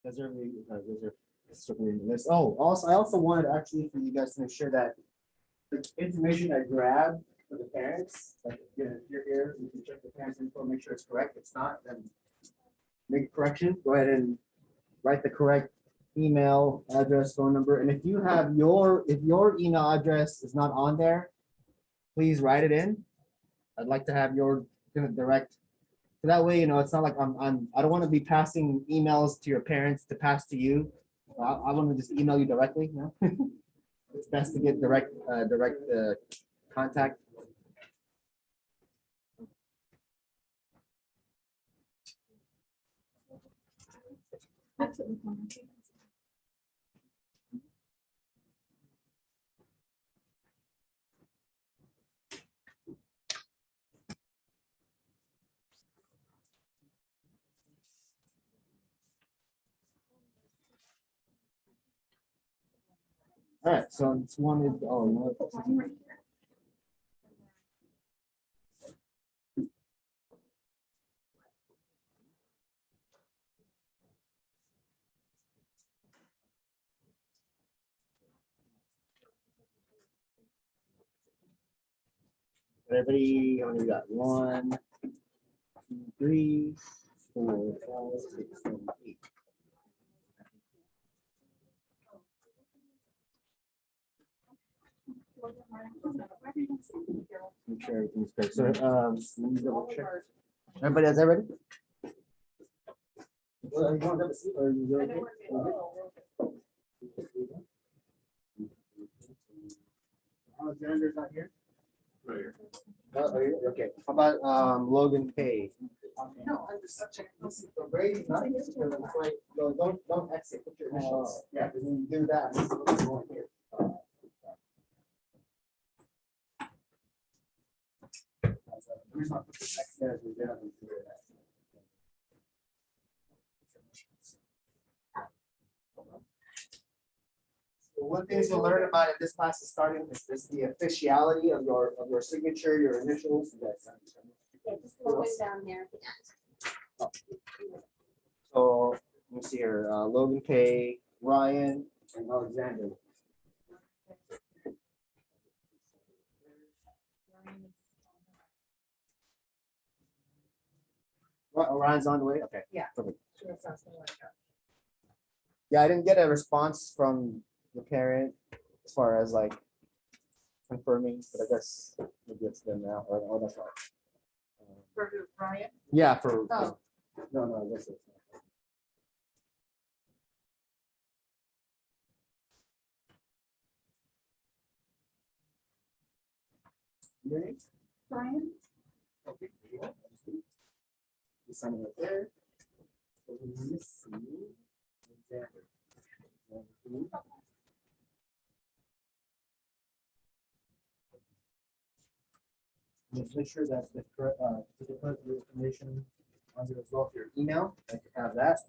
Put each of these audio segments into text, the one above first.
Those are circulating the list. Oh, also, I also wanted actually for you guys to make sure that the information I grabbed for the parents, like if you're here, you can check the parents' info, make sure it's correct. If it's not, then make a correction. Go ahead and write the correct email address, phone number, and if you have if your email address is not on there, please write it in. I'd like to have your direct. So that way, it's not like I don't want to be passing emails to your parents to pass to you. I want to just email you directly. It's best to get direct contact. All right, so it's wanted. Oh, no. Everybody, how many we got? 1, 2, 3, 4, 5, 6, 7, 8. Make sure everything's good. So, let me double check. Everybody has that ready? Well, you want to have a seat or you really good? Alexander's not here? Right here. Okay. How about Logan K? No, I'm just checking. So Brady's not here. So don't exit. Put your initials. Yeah, because when you do that, this is what's going here. The reason I put the X there is we did have to figure it out. So one thing to learn about in this class is starting is the officiality of your signature, your initials. Yeah, just a little bit down there at the end. So let me see here, Logan K, Ryan, and Alexander. Ryan's on the way. Okay. Yeah. Perfect. Yeah, I didn't get a response from the parent as far as like confirming, but I guess maybe it's them now. Oh, that's right. For who, Ryan? Yeah, for Oh. no, I guess it's not. Your name? Ryan? Okay. You sign it right there. So we need to see Alexander. Just make sure that the correct, to put your information under as well, your email, I can have that.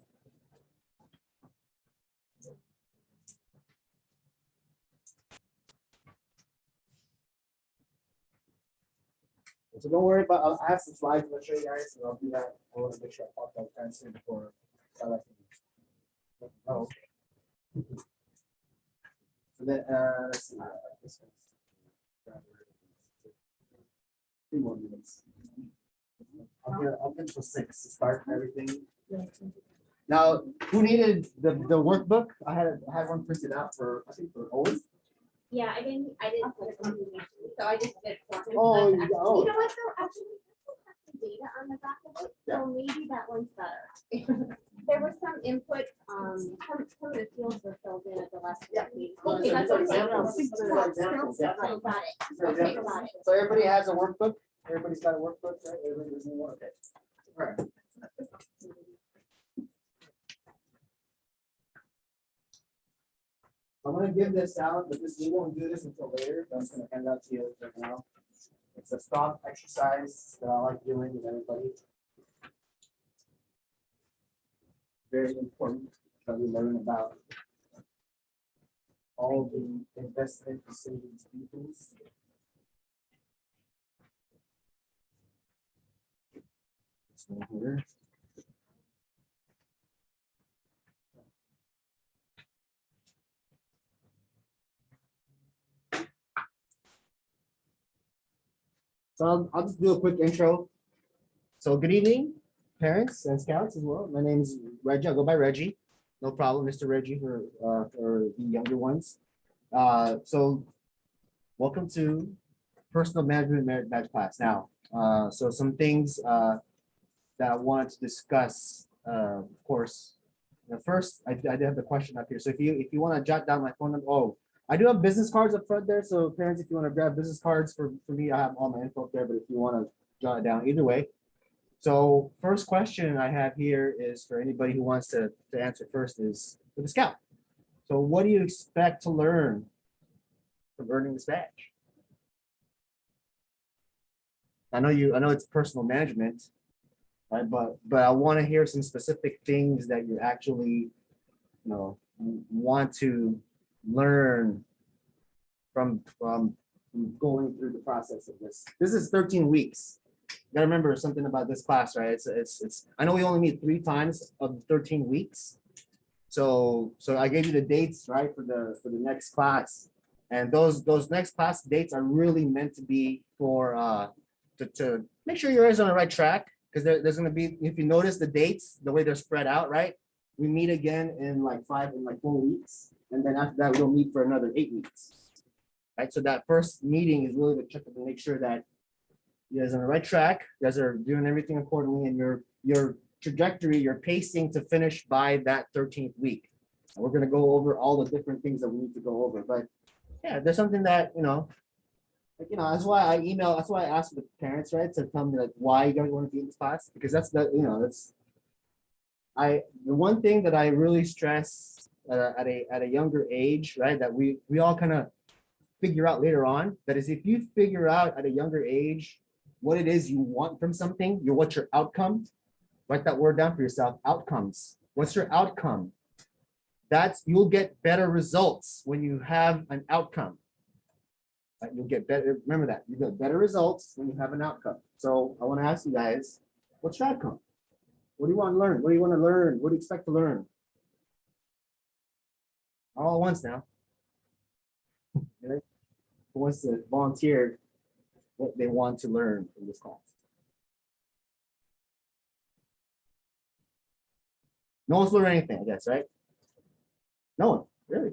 So don't worry about, I have some slides to show you guys, and I'll do that. I want to make sure I pop that kind of soon before I like. Oh, okay. So then, let's see, this one's. 2 more minutes. I'll get to 6 to start everything. Now, who needed the workbook? I had one printed out for, I think, for always. Yeah, I didn't put it on the, so I just did it for him. Oh, That's yeah, actually- oh. You know what, though, actually, this one has the data on the back of it, so maybe that one's better. There was some input, some of the fields were filled in at the last. meeting. Oh, Okay, that's these are okay. examples. These are Still, examples, still, yeah. still got it. These are Okay, examples. got it. So everybody has a workbook? Everybody's got a workbook, right? Everybody doesn't want, okay. All right. I'm gonna give this out, but we won't do this until later. I'm just gonna hand out to you right now. It's a stock exercise that I like doing with everybody. Very important that we learn about all the investment decisions people. This one here. So I'll just do a quick intro. So good evening, parents and scouts as well. My name is Reggie. I'll go by Reggie. No problem, Mr. Reggie for the younger ones. So welcome to personal management merit badge class. Now, so some things that I wanted to discuss. Of course, first I did have the question up here. So if you want to jot down my phone number, oh, I do have business cards up front there. So parents, if you want to grab business cards for me, I have all my info up there. But if you want to jot it down, either way. So first question I have here is for anybody who wants to answer first is for the scout. So what do you expect to learn from earning this badge? I know it's personal management, right? But I want to hear some specific things that you actually, want to learn from going through the process of this. This is 13 weeks. You gotta remember something about this class, right? It's I know we only meet 3 times of 13 weeks. So I gave you the dates, right, for the next class. And those next class dates are really meant to be for to make sure you're always on the right track. Because there's gonna be, if you notice the dates, the way they're spread out, right? We meet again in like 4 weeks. And then after that, we'll meet for another 8 weeks. Right. So that first meeting is really to check up and make sure that you guys are on the right track. You guys are doing everything accordingly, and your trajectory, your pacing to finish by that 13th week. And we're going to go over all the different things that we need to go over. But yeah, there's something that, that's why I asked the parents, right, to tell me like why you guys want to be in this class, because the one thing that I really stress at a younger age, right, that we all kind of figure out later on, that is, if you figure out at a younger age what it is you want from something, what's your outcome, write that word down for yourself, outcomes. What's your outcome? You'll get better results when you have an outcome. Right? You'll get better, remember that, you get better results when you have an outcome. So I want to ask you guys, what's your outcome? What do you want to learn? What do you want to learn? What do you expect to learn? All at once now. Okay. Who wants to volunteer what they want to learn in this class? No one's learning anything, I guess, right? No one, really.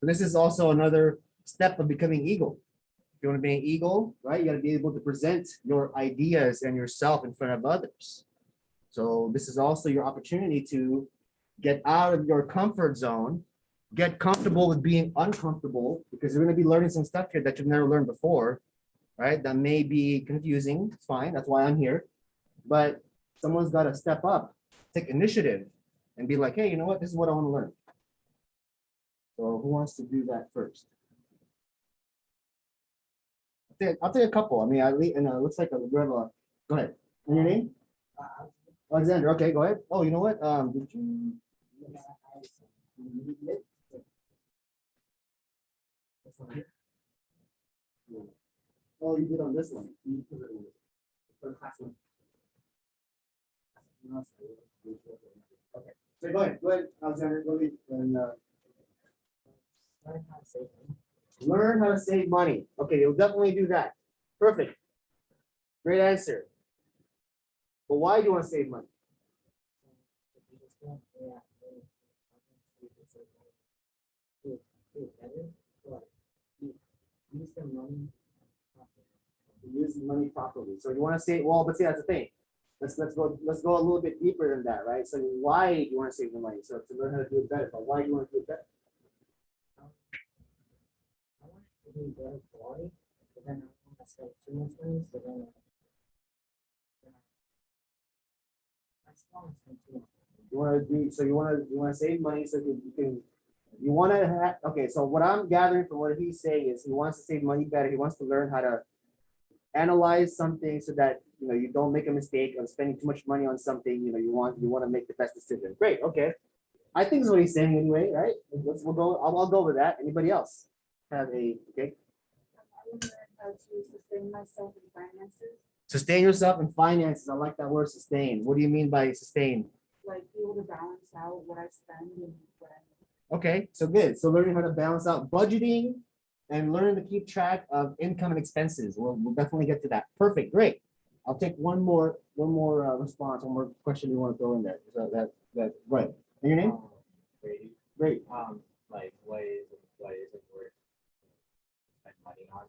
So this is also another step of becoming eagle. If you want to be an eagle, right, you got to be able to present your ideas and yourself in front of others. So this is also your opportunity to get out of your comfort zone, get comfortable with being uncomfortable, because you're going to be learning some stuff here that you've never learned before, right? That may be confusing. It's fine. That's why I'm here. But someone's got to step up, take initiative, and be like, hey, you know what? This is what I want to learn. So who wants to do that first? I'll take a couple. I mean, it looks like a go ahead. And your name? Alexander. Okay, go ahead. Oh, you know what? Did you? Oh, you did on this one. Okay. So go ahead, Alexander. Go ahead and learn how to save money. Okay, you'll definitely do that. Perfect. Great answer. But why do you want to save money? Use money properly. So you want to save, well, but see, that's the thing. Let's go a little bit deeper than that, right? So why do you want to save the money? So to learn how to do it better, but why do you want to do it better? I want to be better quality, but then I don't want to spend too much money, so then I just want to spend too much money. You want to do, so you want to save money so you want to have, okay, so what I'm gathering from what he's saying is he wants to save money better. He wants to learn how to analyze something so that, you don't make a mistake of spending too much money on something. You want to make the best decision. Great. Okay. I think that's what he's saying anyway, right? I'll go with that. Anybody else have okay? I learned how to sustain myself in finances, Sustain yourself in finances. I like that word, sustain. What do you mean by sustain? like be able to balance out what I spend and what I Okay, so good. So learning how to balance out budgeting and learn to keep track of income and expenses. We'll definitely get to that. Perfect, great. I'll take one more response, one more question you want to throw in there. So right. And your name? Great. Great. Like what isn't worth spend money on.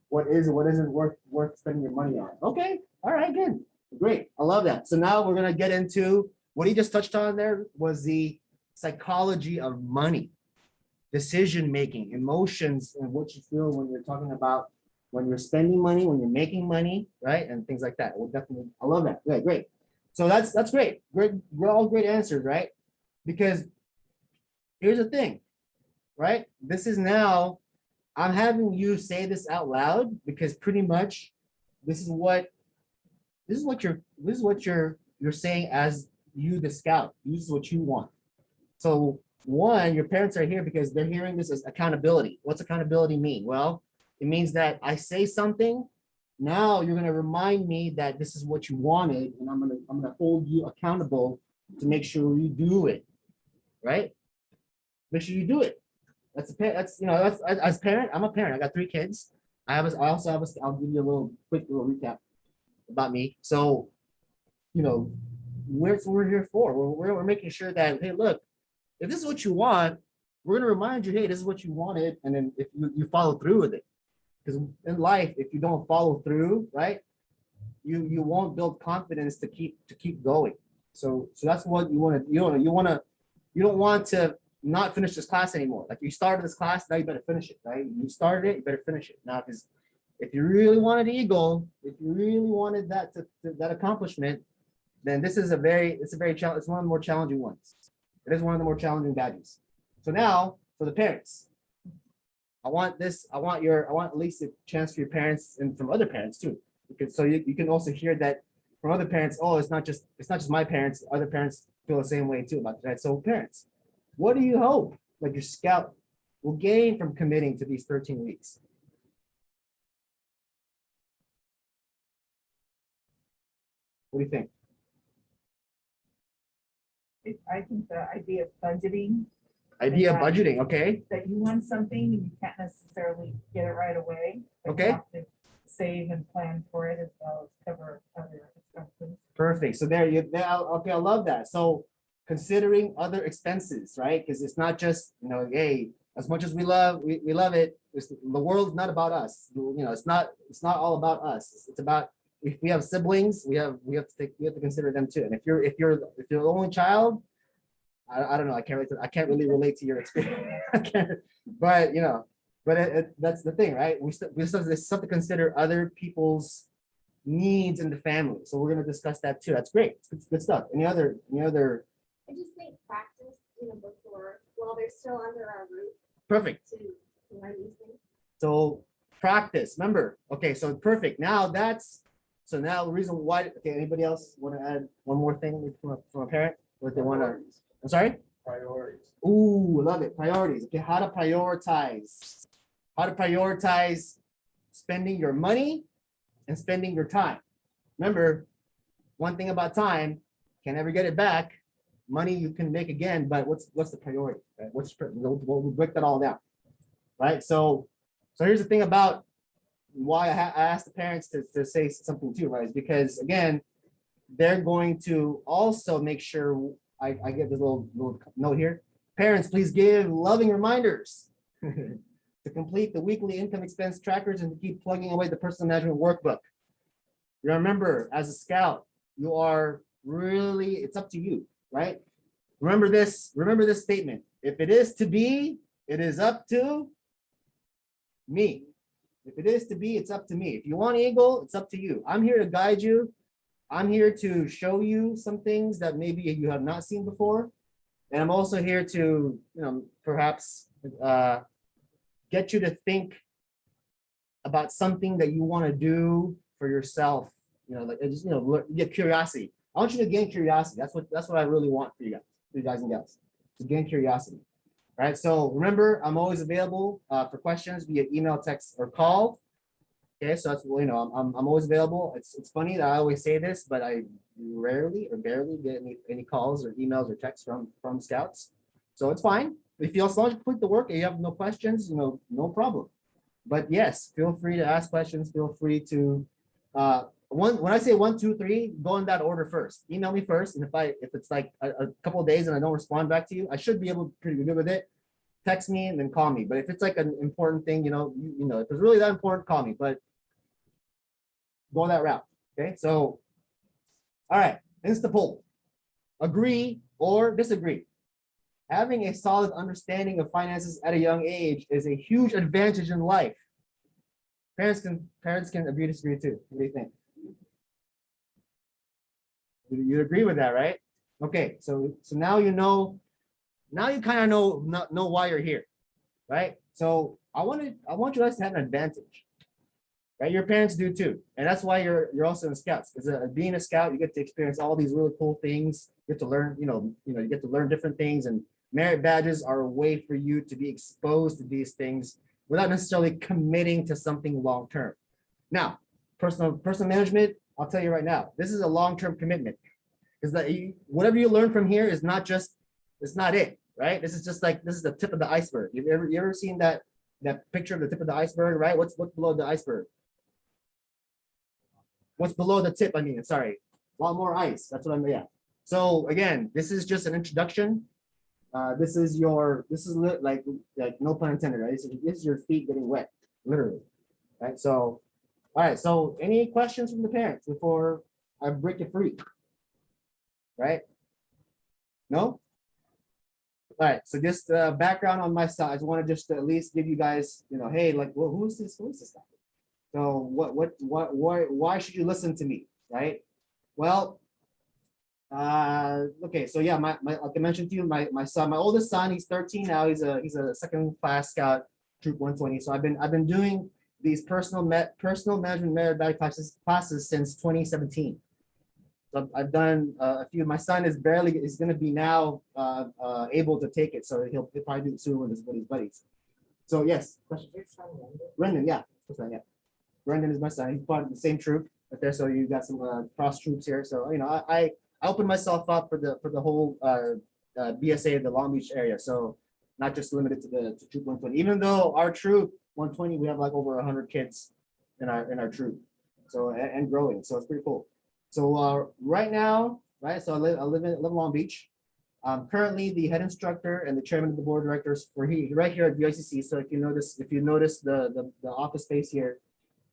What isn't worth spending your money on? Okay, all right, good. Great. I love that. So now we're gonna get into what he just touched on there was the psychology of money, decision making, emotions, and what you feel when you're talking about when you're spending money, when you're making money, right? And things like that. We'll definitely, I love that. Yeah, great. So that's great. Great, we're all great answers, right? Because here's the thing, right? This is now, I'm having you say this out loud because pretty much this is what you're saying as you the scout. This is what you want. So one, your parents are here because they're hearing this as accountability. What's accountability mean? Well, it means that I say something, now you're gonna remind me that this is what you wanted, and I'm gonna hold you accountable to make sure you do it, right? Make sure you do it. That's as parent. I'm a parent. I got 3 kids. I also have I'll give you a quick little recap about me. So, we're here for. We're making sure that, hey, look, if this is what you want, we're gonna remind you, hey, this is what you wanted, and then if you follow through with it. Because in life, if you don't follow through, right, you won't build confidence to keep going. So that's what you want to you don't want to not finish this class anymore. Like you started this class, now you better finish it, right? You started it, you better finish it. Now, because if you really wanted Eagle, if you really wanted that accomplishment, then it's one of the more challenging ones. It is one of the more challenging badges. So now for the parents, I want at least a chance for your parents and from other parents too. Because so you can also hear that from other parents, oh, it's not just my parents, other parents feel the same way too about that. So parents, what do you hope like your scout will gain from committing to these 13 weeks? What do you think? I think the idea of budgeting, Idea of budgeting, okay? that you want something and you can't necessarily get it right away. But Okay. you have to save and plan for it as well as cover other expenses. Perfect. So okay, I love that. So considering other expenses, right? Because it's not just, hey, as much as we love it, the world's not about us. It's not all about us. It's about if we have siblings, we have to consider them too. And if you're the only child, I don't know, I can't really relate to your experience. But that's the thing, right? We still have to consider other people's needs in the family. So we're going to discuss that too. That's great. It's good stuff. Any other? I just think practice, before, while they're still under our roof Perfect. to learn these things. So practice, remember. Okay, so perfect. Now the reason why, okay, anybody else want to add one more thing from a parent? What they want to, I'm sorry? Priorities. Ooh, I love it. Priorities. Okay, how to prioritize. How to prioritize spending your money and spending your time. Remember, one thing about time, can't ever get it back. Money you can make again, but what's the priority? Right? We'll break that all down, right? So here's the thing about why I asked the parents to say something too, right? Is because again, they're going to also make sure I get this little note here. Parents, please give loving reminders to complete the weekly income expense trackers and to keep plugging away the personal management workbook. Remember, as a scout, you are really, it's up to you, right? Remember this statement. If it is to be, it is up to me. If it is to be, it's up to me. If you want Eagle, it's up to you. I'm here to guide you. I'm here to show you some things that maybe you have not seen before. And I'm also here to, perhaps get you to think about something that you want to do for yourself. Get curiosity. I want you to gain curiosity. That's what I really want for you guys and gals, to gain curiosity. All right. So remember, I'm always available for questions via email, text, or call. Okay, so that's I'm always available. It's funny that I always say this, but I rarely or barely get any calls or emails or texts from scouts. So it's fine. if you, as long as you complete the work and you have no questions, no problem. But yes, feel free to ask questions. Feel free to, when I say 1, 2, 3, go in that order first. Email me first, and if it's like a couple of days and I don't respond back to you, I should be able to pretty good with it. Text me and then call me. But if it's like an important thing, if it's really that important, call me. But go that route. Okay, so all right, Insta poll. Agree or disagree? Having a solid understanding of finances at a young age is a huge advantage in life. Parents can agree, disagree too. What do you think? You agree with that, right? Okay, so now you know. Now you kind of know why you're here, right? So I want you guys to have an advantage, right? Your parents do too, and that's why you're also in Scouts. Because being a Scout, you get to experience all these really cool things. You get to learn, you get to learn different things, and merit badges are a way for you to be exposed to these things without necessarily committing to something long term. Now, personal management, I'll tell you right now, this is a long-term commitment. Because that whatever you learn from here is not just, it's not it, right? This is just like, this is the tip of the iceberg. You ever seen that picture of the tip of the iceberg, right? What's below the iceberg? What's below the tip? I mean, sorry, a lot more ice. That's what yeah. So again, this is just an introduction. This is like no pun intended, right? This is your feet getting wet, literally, right? So, all right. So, any questions from the parents before I break it free? Right? No? All right. So just background on my side. I just want to just at least give you guys, hey, like, well, who's this guy? So why should you listen to me, right? Well, okay, so yeah, my like I mentioned to you, my son, my oldest son, he's 13 now. He's a second class Scout, Troop 120. So I've been doing these personal management merit badge classes since 2017. So I've done a few. My son is going to be now able to take it, so he'll probably do it soon with his buddies. So yes, question. Brendan, yeah, yeah. Brendan is my son. He's part of the same troop right there. So you got some cross troops here. So I opened myself up for the whole BSA, the Long Beach area. So not just limited to Troop 120. Even though our troop 120, we have like over 100 kids in our troop. So and growing. So it's pretty cool. So right now, right. So I live in Long Beach. I'm currently the head instructor and the chairman of the board of directors for right here at VICC. So if you notice the office space here.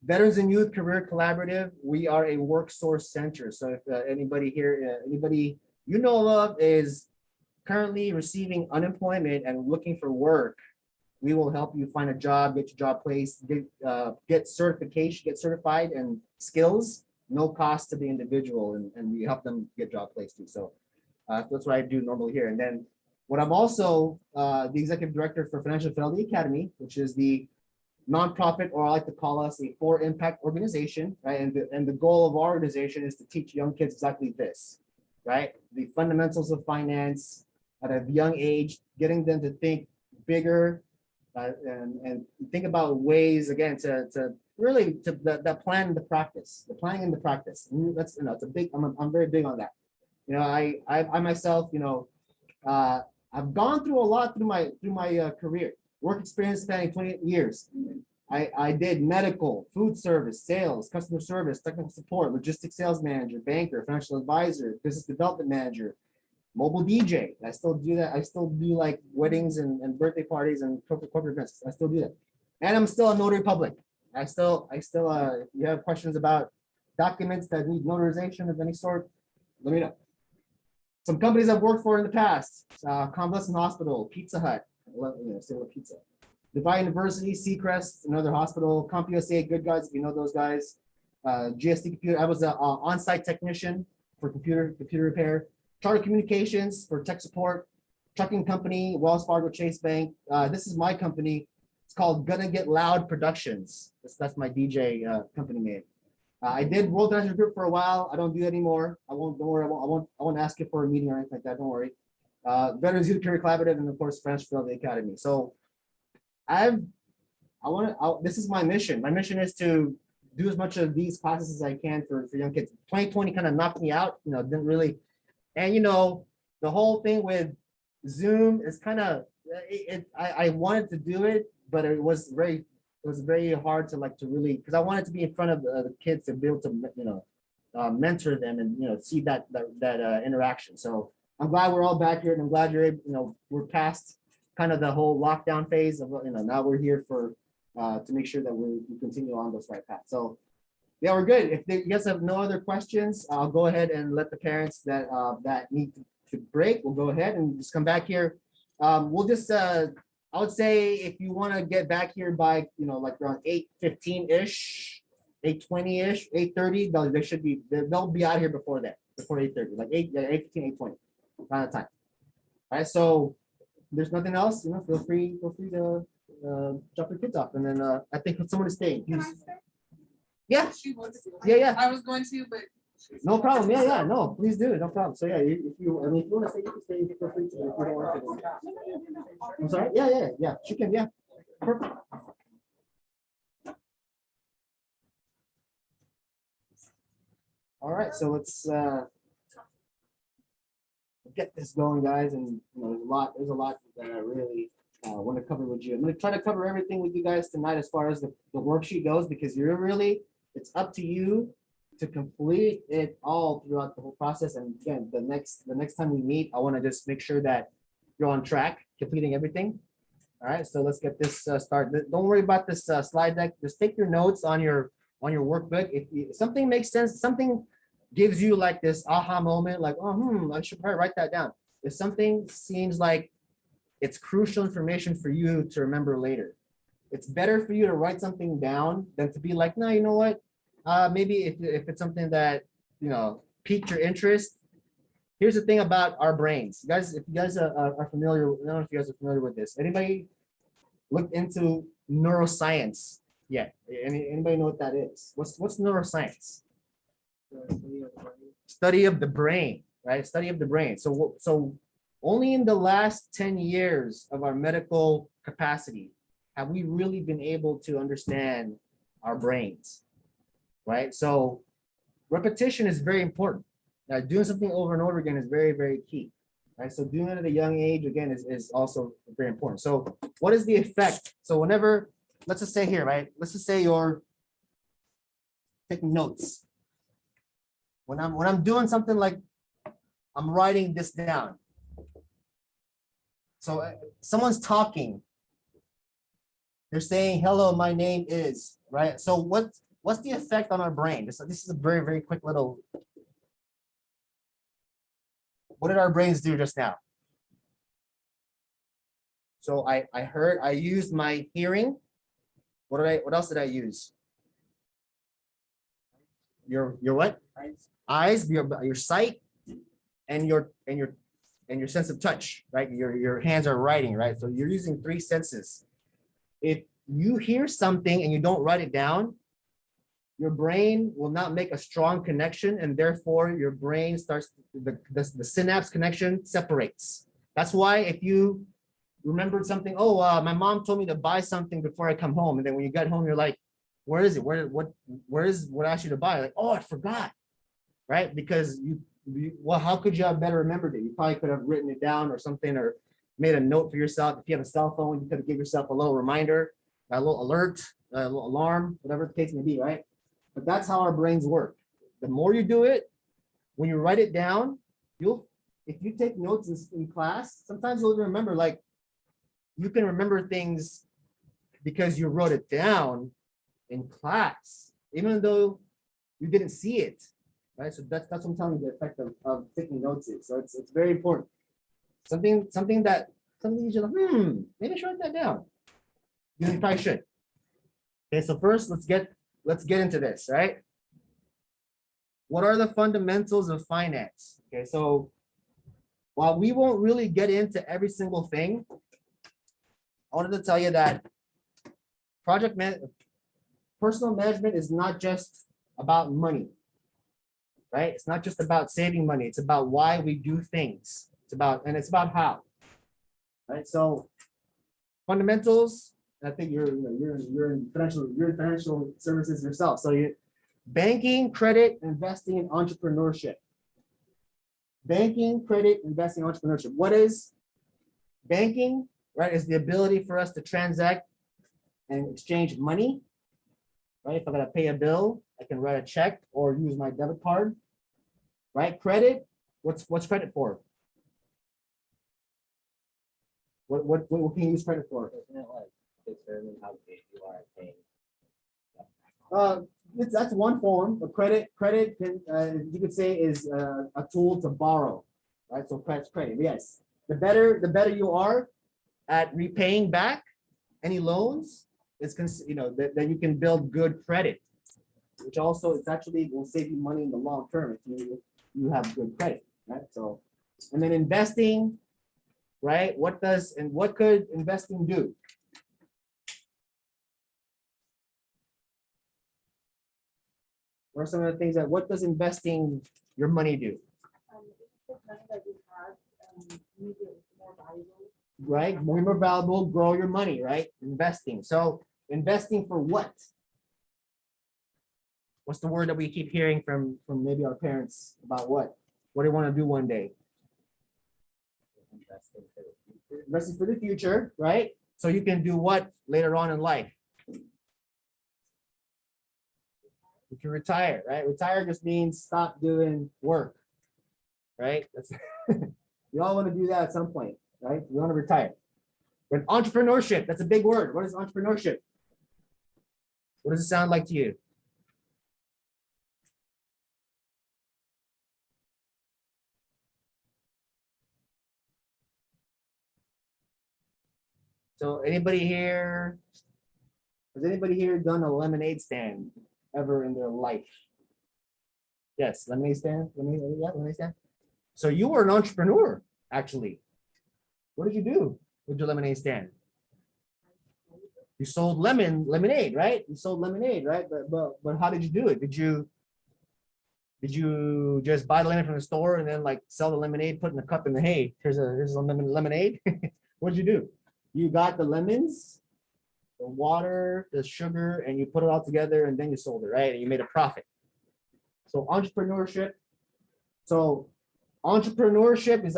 Veterans and Youth Career Collaborative, we are a work source center. So if anybody here, anybody you know of is currently receiving unemployment and looking for work, we will help you find a job, get your job placed, get certification, get certified and skills, no cost to the individual, and we help them get job placed too. So that's what I do normally here. And then what I'm also the executive director for Financial Fidelity Academy, which is the nonprofit, or I like to call us a for impact organization, right? And the goal of our organization is to teach young kids exactly this, right? The fundamentals of finance at a young age, getting them to think bigger and think about ways again to really to that plan and the practice, the planning and the practice. And that's it's a big. I'm very big on that. I myself, I've gone through a lot through my career. Work experience spanning 28 years. I did medical, food service, sales, customer service, technical support, logistics sales manager, banker, financial advisor, business development manager, mobile DJ. I still do that. I still do like weddings and birthday parties and corporate events. I still do that. And I'm still a notary public. I still if you have questions about documents that need notarization of any sort, let me know. Some companies I've worked for in the past, Convalescent Hospital, Pizza Hut, still a pizza. Divine University, Seacrest, another hospital, CompUSA, Good Guys, if you know those guys. GST Computer, I was an on-site technician for computer repair. Charter Communications for tech support. Trucking company, Wells Fargo Chase Bank. This is my company. It's called Gonna Get Loud Productions. That's my DJ company name. I did World National Group for a while. I don't do it anymore. Don't worry. I won't ask you for a meeting or anything like that. Don't worry. Veterans Youth Career Collaborative, and of course, Financial Fidelity Academy. So this is my mission. My mission is to do as much of these classes as I can for young kids. 2020 kind of knocked me out, didn't really, and the whole thing with Zoom is kind of, I wanted to do it, but it was very hard to like to really, because I wanted to be in front of the kids to be able to, mentor them and, see that interaction. So I'm glad we're all back here and I'm glad you're able, we're past kind of the whole lockdown phase of, now we're here for, to make sure that we continue on this right path. So yeah, we're good. If you guys have no other questions, I'll go ahead and let the parents that need to break, we'll go ahead and just come back here. We'll just, I would say if you want to get back here by, like around 8:15-ish, 8:20-ish, 8:30, they should be, they'll be out here before that, before 8:30, like 8:15, 8:20, kind of time. All right, so there's nothing else, feel free to drop your kids off, and then I think someone is staying. Can I start? Yeah, She wants to. Yeah. I was going to, but. no problem. Yeah, no, please do, no problem. So yeah, if you want to stay, you can stay. You can feel free to. If you don't want to. I'm sorry. Yeah. She can. Yeah. Perfect. All right, so let's get this going, guys. And there's a lot that I really want to cover with you. I'm going to try to cover everything with you guys tonight as far as the worksheet goes, because it's up to you to complete it all throughout the whole process. And again, the next time we meet, I want to just make sure that you're on track, completing everything. All right, so let's get this started. Don't worry about this slide deck. Just take your notes on your workbook. If something makes sense, something gives you like this aha moment, like, I should probably write that down. If something seems like it's crucial information for you to remember later, it's better for you to write something down than to be like, no, you know what? Maybe if it's something that, piqued your interest. Here's the thing about our brains. Guys, if you guys are familiar, I don't know if you guys are familiar with this. Anybody looked into neuroscience yet? Anybody know what that is? What's neuroscience? Study of the brain, right? Study of the brain. So only in the last 10 years of our medical capacity have we really been able to understand our brains, right? So repetition is very important. Now, doing something over and over again is very, very key, right? So doing it at a young age, again, is also very important. So what is the effect? So whenever, let's just say here, right? Let's just say you're taking notes. When I'm doing something like I'm writing this down. So someone's talking. They're saying, hello, my name is, right? So what's the effect on our brain? This is a very, very quick little. What did our brains do just now? So I used my hearing. What else did I use? Your what? Eyes, your sight, and your sense of touch, right? Your hands are writing, right? So you're using 3 senses. If you hear something and you don't write it down, your brain will not make a strong connection, and therefore your brain starts, the synapse connection separates. That's why if you remembered something, my mom told me to buy something before I come home, and then when you get home, you're like, where is it? Where is what I asked you to buy? Like, I forgot, right? Because well, how could you have better remembered it? You probably could have written it down or something, or made a note for yourself. If you have a cell phone, you could have give yourself a little reminder, a little alert, a little alarm, whatever the case may be, right? But that's how our brains work. The more you do it, when you write it down, if you take notes in class, sometimes you'll remember, like, you can remember things because you wrote it down in class, even though you didn't see it, right? So that's what I'm telling you the effect of taking notes is. So it's very important. Something you should like, maybe I should write that down. You probably should. Okay, so first let's get into this, right? What are the fundamentals of finance? Okay, so while we won't really get into every single thing, I wanted to tell you that personal management is not just about money, right? It's not just about saving money. It's about why we do things. It's about how, right? So fundamentals. I think you're in financial services yourself. So banking, credit, investing, and entrepreneurship. Banking, credit, investing, entrepreneurship. What is banking? right, is the ability for us to transact and exchange money. Right, if I gotta pay a bill, I can write a check or use my debit card. Right, credit, what's credit for? What can you use credit for? Isn't it like determine how big you are at paying? That's one form of credit. Credit can, you could say, is a tool to borrow, right? So credit's credit. Yes, the better you are at repaying back any loans, then you can build good credit, which also it's actually will save you money in the long term if you have good credit, right? So, and then investing, right? What could investing do? What are some of the things what does investing your money do? The money that you have, maybe it's more valuable. Right? More valuable, grow your money, right? Investing. So investing for what? What's the word that we keep hearing from maybe our parents about what? What do you want to do one day? Investing for the future. Investing for the future, right? So you can do what later on in life? You can retire, right? Retire just means stop doing work, right? That's we all want to do that at some point, right? We want to retire. But entrepreneurship, that's a big word. What is entrepreneurship? What does it sound like to you? So anybody here, has anybody here done a lemonade stand ever in their life? Yes, lemonade stand, lemonade stand. So you were an entrepreneur, actually. What did you do with your lemonade stand? You sold lemonade, right? You sold lemonade, right? But how did you do it? Did you just buy the lemonade from the store and then like sell the lemonade, put in the cup and the hey, here's a lemonade? What did you do? You got the lemons, the water, the sugar, and you put it all together and then you sold it, right? And you made a profit. So entrepreneurship. So entrepreneur is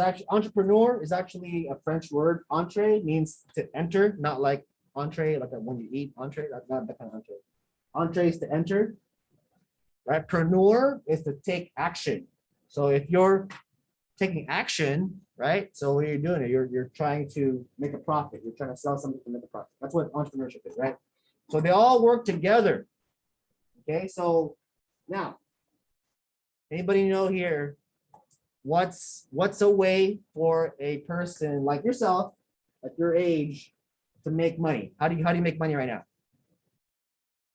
actually a French word. Entree means to enter, not like entree, like when you eat entree, not that kind of entree. Entree is to enter, right? Preneur is to take action. So if you're taking action, right? So what are you doing? You're trying to make a profit. You're trying to sell something to make a profit. That's what entrepreneurship is, right? So they all work together. Okay, so now, anybody know here what's a way for a person like yourself at your age to make money? How do you make money right now?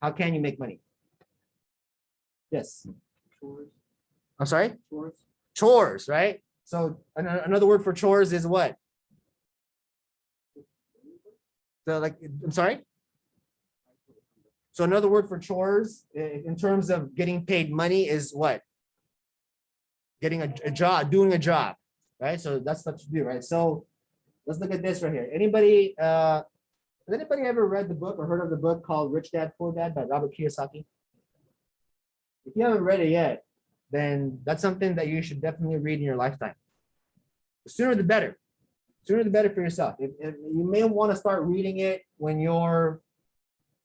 How can you make money? Yes. Chores. I'm sorry? Chores. Chores, right? So another word for chores is what? I'm sorry? So another word for chores in terms of getting paid money is what? Getting a job, doing a job, right? So that's what you do, right? So let's look at this right here. Has anybody ever read the book or heard of the book called Rich Dad, Poor Dad by Robert Kiyosaki? If you haven't read it yet, then that's something that you should definitely read in your lifetime. The sooner the better. Sooner the better for yourself. If you may want to start reading it when you're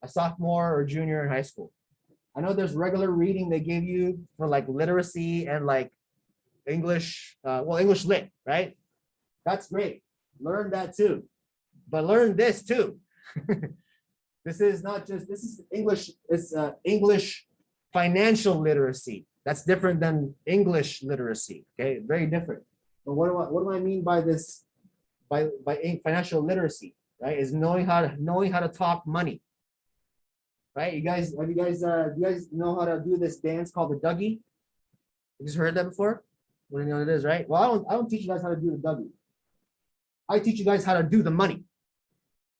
a sophomore or junior in high school. I know there's regular reading they give you for like literacy and like English, English lit, right? That's great. Learn that too. But learn this too. This is English, it's English financial literacy. That's different than English literacy. Okay, very different. But what do I mean by this? By financial literacy, right? Is knowing how to talk money. Right? You guys know how to do this dance called the Dougie? You just heard that before? What do you know what it is, right? Well, I don't teach you guys how to do the Dougie. I teach you guys how to do the money.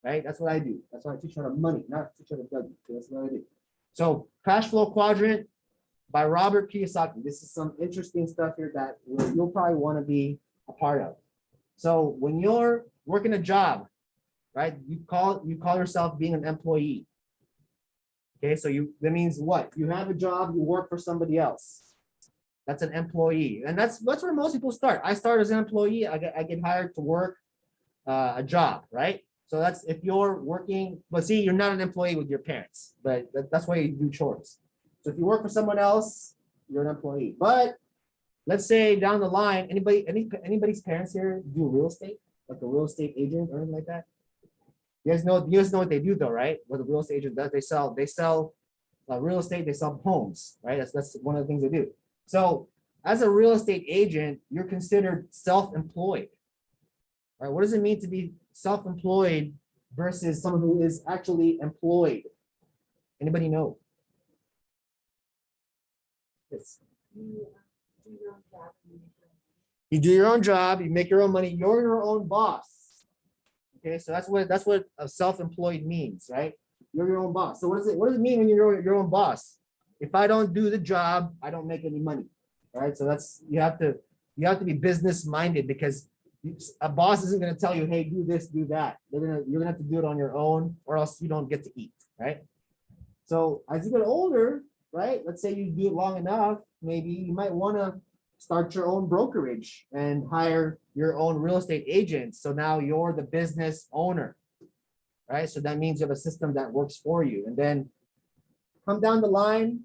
Right? That's what I do. That's why I teach you how to money, not teach you how to Dougie. So that's what I do. So cash flow quadrant by Robert Kiyosaki. This is some interesting stuff here that you'll probably want to be a part of. So when you're working a job, right? You call yourself being an employee. Okay, so that means what? You have a job, you work for somebody else. That's an employee. And that's where most people start. I start as an employee. I get hired to work a job, right? So that's if you're working, but see, you're not an employee with your parents, but that's why you do chores. So if you work for someone else, you're an employee. But let's say down the line, anybody's parents here do real estate, like a real estate agent or anything like that? You guys know what they do though, right? What a real estate agent does, they sell real estate, they sell homes, right? That's one of the things they do. So as a real estate agent, you're considered self-employed. Right? What does it mean to be self-employed versus someone who is actually employed? Anybody know? Yes. You do your own job, you make your own money, you're your own boss. Okay, so that's what a self-employed means, right? You're your own boss. So what does it mean when you're your own boss? If I don't do the job, I don't make any money. All right, so that's you have to be business minded because a boss isn't going to tell you, hey, do this, do that. You're gonna have to do it on your own, or else you don't get to eat, right? So as you get older, right? Let's say you do it long enough, maybe you might want to start your own brokerage and hire your own real estate agent. So now you're the business owner, right? So that means you have a system that works for you. And then come down the line,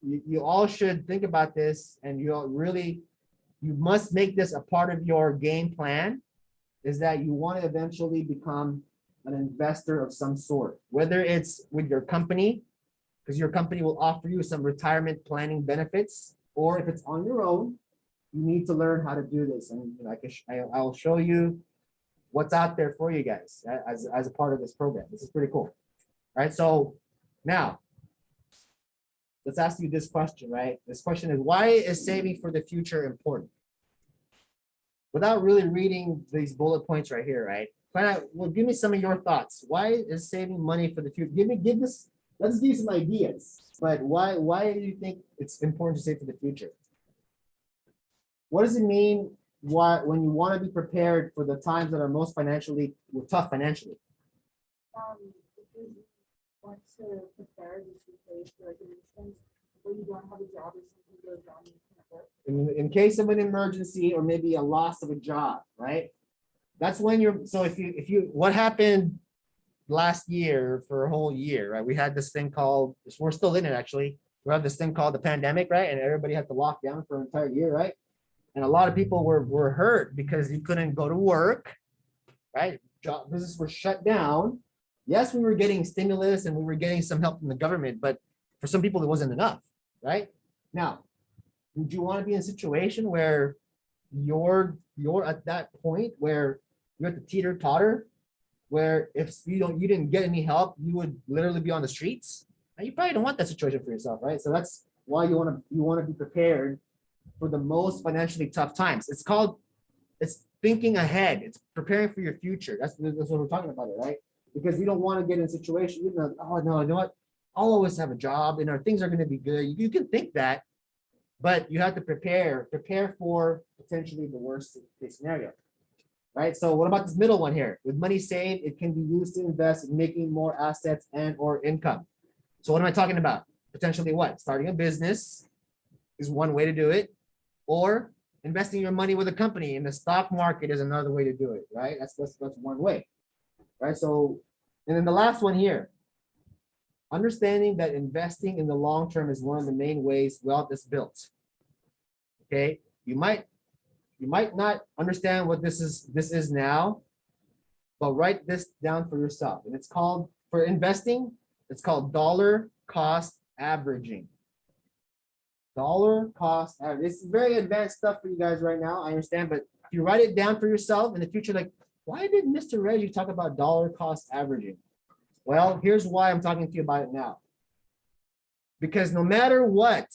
you all should think about this, and you must make this a part of your game plan, is that you want to eventually become an investor of some sort, whether it's with your company, because your company will offer you some retirement planning benefits, or if it's on your own, you need to learn how to do this. And I will show you what's out there for you guys as a part of this program. This is pretty cool. Right? So now, let's ask you this question, right? This question is, why is saving for the future important? Without really reading these bullet points right here, right? Well, give me some of your thoughts. Why is saving money for the future? Let's give you some ideas. But why do you think it's important to save for the future? What does it mean when you want to be prepared for the times that are most tough financially? Because you want to prepare just in case, like in instance, where you don't have a job or something goes wrong, you can't work. In case of an emergency or maybe a loss of a job, right? That's when what happened last year for a whole year, right? We had this thing called, we're still in it actually. We have this thing called the pandemic, right? And everybody had to lock down for an entire year, right? And a lot of people were hurt because you couldn't go to work, right? Businesses were shut down. Yes, we were getting stimulus and we were getting some help from the government, but for some people it wasn't enough, right? Now, would you want to be in a situation where you're at that point where you're at the teeter-totter, where if you didn't get any help, you would literally be on the streets? And you probably don't want that situation for yourself, right? So that's why you want to be prepared for the most financially tough times. It's thinking ahead. It's preparing for your future. That's what we're talking about, right? Because you don't want to get in a situation, oh no, you know what? I'll always have a job and our things are going to be good. You can think that, but you have to prepare for potentially the worst case scenario, right? So what about this middle one here? With money saved, it can be used to invest in making more assets and or income. So what am I talking about? Potentially what? Starting a business is one way to do it, or investing your money with a company in the stock market is another way to do it, right? That's one way, right? So, and then the last one here, understanding that investing in the long term is one of the main ways wealth is built. Okay, you might not understand what this is now, but write this down for yourself. And it's called, for investing, it's called dollar cost averaging. Dollar cost average. This is very advanced stuff for you guys right now, I understand, but if you write it down for yourself in the future, like, why did Mr. Reggie talk about dollar cost averaging? Well, here's why I'm talking to you about it now. Because no matter what,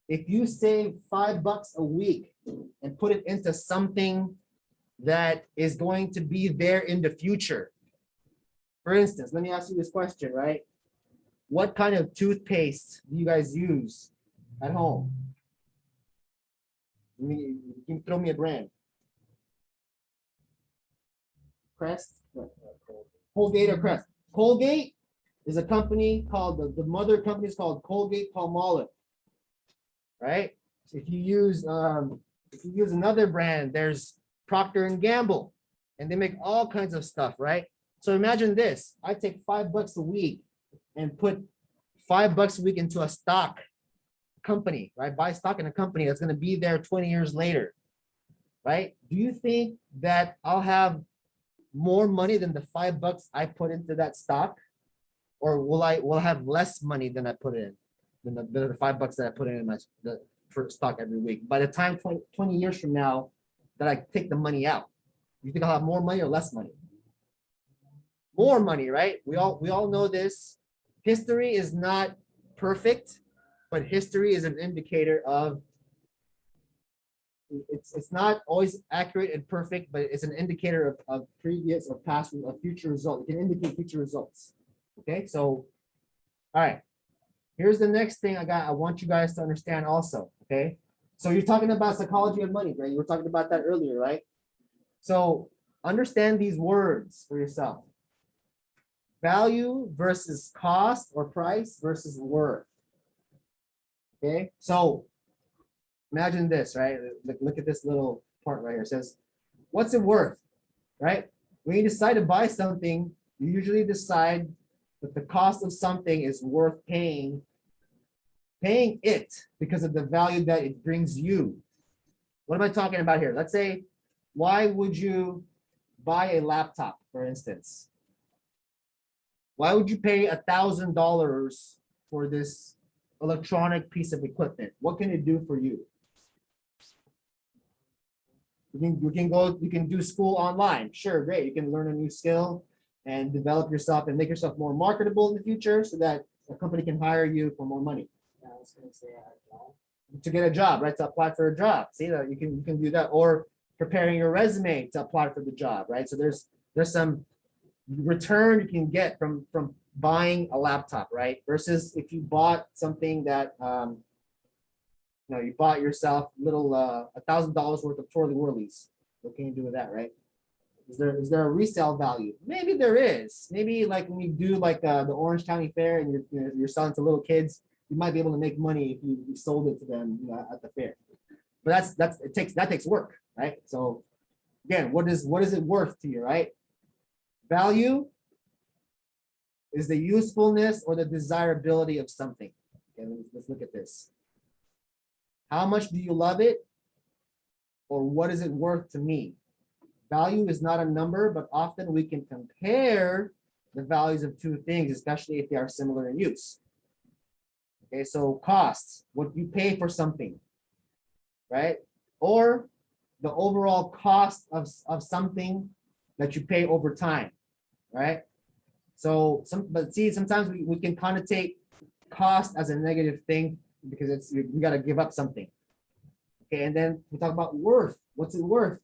if you save $5 a week and put it into something that is going to be there in the future. For instance, let me ask you this question, right? What kind of toothpaste do you guys use at home? You can throw me a brand. Crest? Colgate or Crest? Colgate is a company called, the mother company is called Colgate-Palmolive, right? So if you use another brand, there's Procter & Gamble, and they make all kinds of stuff, right? So imagine this, I take $5 a week and put $5 a week into a stock company, right? Buy stock in a company that's going to be there 20 years later, right? Do you think that I'll have more money than the $5 I put into that stock? Or will I have less money than I put in, than the $5 that I put in my for stock every week? By the time 20 years from now that I take the money out, you think I'll have more money or less money? More money, right? We all know this. History is not perfect, but history is an indicator of, it's not always accurate and perfect, but it's an indicator of previous or past or future result. It can indicate future results. Okay, so all right. Here's the next thing I want you guys to understand also. Okay, so you're talking about psychology of money, right? You were talking about that earlier, right? So understand these words for yourself. Value versus cost or price versus worth. Okay, so imagine this, right? Look at this little part right here. It says, what's it worth, right? When you decide to buy something, you usually decide that the cost of something is worth paying it because of the value that it brings you. What am I talking about here? Let's say, why would you buy a laptop, for instance? Why would you pay $1,000 for this electronic piece of equipment? What can it do for you? You can do school online. Sure, great. You can learn a new skill and develop yourself and make yourself more marketable in the future so that a company can hire you for more money. I was gonna say, To get a job, right? To apply for a job. See that you can do that, or preparing your resume to apply for the job, right? So there's some return you can get from buying a laptop, right? Versus if you bought something that you bought yourself little $1,000 worth of twirly whirlies. What can you do with that, right? Is there a resale value? Maybe there is. Maybe like when you do like the Orange County Fair and you're selling to little kids, you might be able to make money if you sold it to them at the fair. But that takes work, right? So again, what is it worth to you, right? Value is the usefulness or the desirability of something. Okay, let's look at this. How much do you love it? Or what is it worth to me? Value is not a number, but often we can compare the values of two things, especially if they are similar in use. Okay, so costs, what you pay for something, right? Or the overall cost of something that you pay over time, right? So sometimes we can connotate cost as a negative thing because we got to give up something. Okay, and then we talk about worth. What's it worth?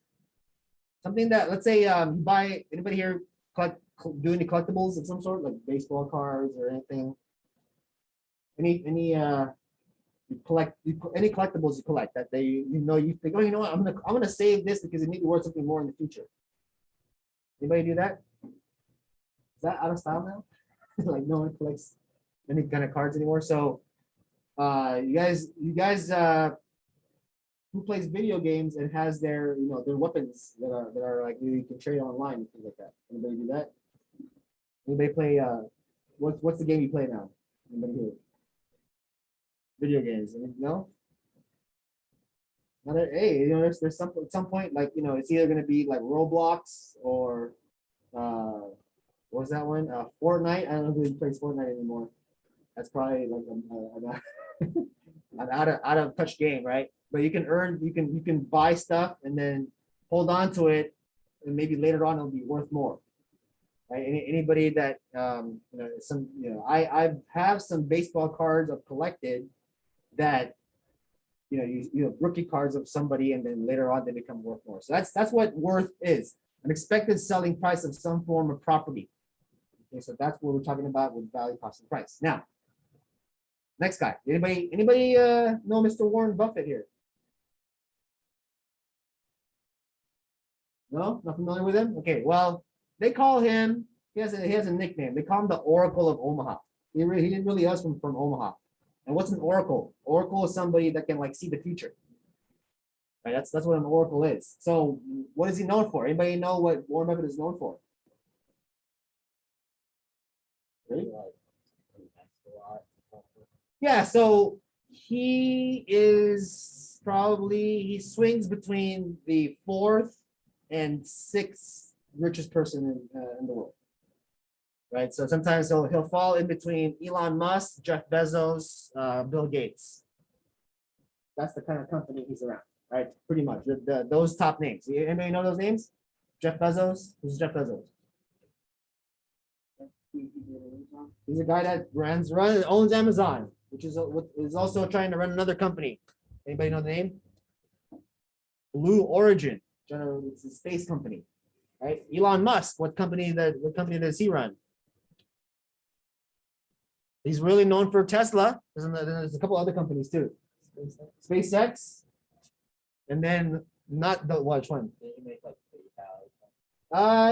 Something that, let's say you buy, anybody here do any collectibles of some sort, like baseball cards or anything? Any you collect any collectibles you collect that you think, oh, you know what, I'm gonna save this because it may be worth something more in the future. Anybody do that? Is that out of style now? Like no one collects any kind of cards anymore. So you guys who plays video games and has their their weapons that are like you can trade online and things like that. Anybody do that? Anybody play what's the game you play now? Anybody here? Video games? No? Hey, there's some at some point, like it's either gonna be like Roblox or what was that one? Fortnite. I don't know who plays Fortnite anymore. That's probably like an out of touch game, right? But you can buy stuff and then hold on to it, and maybe later on it'll be worth more, right? Anybody that I have some baseball cards I've collected that you have rookie cards of somebody, and then later on they become worth more. So that's what worth is, an expected selling price of some form of property. Okay, so that's what we're talking about with value, cost, and price. Now, next guy. Anybody know Mr. Warren Buffett here? No, not familiar with him. Okay, well, they call him. He has a nickname. They call him the Oracle of Omaha. He really is from Omaha. And what's an oracle? Oracle is somebody that can like see the future. Right, that's what an oracle is. So what is he known for? Anybody know what Warren Buffett is known for? Really? Yeah, so he swings between the fourth and sixth richest person in the world. Right, so sometimes he'll fall in between Elon Musk, Jeff Bezos, Bill Gates. That's the kind of company he's around, right? Pretty much those top names. Anybody know those names? Jeff Bezos. Who's Jeff Bezos? He's a guy that owns Amazon, which is also trying to run another company. Anybody know the name? Blue Origin. It's a space company, right? Elon Musk. What company does he run? He's really known for Tesla. There's a couple other companies too. SpaceX. And then not the which one?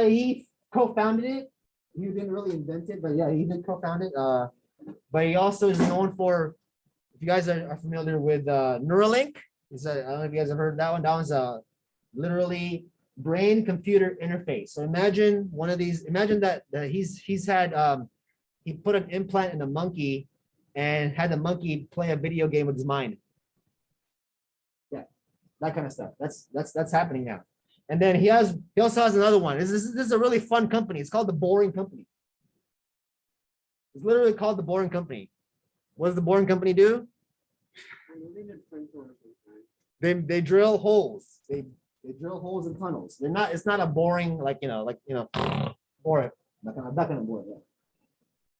He co-founded it. He didn't really invent it, but yeah, he did co-found it. But he also is known for, if you guys are familiar with Neuralink, I don't know if you guys have heard that one. That one's literally brain-computer interface. So imagine one of these. Imagine that he's had he put an implant in a monkey and had the monkey play a video game with his mind. Yeah, that kind of stuff. That's happening now. And then he also has another one. This is a really fun company. It's called the Boring Company. It's literally called the Boring Company. What does the Boring Company do? They drill holes. They drill holes in tunnels. It's not a boring bore. I'm not gonna bore you.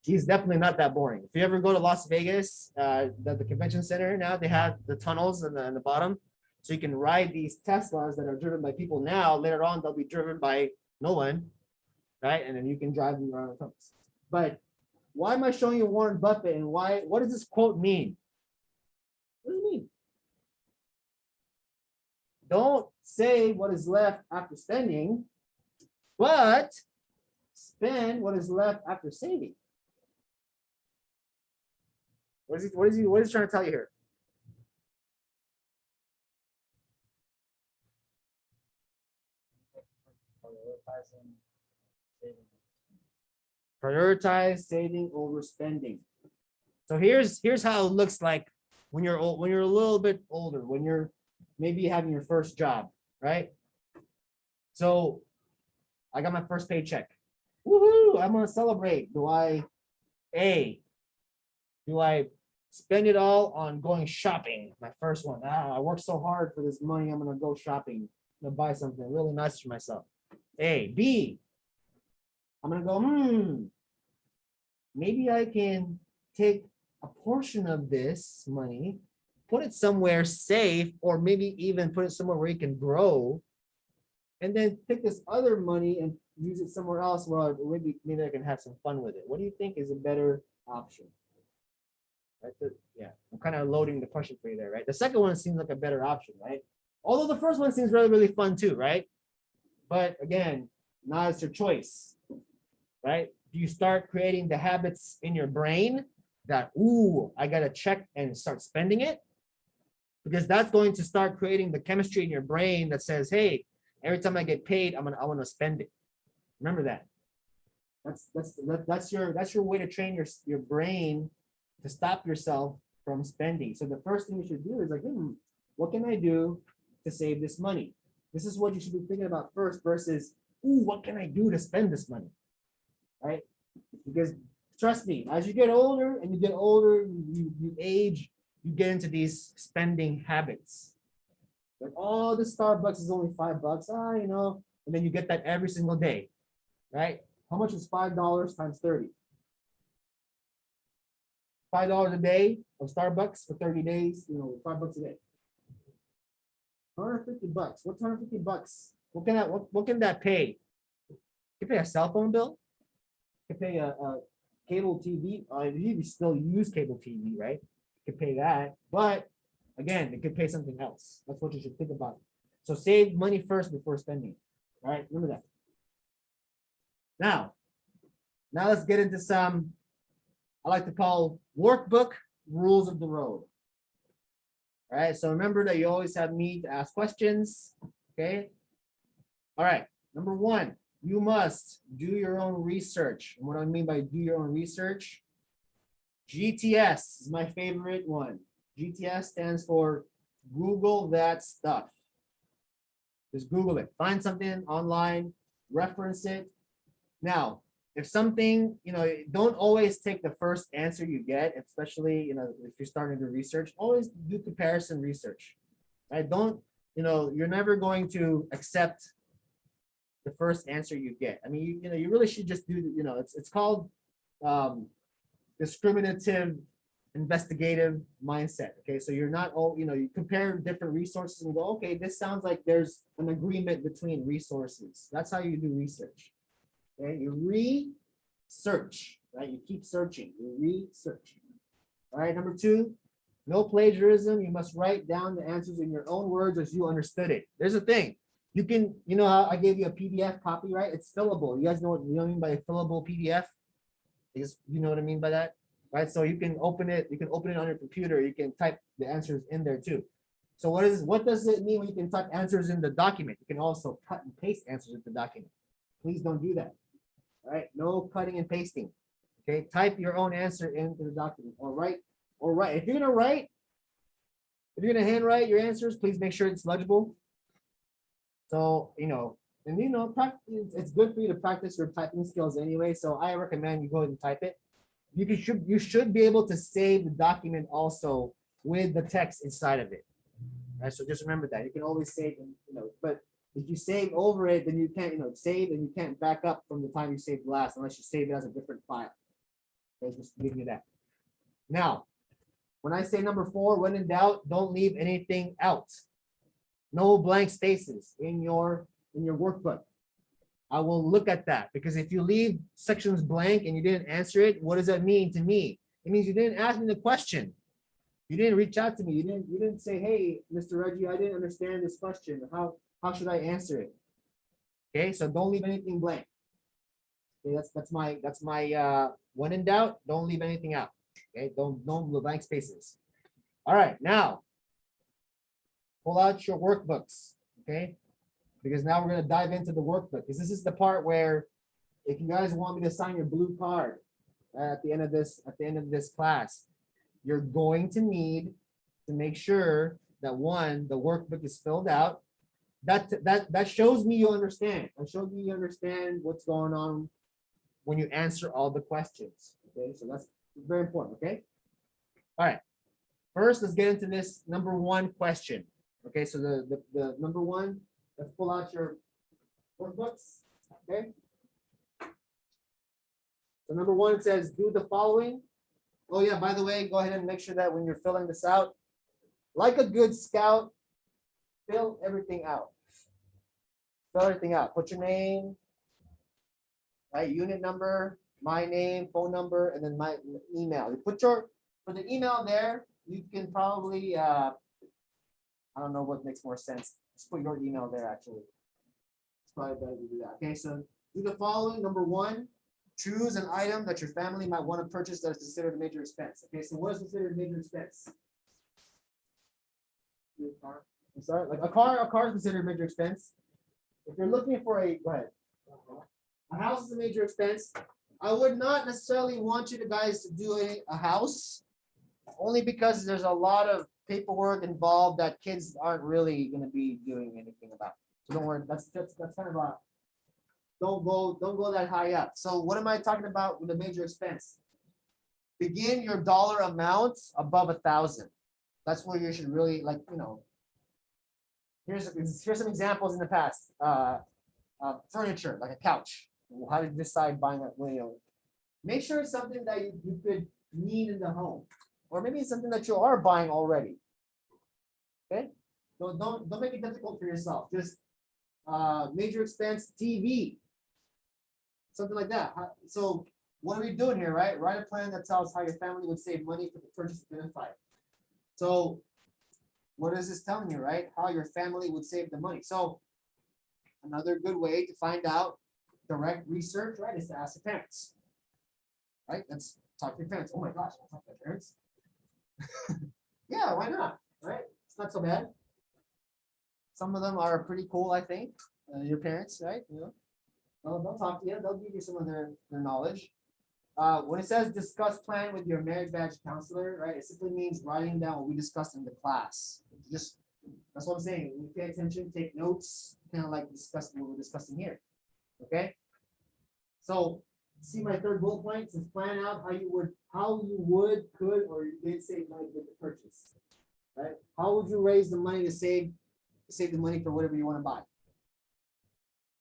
He's definitely not that boring. If you ever go to Las Vegas, the convention center now, they have the tunnels in the bottom. So you can ride these Teslas that are driven by people now. Later on, they'll be driven by no one, right? And then you can drive them around the tunnels. But why am I showing you Warren Buffett and what does this quote mean? What does it mean? Don't say what is left after spending, but spend what is left after saving. What is he trying to tell you here? Prioritize saving over spending. So here's how it looks like when you're old, when you're a little bit older, when you're maybe having your first job, right? So I got my first paycheck. Woohoo! I'm gonna celebrate. Do I spend it all on going shopping? My first one. I worked so hard for this money. I'm gonna go shopping. I'm gonna buy something really nice for myself. B, I'm gonna go, maybe I can take a portion of this money, put it somewhere safe, or maybe even put it somewhere where it can grow, and then take this other money and use it somewhere else where maybe I can have some fun with it. What do you think is a better option? Right? Yeah, I'm kind of loading the question for you there, right? The second one seems like a better option, right? Although the first one seems really, really fun too, right? But again, now it's your choice, right? Do you start creating the habits in your brain that, I got to check and start spending it? Because that's going to start creating the chemistry in your brain that says, hey, every time I get paid, I want to spend it. Remember that. That's your way to train your brain to stop yourself from spending. So the first thing you should do is like, what can I do to save this money? This is what you should be thinking about first versus, what can I do to spend this money? Right? Because trust me, as you get older, you age, you get into these spending habits. Like, the Starbucks is only $5, and then you get that every single day, right? How much is $5 times 30? $5 a day of Starbucks for 30 days, $5 a day. $150. What's $150? What can that pay? You pay a cell phone bill. You pay a cable TV. You still use cable TV, right? You could pay that, but again, it could pay something else. That's what you should think about. So save money first before spending. All right, remember that. Now let's get into some I like to call workbook rules of the road. All right, so remember that you always have me to ask questions, okay? All right, number one, you must do your own research. And what I mean by do your own research, GTS is my favorite one. GTS stands for Google that stuff. Just Google it, find something online, reference it. Now, if something, don't always take the first answer you get, especially, if you're starting to research, always do comparison research. Right? Don't, you're never going to accept the first answer you get. I mean, you really should just do, it's called discriminative investigative mindset. Okay, so you're not all, you compare different resources and go, okay, this sounds like there's an agreement between resources. That's how you do research. Okay, you research, right? You keep searching, you research. All right, number two, no plagiarism. You must write down the answers in your own words as you understood it. There's a thing. You can, how I gave you a PDF copy, right? It's fillable. You guys know what I mean by a fillable PDF? Is you know what I mean by that? Right? So you can open it on your computer, you can type the answers in there too. So what does it mean when you can type answers in the document? You can also cut and paste answers in the document. Please don't do that. All right, no cutting and pasting. Okay, type your own answer into the document or write. If you're gonna handwrite your answers, please make sure it's legible. So, it's good for you to practice your typing skills anyway. So I recommend you go ahead and type it. You should be able to save the document also with the text inside of it. All right, so just remember that. You can always save, but if you save over it, then you can't, save and you can't back up from the time you saved last unless you save it as a different file. Okay, just give you that. Now, when I say number 4, when in doubt, don't leave anything out. No blank spaces in your workbook. I will look at that because if you leave sections blank and you didn't answer it, what does that mean to me? It means you didn't ask me the question. You didn't reach out to me. You didn't say, hey, Mr. Reggie, I didn't understand this question. How should I answer it? Okay, so don't leave anything blank. Okay, that's my when in doubt, don't leave anything out. Okay, don't leave blank spaces. All right, now pull out your workbooks. Okay, because now we're going to dive into the workbook because this is the part where if you guys want me to sign your blue card at the end of this class, you're going to need to make sure that one, the workbook is filled out. That shows me you understand. That shows me you understand what's going on when you answer all the questions. Okay, so that's very important. Okay, all right. First, let's get into this number 1 question. Okay, so the number 1. Let's pull out your workbooks. Okay. So number 1 says, do the following. Oh yeah, by the way, go ahead and make sure that when you're filling this out, like a good scout, fill everything out. Fill everything out. Put your name, right? Unit number, my name, phone number, and then my email. You put for the email there, you can probably, I don't know what makes more sense. Just put your email there, actually. It's probably better to do that. Okay, so do the following. Number 1, choose an item that your family might want to purchase that is considered a major expense. Okay, so what is considered a major expense? I'm sorry, like a car is considered a major expense. If you're looking for go ahead. A house is a major expense. I would not necessarily want you guys to do a house, only because there's a lot of paperwork involved that kids aren't really going to be doing anything about. So don't worry, that's kind of a don't go that high up. So what am I talking about with a major expense? Begin your dollar amount above 1,000. That's where you should really here's some examples in the past. Furniture, like a couch. How did you decide buying that? Make sure it's something that you could need in the home, or maybe it's something that you are buying already. Okay, so don't make it difficult for yourself. Just major expense TV, something like that. So what are we doing here, right? Write a plan that tells how your family would save money for the purchase identified. So what is this telling you, right? How your family would save the money. So another good way to find out direct research, right, is to ask the parents. Right? Let's talk to your parents. Oh my gosh, I'll talk to your parents. Yeah, why not? Right? not so bad. Some of them are pretty cool, I think. Your parents, right? You know, they'll talk to you. They'll give you some of their knowledge. When it says discuss plan with your marriage badge counselor, right? It simply means writing down what we discussed in the class. Just that's what I'm saying. You pay attention, take notes, kind of like discuss what we're discussing here. Okay. So see my third bullet point says plan out how you would, could, or you did save money with the purchase. Right? How would you raise the money to save the money for whatever you want to buy?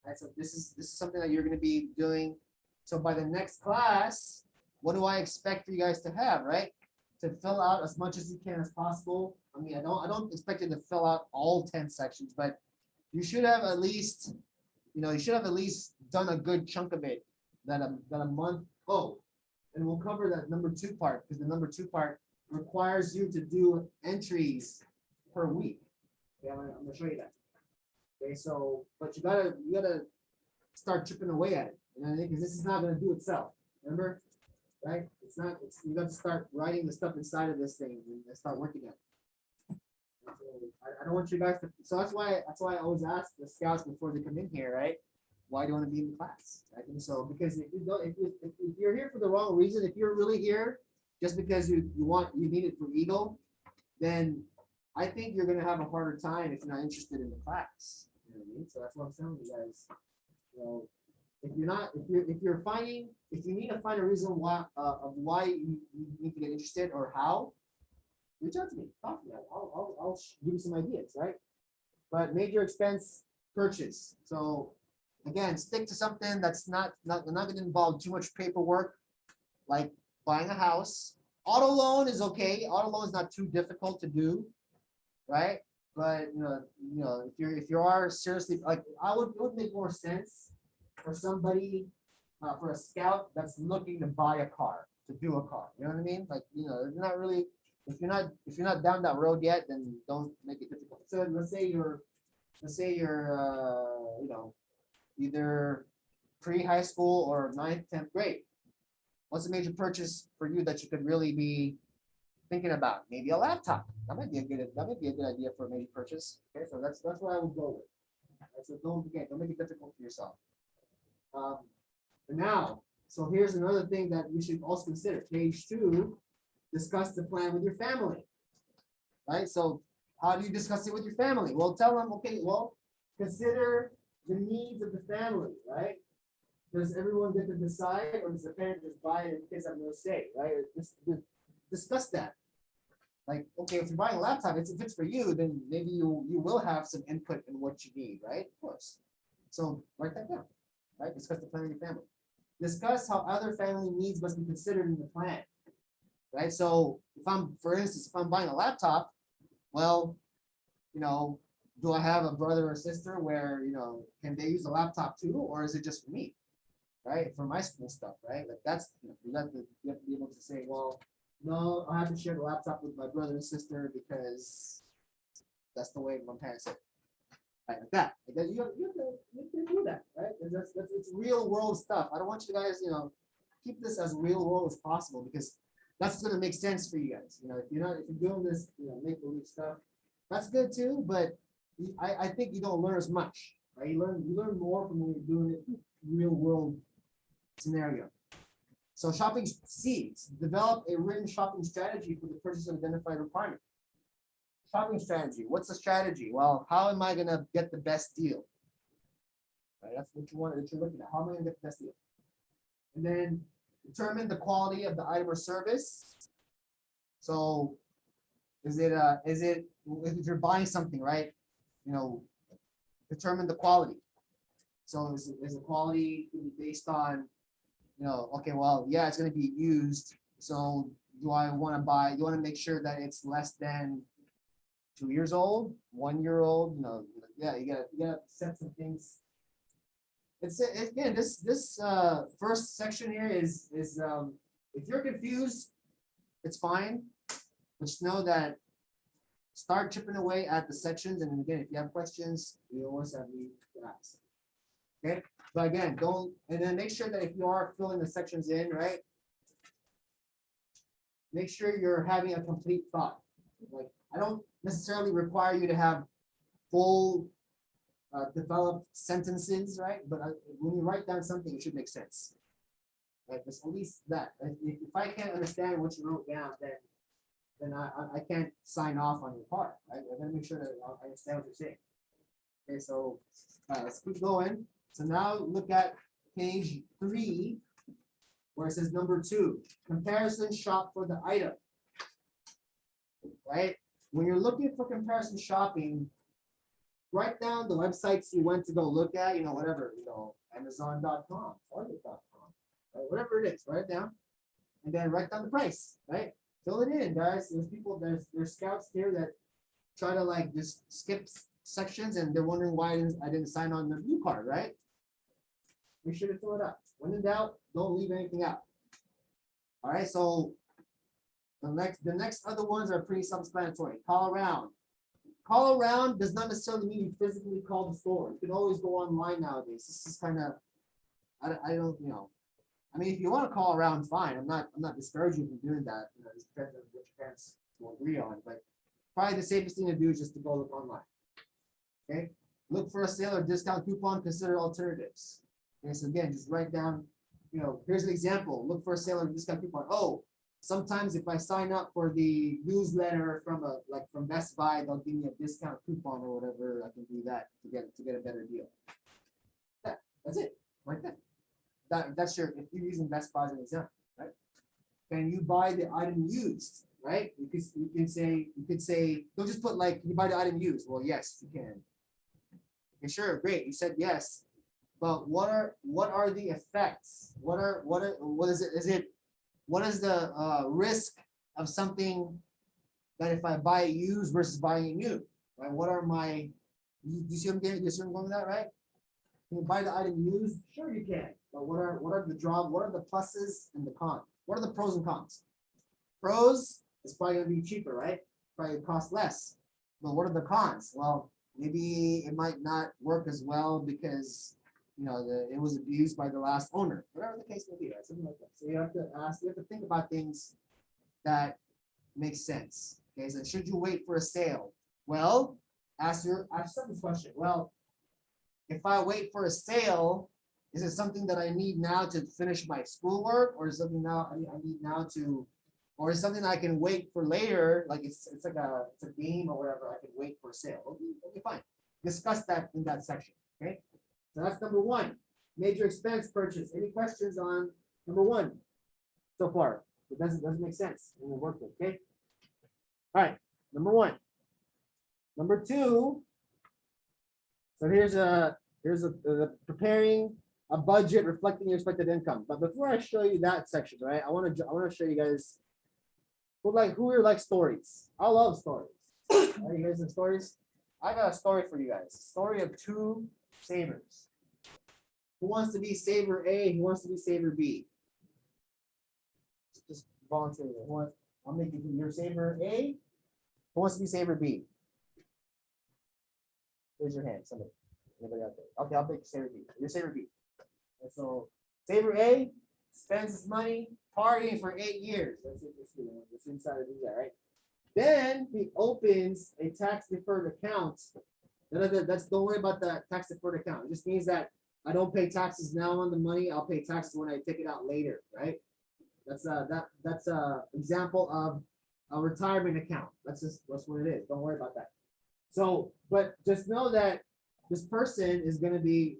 Right, so this is something that you're going to be doing. So by the next class, what do I expect for you guys to have, right? To fill out as much as you can as possible. I mean, I don't expect you to fill out all 10 sections, but you should have at least, you should have at least done a good chunk of it that a month. Oh, and we'll cover that number 2 part, because the number 2 part requires you to do entries per week. Okay, I'm gonna show you that. Okay, so, but you gotta start chipping away at it. Because this is not going to do itself. Remember, right? You got to start writing the stuff inside of this thing and start working at it. I don't want you guys to. So that's why I always ask the scouts before they come in here, right? Why do you want to be in the class? I think so because if you're here for the wrong reason, if you're really here just because you need it for ego, then I think you're going to have a harder time if you're not interested in the class. You know what I mean? So that's what I'm telling you guys. If you need to find a reason why you need to get interested or how, reach out to me, talk to me. I'll give you some ideas, right? But major expense purchase. So again, stick to something that's not going to involve too much paperwork, like buying a house. Auto loan is okay. Auto loan is not too difficult to do, right? But if you are seriously it would make more sense for somebody, for a scout that's looking to buy a car, to do a car. You know what I mean? Like, not really, if you're not down that road yet, then don't make it difficult. So let's say you're either pre-high school or 9th, 10th grade. What's a major purchase for you that you could really be thinking about? Maybe a laptop. That might be a good idea for a major purchase. Okay, so that's what I would go with. Right, so don't make it difficult for yourself. Now, so here's another thing that you should also consider. Page 2, discuss the plan with your family. Right? So how do you discuss it with your family? Well, tell them, okay, well, consider the needs of the family, right? Does everyone get to decide, or does the parent just buy it and kids have no say, right? Discuss that. Like, okay, if you're buying a laptop, if it's for you, then maybe you will have some input in what you need, right? Of course. So write that down. Right? Discuss the plan with your family. Discuss how other family needs must be considered in the plan. Right? So for instance, if I'm buying a laptop, well, do I have a brother or sister where, can they use the laptop too, or is it just for me? Right? For my school stuff, right? Like that's, you have to be able to say, well, no, I have to share the laptop with my brother and sister because that's the way my parents said. Right, like that. You have to do that, right? It's real world stuff. I don't want you guys, keep this as real world as possible because that's going to make sense for you guys. If you're doing this, make believe stuff, that's good too. But I think you don't learn as much, right? You learn more from when you're doing it real world scenario. So shopping seeds, develop a written shopping strategy for the purchase of identified requirement. Shopping strategy. What's the strategy? Well, how am I going to get the best deal? Right, that's what you're looking at. How am I going to get the best deal? And then determine the quality of the item or service. So is it if you're buying something, right? Determine the quality. So is the quality based on, okay, well, yeah, it's going to be used. So do I want to make sure that it's less than 2 years old, 1 year old? Yeah, you gotta set some things. Again, this first section here is if you're confused, it's fine. But just know that start chipping away at the sections, and again, if you have questions, you always have me to ask. Okay, but again, and then make sure that if you are filling the sections in, right, make sure you're having a complete thought. Like I don't necessarily require you to have full developed sentences, right? But when you write down something, it should make sense. Right? There's at least that. If I can't understand what you wrote down, then I can't sign off on your part. Right? I gotta make sure that I understand what you're saying. Okay, so let's keep going. So now look at page 3, where it says number 2, comparison shop for the item. Right? When you're looking for comparison shopping, write down the websites you went to go look at, whatever, Amazon.com, Target.com, right? Whatever it is, write it down. And then write down the price, right? Fill it in, guys. There's scouts here that try to like just skip sections and they're wondering why I didn't sign on the blue card, right? Make sure to fill it up. When in doubt, don't leave anything out. All right, so the next other ones are pretty self-explanatory. Call around. Call around does not necessarily mean you physically call the store. You can always go online nowadays. This is kind of, I don't, I mean, if you want to call around, fine. I'm not discouraging you from doing that. It depends on what your parents will agree on. But probably the safest thing to do is just to go look online. Okay. Look for a sale or discount coupon. Consider alternatives. Okay. So again, just write down. Here's an example. Look for a sale or discount coupon. Oh, sometimes if I sign up for the newsletter from Best Buy, they'll give me a discount coupon or whatever. I can do that to get a better deal. That's it. Right there. That's your, if you're using Best Buy as an example, right? Can you buy the item used, right? You could say, don't just put like, can you buy the item used? Well, yes, you can. Okay, sure, great. You said yes, but what are the effects? What is it? What is the risk of something that if I buy it used versus buying it new? Right? What are my? Do you see what I'm getting? You see what I'm going with that, right? Can you buy the item used? Sure, you can. But what are the pluses and the cons? What are the pros and cons? Pros, it's probably gonna be cheaper, right? Probably cost less. But what are the cons? Well, maybe it might not work as well because it was abused by the last owner. Whatever the case may be, right? Something like that. So you have to think about things that make sense. Okay, so should you wait for a sale? Well, ask yourself this question. Well, if I wait for a sale, is it something that I need now to finish my schoolwork, or is it something now I need now to, or is it something I can wait for later? Like it's like it's a game or whatever. I can wait for a sale. Okay, fine. Discuss that in that section. Okay, so that's number 1. Major expense purchase. Any questions on number 1 so far? It doesn't make sense in the workbook. Okay. All right. Number 1. Number 2. So here's preparing a budget reflecting your expected income. But before I show you that section, right, I want to show you guys who here likes stories. I love stories. Are you guys in stories? I got a story for you guys. Story of 2 savers. Who wants to be saver A? Who wants to be saver B? Just volunteer. I'll make you your saver A. Who wants to be saver B? Raise your hand. Somebody. Anybody out there? Okay, I'll make you saver B. You're saver B. And so saver A spends his money partying for 8 years. That's interesting. That's inside of that, right? Then he opens a tax deferred account. Don't worry about that tax deferred account. It just means that I don't pay taxes now on the money. I'll pay taxes when I take it out later, right? That's a example of a retirement account. That's what it is. Don't worry about that. So, but just know that this person is going to be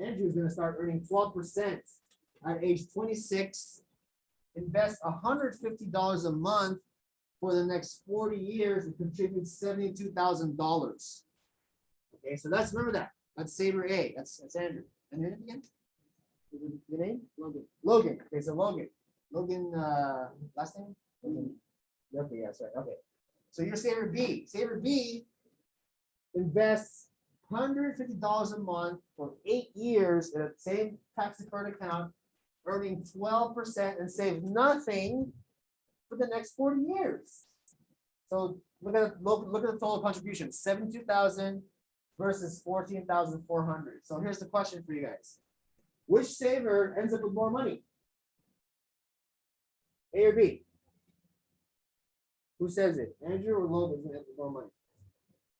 Andrew is going to start earning 12% at age 26. Invest $150 a month for the next 40 years and contribute $72,000. Okay, so remember that. That's saver A. That's Andrew. And your name again? Your name? Logan. Logan. Okay, so Logan. Logan, last name? Logan. Okay, that's right. Okay. So you're saver B. Saver B invests $150 a month for 8 years in the same tax deferred account, earning 12% and save nothing for the next 40 years. So look at the total contribution, 72,000 versus 14,400. So here's the question for you guys. Which saver ends up with more money? A or B? Who says it? Andrew or Logan's gonna have more money?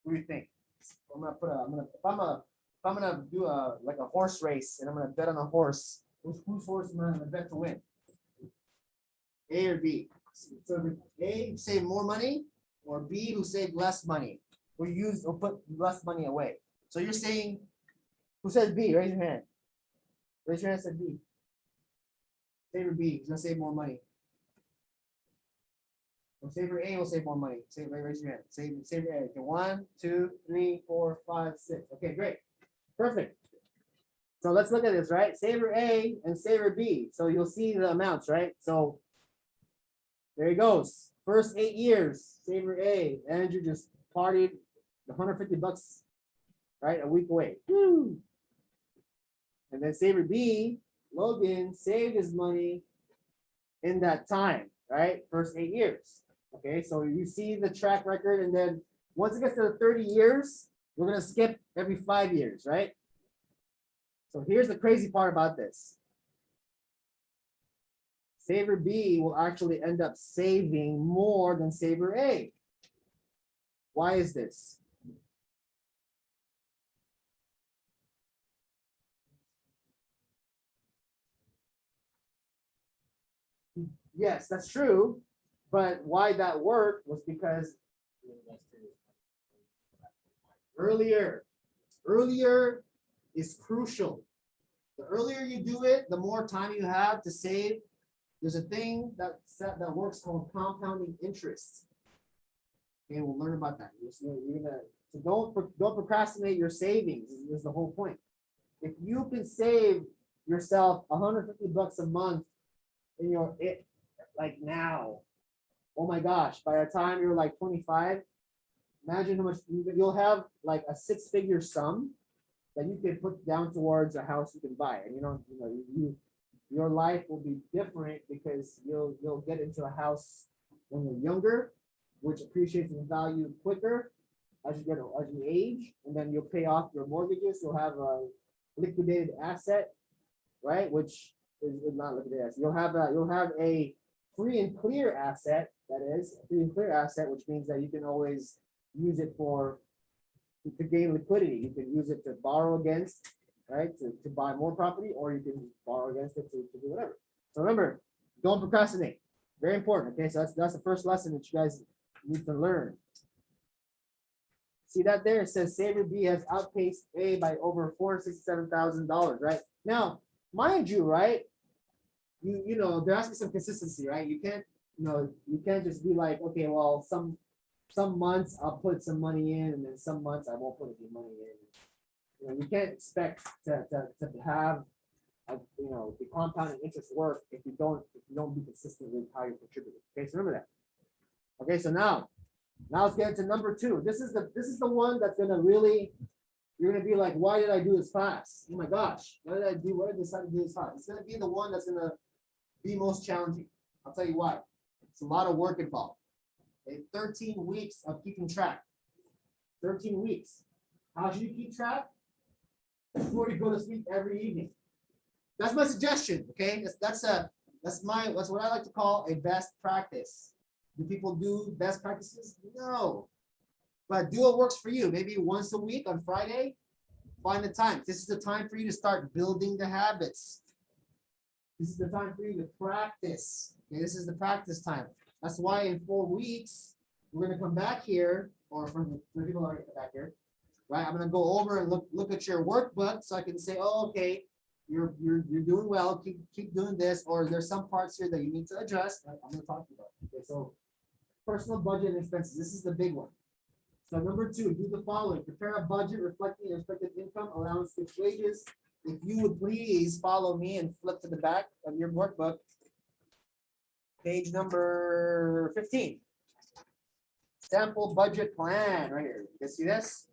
What do you think? If I'm gonna do like a horse race and I'm gonna bet on a horse, whose horse am I gonna bet to win? A or B? So A, save more money, or B, who saved less money, or put less money away. So you're saying, who says B? Raise your hand. Raise your hand, said B. Saver B, he's gonna save more money. Or saver A will save more money. Raise your hand. Saver A. Okay, 1, 2, 3, 4, 5, 6. Okay, great. Perfect. So let's look at this, right? Saver A and Saver B. So you'll see the amounts, right? So there he goes. First 8 years, Saver A. Andrew just partied $150, right? A week away. Woo! And then Saver B, Logan saved his money in that time, right? First 8 years. Okay, so you see the track record, and then once it gets to the 30 years, we're gonna skip every 5 years, right? So here's the crazy part about this. Saver B will actually end up saving more than Saver A. Why is this? Yes, that's true. But why that worked was because earlier is crucial. The earlier you do it, the more time you have to save. There's a thing that works called compounding interest. Okay, we'll learn about that. So don't procrastinate your savings is the whole point. If you can save yourself $150 a month in like now, oh my gosh, by the time you're like 25, imagine how much you'll have, like a 6-figure sum that you can put down towards a house you can buy. And your life will be different because you'll get into a house when you're younger, which appreciates in value quicker as you age, and then you'll pay off your mortgages. You'll have a liquidated asset, right? Which is not liquidated asset. You'll have a free and clear asset. That is a free and clear asset, which means that you can always use it to gain liquidity. You can use it to borrow against, right? To buy more property, or you can borrow against it to do whatever. So remember, don't procrastinate. Very important. Okay, so that's the first lesson that you guys need to learn. See that there? It says Saver B has outpaced A by over $467,000, right? Now, mind you, right? There has to be some consistency, right? You can't just be like, okay, well, some months I'll put some money in, and then some months I won't put any money in. You can't expect to have the compounding interest work if you don't be consistent with how you're contributing. Okay, so remember that. Okay, so now let's get into number 2. This is the one that's gonna really, you're gonna be like, why did I do this class? Oh my gosh, why did I decide to do this class? It's gonna be the one that's gonna be most challenging. I'll tell you why. It's a lot of work involved. Okay? 13 weeks of keeping track. 13 weeks. How should you keep track? Before you go to sleep every evening. That's my suggestion. Okay, that's what I like to call a best practice. Do people do best practices? No. But do what works for you. Maybe once a week on Friday, find the time. This is the time for you to start building the habits. This is the time for you to practice. Okay, this is the practice time. That's why in 4 weeks, we're going to come back here, or from the people already back here, right? I'm going to go over and look at your workbook so I can say, oh, okay, you're doing well. Keep doing this, or there's some parts here that you need to adjust. I'm going to talk about. Okay, so personal budget and expenses. This is the big one. So number 2, do the following. Prepare a budget reflecting your expected income, allowance, fixed wages. If you would please follow me and flip to the back of your workbook. Page number 15. Sample budget plan right here. You guys see this?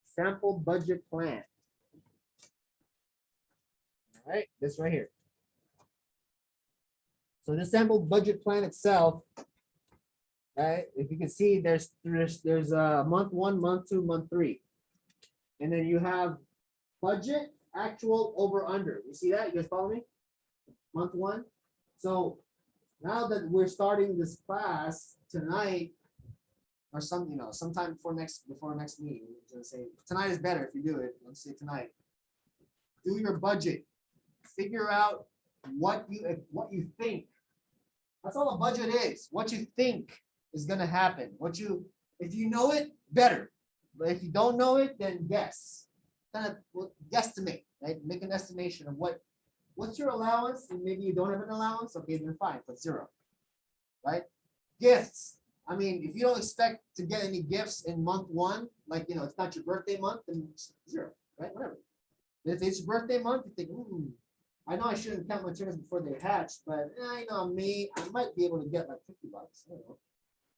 Sample budget plan. All right, this right here. So the sample budget plan itself, right? If you can see, there's month 1, month 2, month 3, and then you have budget, actual, over, under. You see that? You guys follow me? Month 1. So now that we're starting this class tonight, or sometime before next meeting, let's say tonight is better if you do it. Let's say tonight. Do your budget. Figure out what you think. That's all a budget is. What you think is gonna happen. If you know it, better. But if you don't know it, then guess. Kind of guesstimate, right? Make an estimation of what's your allowance, and maybe you don't have an allowance. Okay, then fine, put 0. Right? Gifts. I mean, if you don't expect to get any gifts in month 1, like it's not your birthday month, then it's 0, right? Whatever. If it's your birthday month, you think, I know I shouldn't count my chickens before they hatch, but I might be able to get like $50. I don't know.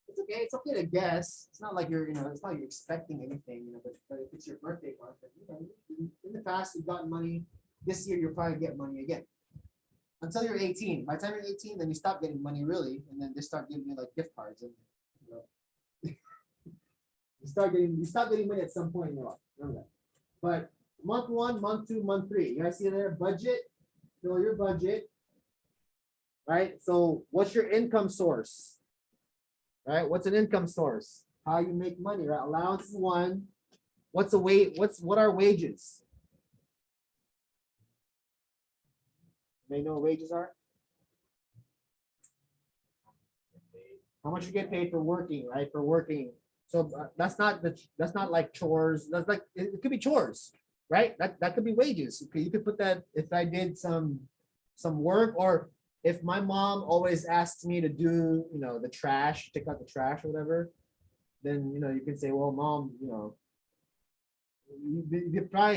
It's okay. It's okay to guess. It's not like it's not like you're expecting anything, but if it's your birthday month, then, in the past you've gotten money. This year you'll probably get money again. Until you're 18. By the time you're 18, then you stop getting money really, and then they start giving you like gift cards, and you stop getting money at some point in your life. Remember that. But month 1, month 2, month 3. You guys see there? Budget. Fill your budget. Right? So what's your income source? Right? What's an income source? How you make money, right? Allowance is 1. What are wages? They know what wages are? How much you get paid for working, right? For working. So that's not like chores. That's like it could be chores, right? That could be wages. You could put that if I did some work, or if my mom always asks me to do the trash, take out the trash or whatever, then you can say, well, mom,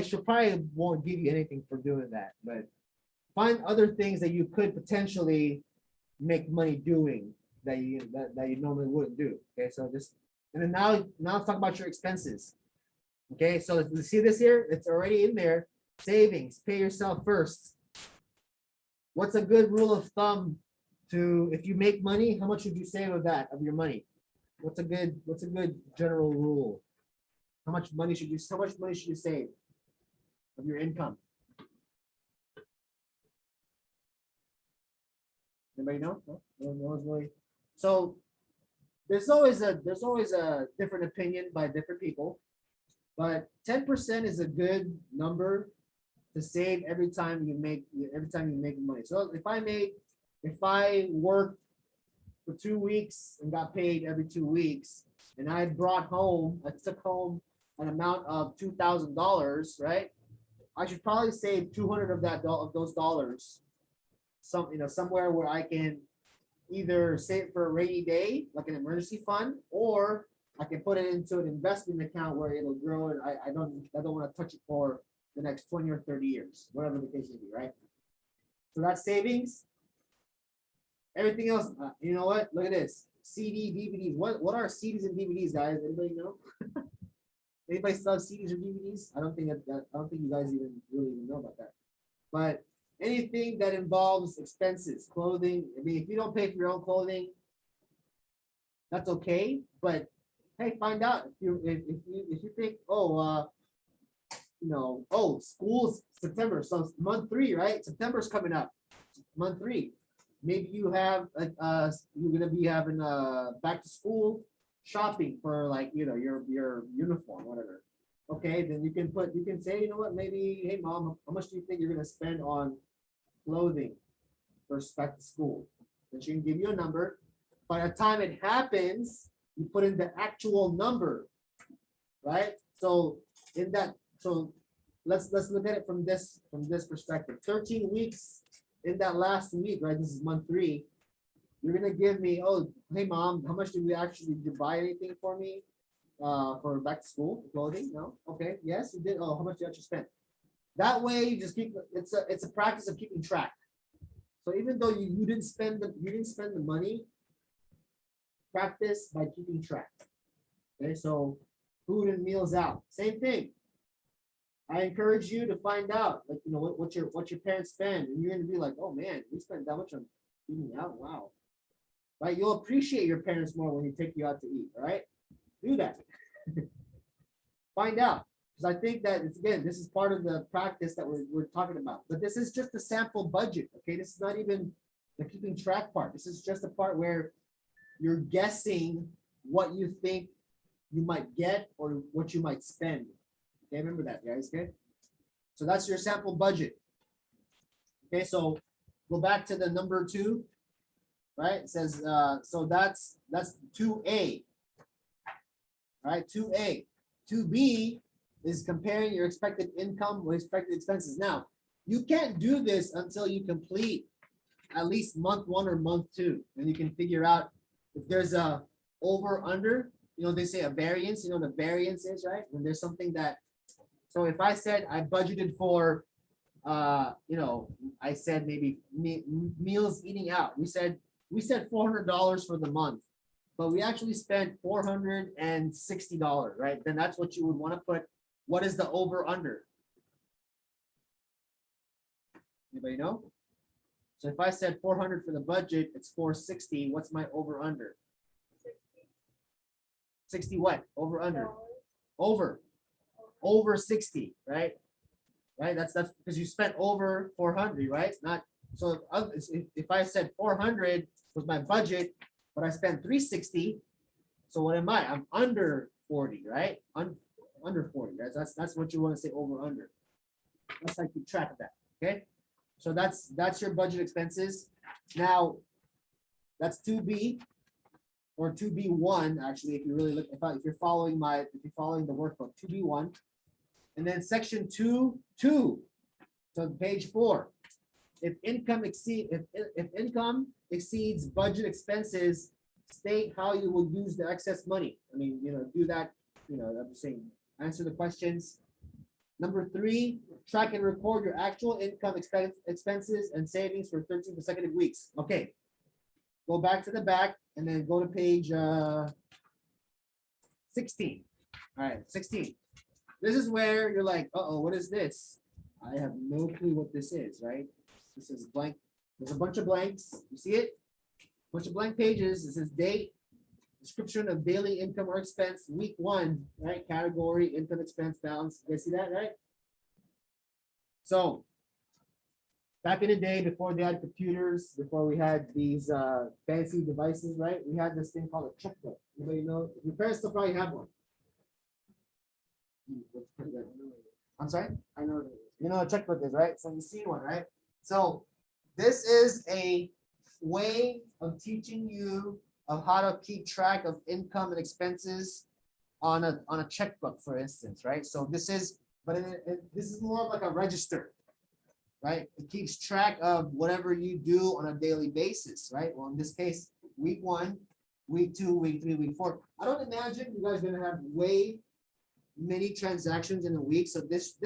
she'll probably won't give you anything for doing that, but find other things that you could potentially make money doing that you normally wouldn't do. Okay, so and then now let's talk about your expenses. Okay, so you see this here? It's already in there. Savings, pay yourself first. What's a good rule of thumb if you make money, how much should you save of your money? What's a good general rule? How much money should you save of your income? Anybody know? No? No one's really. So there's always a different opinion by different people, but 10% is a good number to save every time you make money. So if I worked for 2 weeks and got paid every 2 weeks, and I took home an amount of $2,000, right? I should probably save 200 of those dollars, somewhere where I can either save for a rainy day, like an emergency fund, or I can put it into an investment account where it'll grow, and I don't want to touch it for the next 20 or 30 years, whatever the case may be, right? So that's savings. Everything else, you know what? Look at this. CD, DVDs. What are CDs and DVDs, guys? Anybody know? Anybody still have CDs or DVDs? I don't think you guys really know about that. But anything that involves expenses, clothing. I mean, if you don't pay for your own clothing, that's okay. But hey, find out if you think, school's September, so month 3, right? September's coming up. Month 3. Maybe you have you're gonna be having back to school shopping for your uniform, whatever. Okay, then you can say, maybe, hey mom, how much do you think you're gonna spend on clothing for back to school? Then she can give you a number. By the time it happens, you put in the actual number, right? So let's look at it from this perspective. 13 weeks in that last week, right? This is month 3. You're gonna give me, hey mom, how much did you buy anything for me for back to school clothing? No? Okay, yes, you did. Oh, how much did you actually spend? That way you just keep it's a practice of keeping track. So even though you didn't spend the money, practice by keeping track. Okay, so food and meals out, same thing. I encourage you to find out, what your parents spend, and you're gonna be like, oh man, we spent that much on eating out. Wow, right? You'll appreciate your parents more when they take you out to eat. All right, do that. Find out, because I think that this is part of the practice that we're talking about. But this is just a sample budget. Okay, this is not even the keeping track part. This is just the part where you're guessing what you think you might get or what you might spend. Okay, remember that, guys, okay? So that's your sample budget. Okay, so go back to the number 2, right? It says, so that's 2A. All right, 2A. 2B is comparing your expected income with expected expenses. Now, you can't do this until you complete at least month 1 or month 2. And you can figure out if there's a over under, you know, they say a variance, you know, the variance is, right? When there's something that, so if I said I budgeted for, you know, I said maybe meals eating out. We said $400 for the month, but we actually spent $460, right? Then that's what you would want to put. What is the over under? Anybody know? So if I said 400 for the budget, it's 460. What's my over under? 60 what? Over under? Over 60, right? Right? That's because you spent over 400, right? Not so if I said 400 was my budget, but I spent 360. So what am I? I'm under 40, right? Under 40. That's what you want to say over under. Let's like keep track of that. Okay. So that's your budget expenses. Now that's 2B or 2B1 actually. If you really look, if you're following the workbook, 2B1, and then section 2, so page 4. If income exceeds budget expenses, state how you will use the excess money. I mean, you know, do that. You know, I'm saying answer the questions. Number 3, track and record your actual income, expenses, and savings for 13 consecutive weeks. Okay. Go back to the back and then go to page 16. All right, 16. This is where you're like, uh-oh, what is this? I have no clue what this is, right? This is blank. There's a bunch of blanks. You see it? Bunch of blank pages. This is date, description of daily income or expense, week 1, right? Category, income, expense, balance. You guys see that, right? So back in the day, before they had computers, before we had these fancy devices, right? We had this thing called a checkbook. Anybody know? Your parents still probably have one. I'm sorry? I know. You know what a checkbook is, right? So you see one, right? So this is a way of teaching you of how to keep track of income and expenses on a checkbook, for instance, right? So this is, but this is more of like a register, right? It keeps track of whatever you do on a daily basis, right? Well, in this case, week 1, week 2, week 3, week 4. I don't imagine you guys are gonna have way many transactions in a week, so this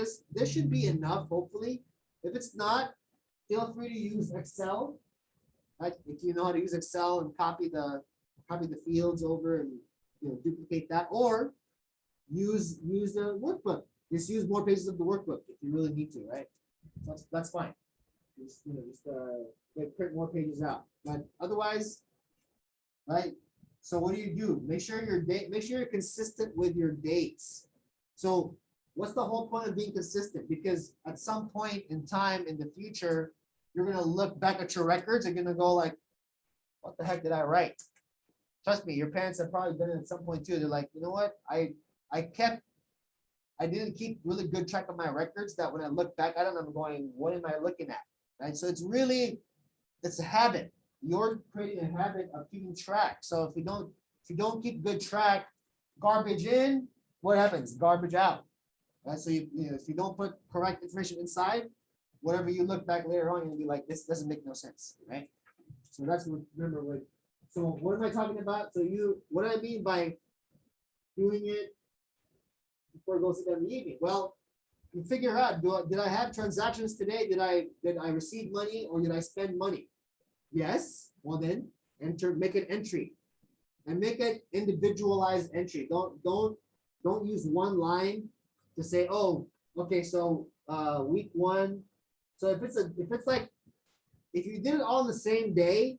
should be enough, hopefully. If it's not, feel free to use Excel. Right? If you know how to use Excel and copy the fields over and duplicate that, or use the workbook. Just use more pages of the workbook if you really need to, right? So that's fine. Just print more pages out. But otherwise, right? So what do? Make sure you're consistent with your dates. So what's the whole point of being consistent? Because at some point in time in the future, you're gonna look back at your records and you're gonna go like, what the heck did I write? Trust me, your parents have probably done it at some point too. They're like, you know what? I didn't keep really good track of my records, that when I look back at them, I'm going, what am I looking at? Right? So it's a habit. You're creating a habit of keeping track. So if you don't keep good track, garbage in, what happens? Garbage out. Right? So if you don't put correct information inside, whatever you look back later on, you'll be like, this doesn't make no sense, right? So that's what, remember what. So what am I talking about? So what do I mean by doing it before it goes to bed in the evening? Well, you figure out, did I have transactions today? Did I receive money or did I spend money? Yes. Well then, make an entry, and make an individualized entry. Don't use one line to say, oh, okay, so week 1. So if you did it all in the same day,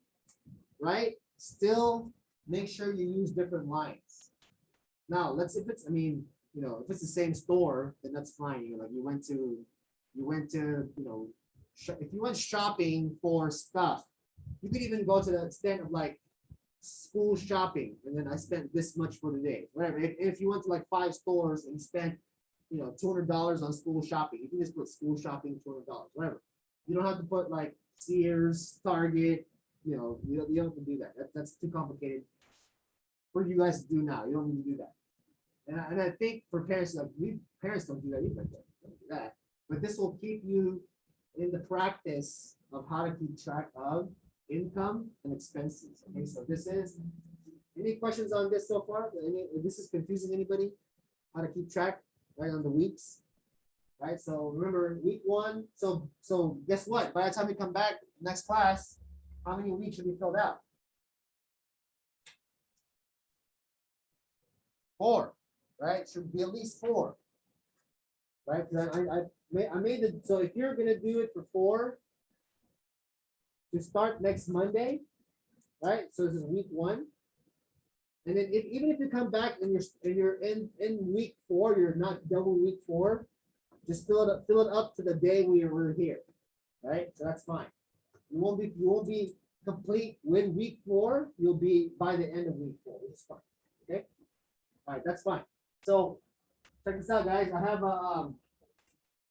right? Still make sure you use different lines. Now, if it's the same store, then that's fine. Like you went to, if you went shopping for stuff, You could even go to the extent of like school shopping, and then I spent this much for the day, whatever. If you went to like 5 stores and spent, you know, $200 on school shopping, you can just put school shopping $200, whatever. You don't have to put like Sears, Target, you know, you don't have to do that. That's too complicated for you guys to do now. You don't need to do that. And I think for parents, like we parents don't do that either. Don't do that. But this will keep you in the practice of how to keep track of income and expenses. Okay, so this is, any questions on this so far? If this is confusing anybody, how to keep track, right, on the weeks, right? So remember week 1. So guess what? By the time we come back next class, how many weeks should be filled out? 4, right? Should be at least 4, right? I made it. So if you're gonna do it for 4, to start next Monday, right? So this is week 1, and then even if you come back and you're in week 4, you're not double week 4. Just fill it up to the day we were here, right? So that's fine. You won't be complete with week 4. You'll be by the end of week 4, which is fine. Okay. All right, that's fine. So check this out, guys. I have a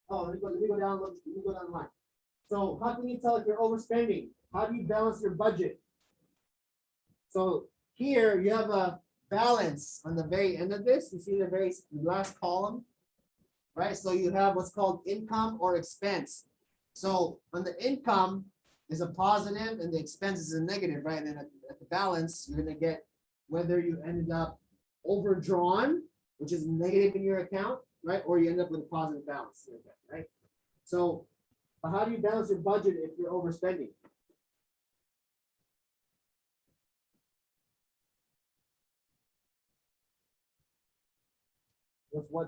let me go down the line. So how can you tell if you're overspending? How do you balance your budget? So here you have a balance on the very end of this. You see the very last column, right? So you have what's called income or expense. So on the income is a positive and the expense is a negative, right? And then at the balance, you're gonna get whether you ended up overdrawn, which is negative in your account, right? Or you end up with a positive balance in your account, right? So how do you balance your budget if you're overspending?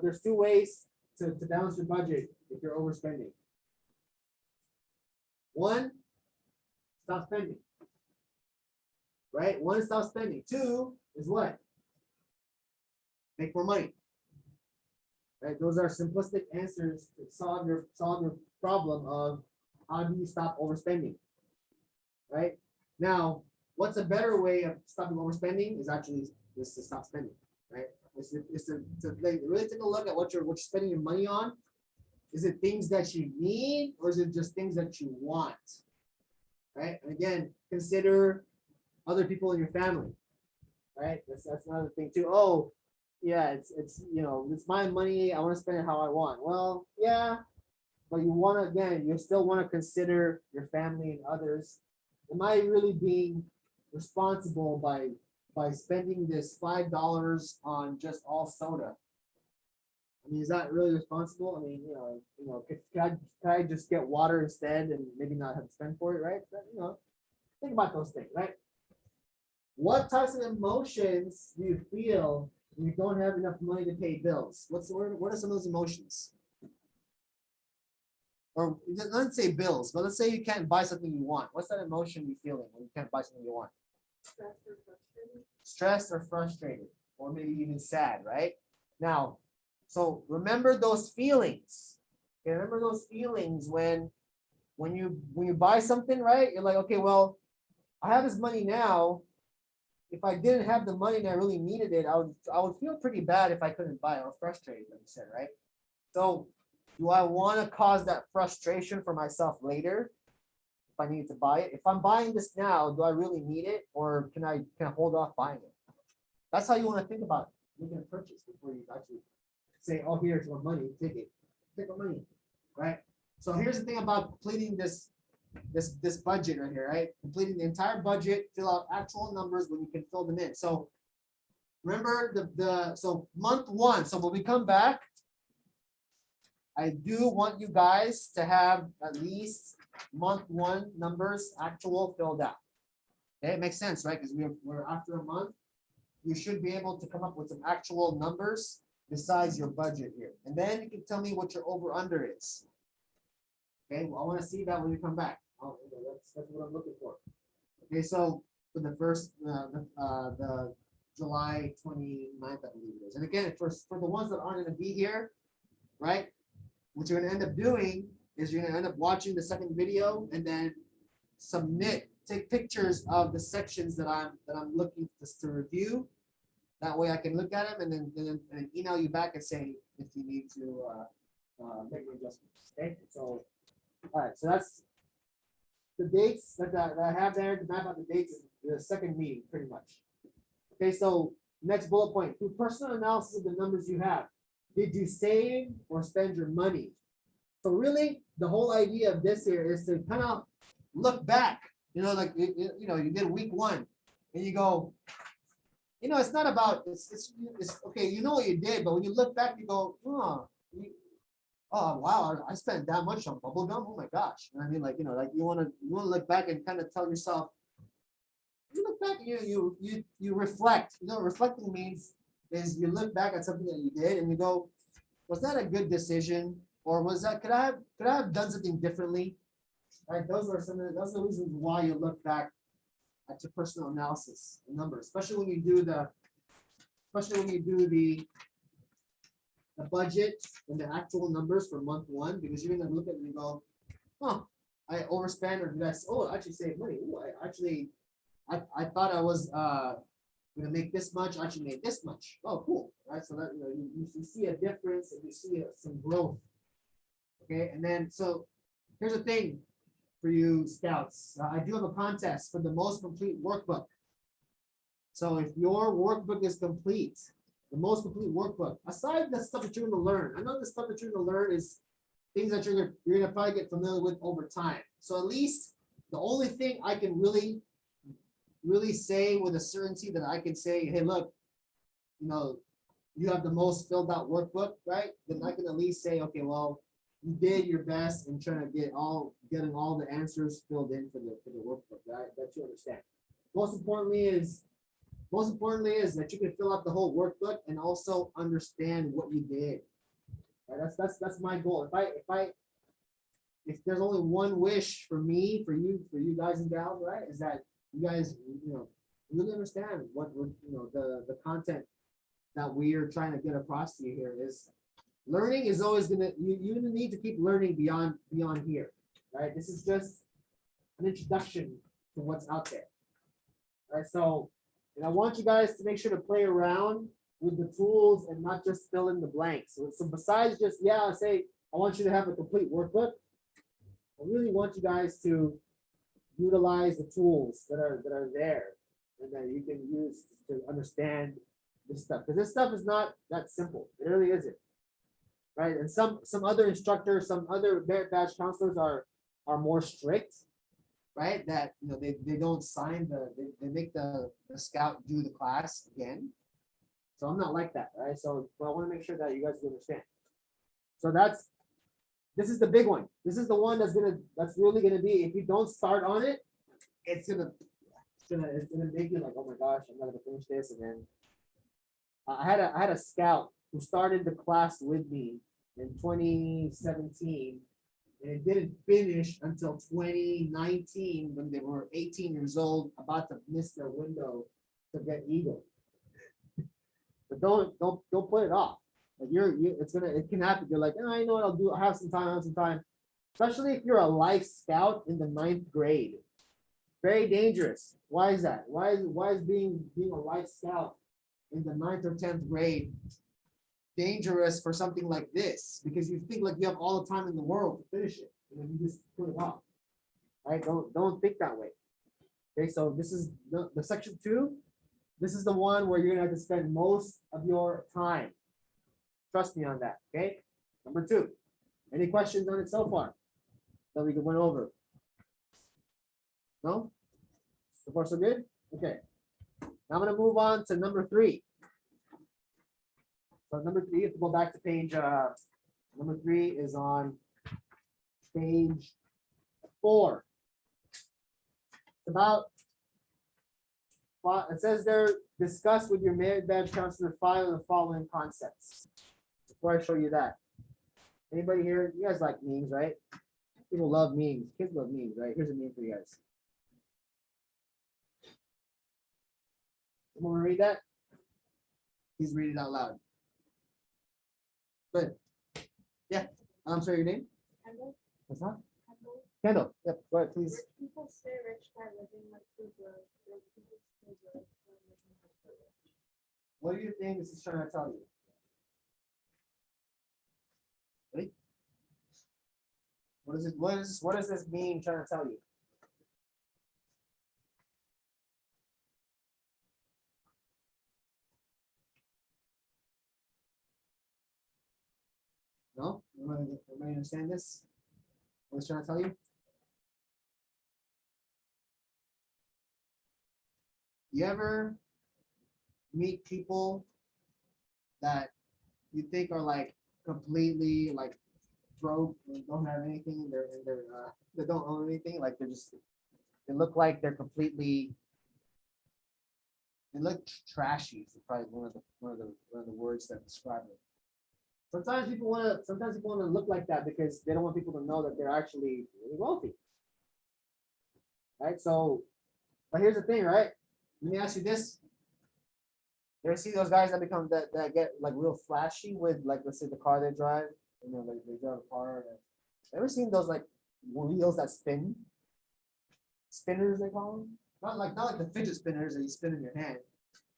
There's 2 ways to balance your budget if you're overspending. 1, stop spending. Right? 1 is stop spending. 2 is what? Make more money. Right? Those are simplistic answers to solve your problem of how do you stop overspending. Right? Now, what's a better way of stopping overspending is actually just to stop spending. Right? It's to really take a look at what you're spending your money on. Is it things that you need or is it just things that you want? Right? And again, consider other people in your family. Right? That's another thing too. Oh, yeah, it's you know, it's my money. I want to spend it how I want. Well, yeah, but you still want to consider your family and others. Am I really being responsible by spending this $5 on just all soda? I mean, is that really responsible? I mean, can I just get water instead and maybe not have to spend for it, right? But, think about those things, right? What types of emotions do you feel when you don't have enough money to pay bills? What are some of those emotions? Or let's say bills, but let's say you can't buy something you want. What's that emotion you're feeling when you can't buy something you want? Stressed or frustrated, or maybe even sad, right? Now, so remember those feelings. Okay, remember those feelings when you buy something, right? You're like, okay, well, I have this money now. If I didn't have the money and I really needed it, I would feel pretty bad if I couldn't buy it. Or frustrated, like you said, right? So do I want to cause that frustration for myself later if I need to buy it? If I'm buying this now, do I really need it, or can I hold off buying it? That's how you want to think about making a purchase before you actually say, "Oh, here's my money, take it, take my money," right? So here's the thing about completing this budget right here, right? Completing the entire budget, fill out actual numbers when you can fill them in. So remember so month 1. So when we come back, I do want you guys to have at least month 1 numbers actual filled out. Okay, it makes sense, right? Because we're after a month, you should be able to come up with some actual numbers besides your budget here. And then you can tell me what your over under is. Okay, well, I want to see that when you come back. That's what I'm looking for. Okay, so for the first, the July 29th, I believe it is. And again, for the ones that aren't going to be here, right? What you're going to end up doing is you're going to end up watching the second video and then submit take pictures of the sections that I'm looking to review. That way I can look at them and then email you back and say if you need to make adjustments. Okay, so all right, so that's the dates that I have there. The map out the dates is the second meeting, pretty much. Okay, so next bullet point: do personal analysis of the numbers you have. Did you save or spend your money? So really, the whole idea of this here is to kind of look back. You know, like you know, you did week 1, and you go, you know, it's not about it's okay. You know what you did, but when you look back, you go, oh wow, I spent that much on bubble gum. Oh my gosh! You know what I mean, like you know, like you want to look back and kind of tell yourself. You look back, you reflect. You know, what reflecting means is you look back at something that you did and you go, was that a good decision, or was that could I have done something differently? Right, those are the reasons why you look back at your personal analysis, the numbers, especially when you do the budget and the actual numbers for month 1, because you're gonna look at it and go, huh, I overspent, or did I actually save money? Ooh, I thought I was gonna make this much, I actually made this much. Oh, cool, right? So that you see a difference and you see some growth. Okay, and then so here's the thing for you scouts. I do have a contest for the most complete workbook. So if your workbook is complete, the most complete workbook, aside the stuff that you're going to learn, I know the stuff that you're going to learn is things that you're going to probably get familiar with over time. So at least the only thing I can really say with a certainty that I can say, hey, look, you know, you have the most filled out workbook, right? Then I can at least say, okay, well, you did your best in trying to getting all the answers filled in for the workbook, right? That you understand. Most importantly is that you can fill out the whole workbook and also understand what you did. Right? That's my goal. If there's only one wish for me, for you guys and gals, right, is that you guys, you know, really understand what you know the content that we are trying to get across to you here is. Learning is always gonna you need to keep learning beyond here, right? This is just an introduction to what's out there. All right, so and I want you guys to make sure to play around with the tools and not just fill in the blanks. So besides just say I want you to have a complete workbook, I really want you guys to utilize the tools that are there and that you can use to understand this stuff, because this stuff is not that simple. It really isn't. Right, and some other instructors, some other merit badge counselors are more strict, right? That you know they don't sign they make the scout do the class again. So I'm not like that, right? So but I want to make sure that you guys understand. So this is the big one. This is the one that's really gonna be, if you don't start on it, it's gonna make you like, oh my gosh, I'm not gonna finish this. And then I had a scout who started the class with me in 2017, and it didn't finish until 2019 when they were 18 years old, about to miss their window to get Eagle. But don't put it off. Like it can happen. You're like, oh, you know what, I'll do. I have some time. Especially if you're a life scout in the 9th grade. Very dangerous. Why is that? Why is being a life scout in the 9th or 10th grade dangerous for something like this? Because you think like you have all the time in the world to finish it, and then you just put it off. Right? Don't think that way. Okay, so this is the section 2. This is the one where you're gonna have to spend most of your time. Trust me on that. Okay. Number 2. Any questions on it so far that we went over? No? So far so good? Okay. Now I'm gonna move on to number 3. So number 3, you have to go back to page, number 3 is on page 4. It's about, it says there, discuss with your merit badge counselor 5 of the following concepts. Before I show you that. Anybody here? You guys like memes, right? People love memes. Kids love memes, right? Here's a meme for you guys. You want to read that? Please read it out loud. Good. Yeah. I'm sorry, your name? Kendall, What's that? Kendall, Kendall. Yep. Go ahead, please. rich people stay rich by living What do you think this is trying to tell you? Ready? What does this mean trying to tell you? No? Everybody understand this? What it's trying to tell you? You ever meet people that you think are like completely like broke and don't have anything they don't own anything, like they look like they're completely they look trashy is probably one of the words that describe it. Sometimes people want to look like that because they don't want people to know that they're actually really wealthy. Right? So, but here's the thing, right? Let me ask you this. You ever see those guys that get like real flashy with like, let's say the car they drive, like they drive a car. Ever seen those like wheels that spin? Spinners they call them? Not like the fidget spinners that you spin in your hand,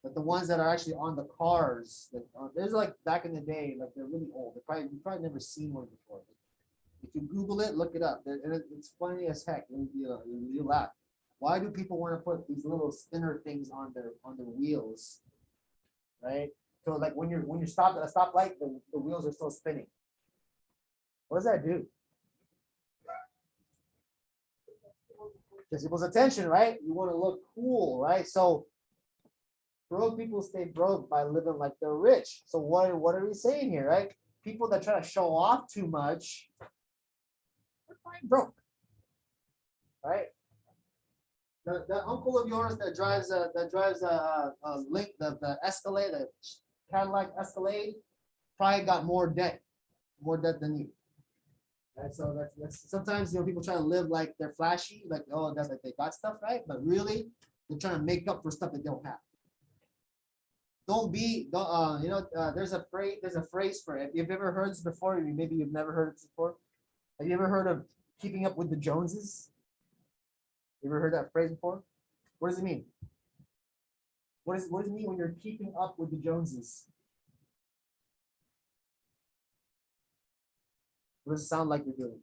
but the ones that are actually on the cars. There's like back in the day, like they're really old. You've probably never seen one before. If you Google it, look it up. It's funny as heck. You laugh. Why do people want to put these little spinner things on their wheels? Right? So like when you're stopped at a stoplight, the wheels are still spinning. What does that do? Gets people's attention, right? You want to look cool, right? So broke people stay broke by living like they're rich. So what are we saying here, right? People that try to show off too much are fine broke, right? The uncle of yours that drives a link the Escalade, the Cadillac Escalade, probably got more debt than you. Right? So that's sometimes people try to live like they're flashy, like that's like they got stuff, right? But really, they're trying to make up for stuff they don't have. There's a phrase for it. If you've ever heard this before, maybe you've never heard it before. Have you ever heard of keeping up with the Joneses? You ever heard that phrase before? What does it mean? What does it mean when you're keeping up with the Joneses? What does it sound like you're doing?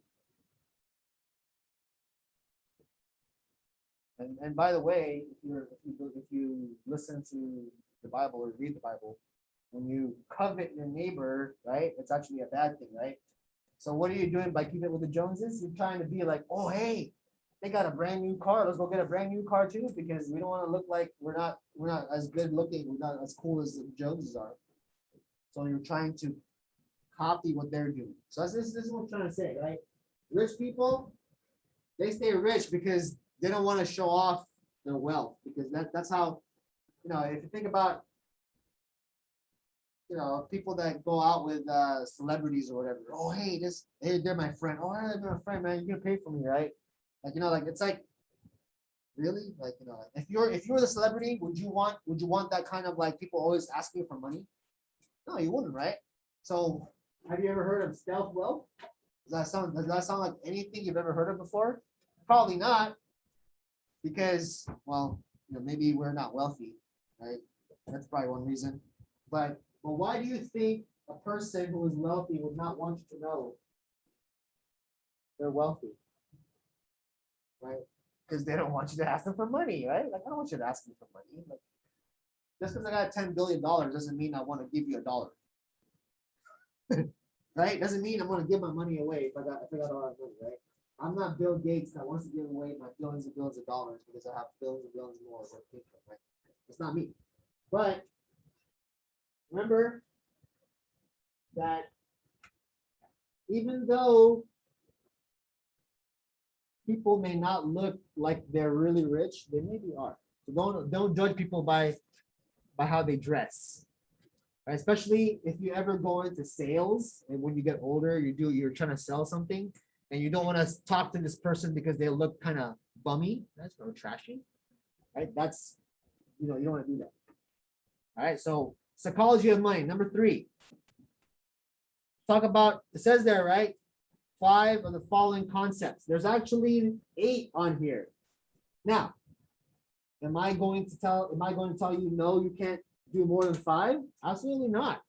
And by the way, if you listen to the Bible or read the Bible, when you covet your neighbor, right, it's actually a bad thing, right? So what are you doing by keeping with the Joneses? You're trying to be like, oh hey, they got a brand new car. Let's go get a brand new car too, because we don't want to look like we're not as good looking, we're not as cool as the Joneses are. So you're trying to copy what they're doing. So this is what I'm trying to say, right? Rich people, they stay rich because they don't want to show off their wealth, because that's how, if you think about, people that go out with celebrities or whatever. Oh, hey, they're my friend. Oh, hey, they're my friend, man. You're gonna pay for me, right? Like it's like, really, if you're the celebrity, would you want that kind of like people always asking for money? No, you wouldn't, right? So, have you ever heard of stealth wealth? Does that sound like anything you've ever heard of before? Probably not, because maybe we're not wealthy, right? That's probably one reason. But why do you think a person who is wealthy would not want you to know they're wealthy? Right? Because they don't want you to ask them for money, right? Like, I don't want you to ask me for money. Like, just because I got $10 billion doesn't mean I want to give you $1. Right? Doesn't mean I'm going to give my money away if I got a lot of money, right? I'm not Bill Gates that wants to give away my billions and billions of dollars because I have billions and billions more of income, right? It's not me. But remember that even though people may not look like they're really rich, they maybe are. So don't judge people by how they dress. Right? Especially if you ever go into sales and when you get older, you're trying to sell something and you don't want to talk to this person because they look kind of bummy, that's or trashy. Right? That's you don't want to do that. All right, so psychology of money, number 3. Talk about, it says there, right? 5 of the following concepts. There's actually 8 on here. Now, am I going to tell you no, you can't do more than 5? Absolutely not.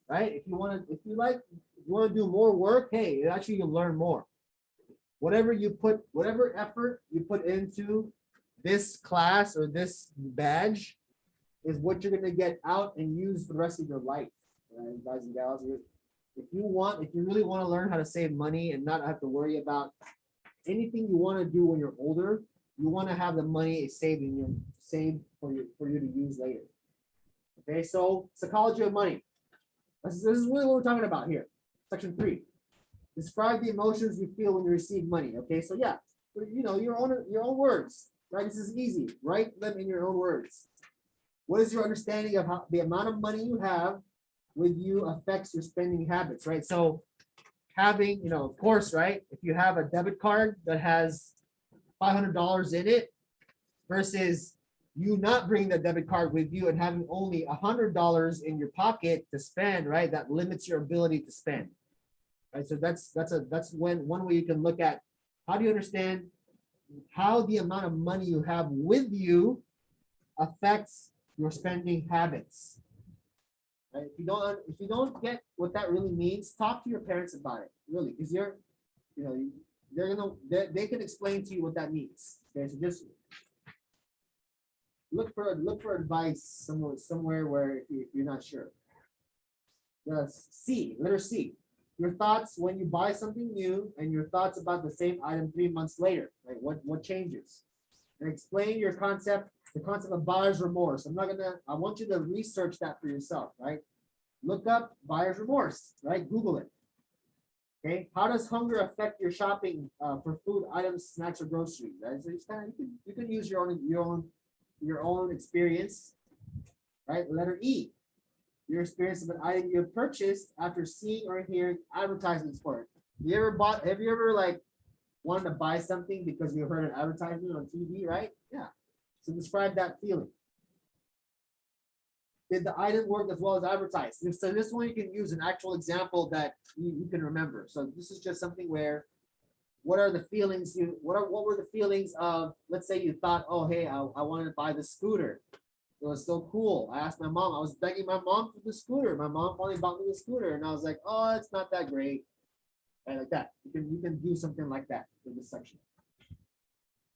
Right? If you want to, if you want to do more work, hey, actually you'll learn more. Whatever effort you put into this class or this badge is what you're going to get out and use for the rest of your life. Right, guys and gals, if you really want to learn how to save money and not have to worry about anything you want to do when you're older, you want to have the money saved for you to use later. Okay, so psychology of money. This is really what we're talking about here. Section 3. Describe the emotions you feel when you receive money. Okay, so yeah, your own words, right? This is easy. Write them in your own words. What is your understanding of how the amount of money you have with you affects your spending habits, right? So having, of course, right? If you have a debit card that has $500 in it versus you not bringing the debit card with you and having only $100 in your pocket to spend, right? That limits your ability to spend. Right, so that's one way you can look at how do you understand how the amount of money you have with you affects your spending habits. Right? If you don't get what that really means, talk to your parents about it, really, because they can explain to you what that means. Okay, so just look for advice somewhere where if you're not sure. Letter C. Your thoughts when you buy something new and your thoughts about the same item 3 months later. Right? What changes? And explain the concept of buyer's remorse. I want you to research that for yourself, right? Look up buyer's remorse, right? Google it. Okay. How does hunger affect your shopping for food items, snacks, or groceries? Right? So you can use your own experience, right? Letter E. Your experience of an item you have purchased after seeing or hearing advertisements for it. Have you ever wanted to buy something because you heard an advertisement on TV, right? Yeah. So describe that feeling. Did the item work as well as advertised? So this one you can use an actual example that you can remember. So this is just something where what are the feelings what were the feelings of, let's say you thought, oh hey, I wanted to buy the scooter. It was so cool. I asked my mom, I was begging my mom for the scooter. My mom finally bought me the scooter. And I was like, oh, it's not that great. And like that. You can do something like that in this section.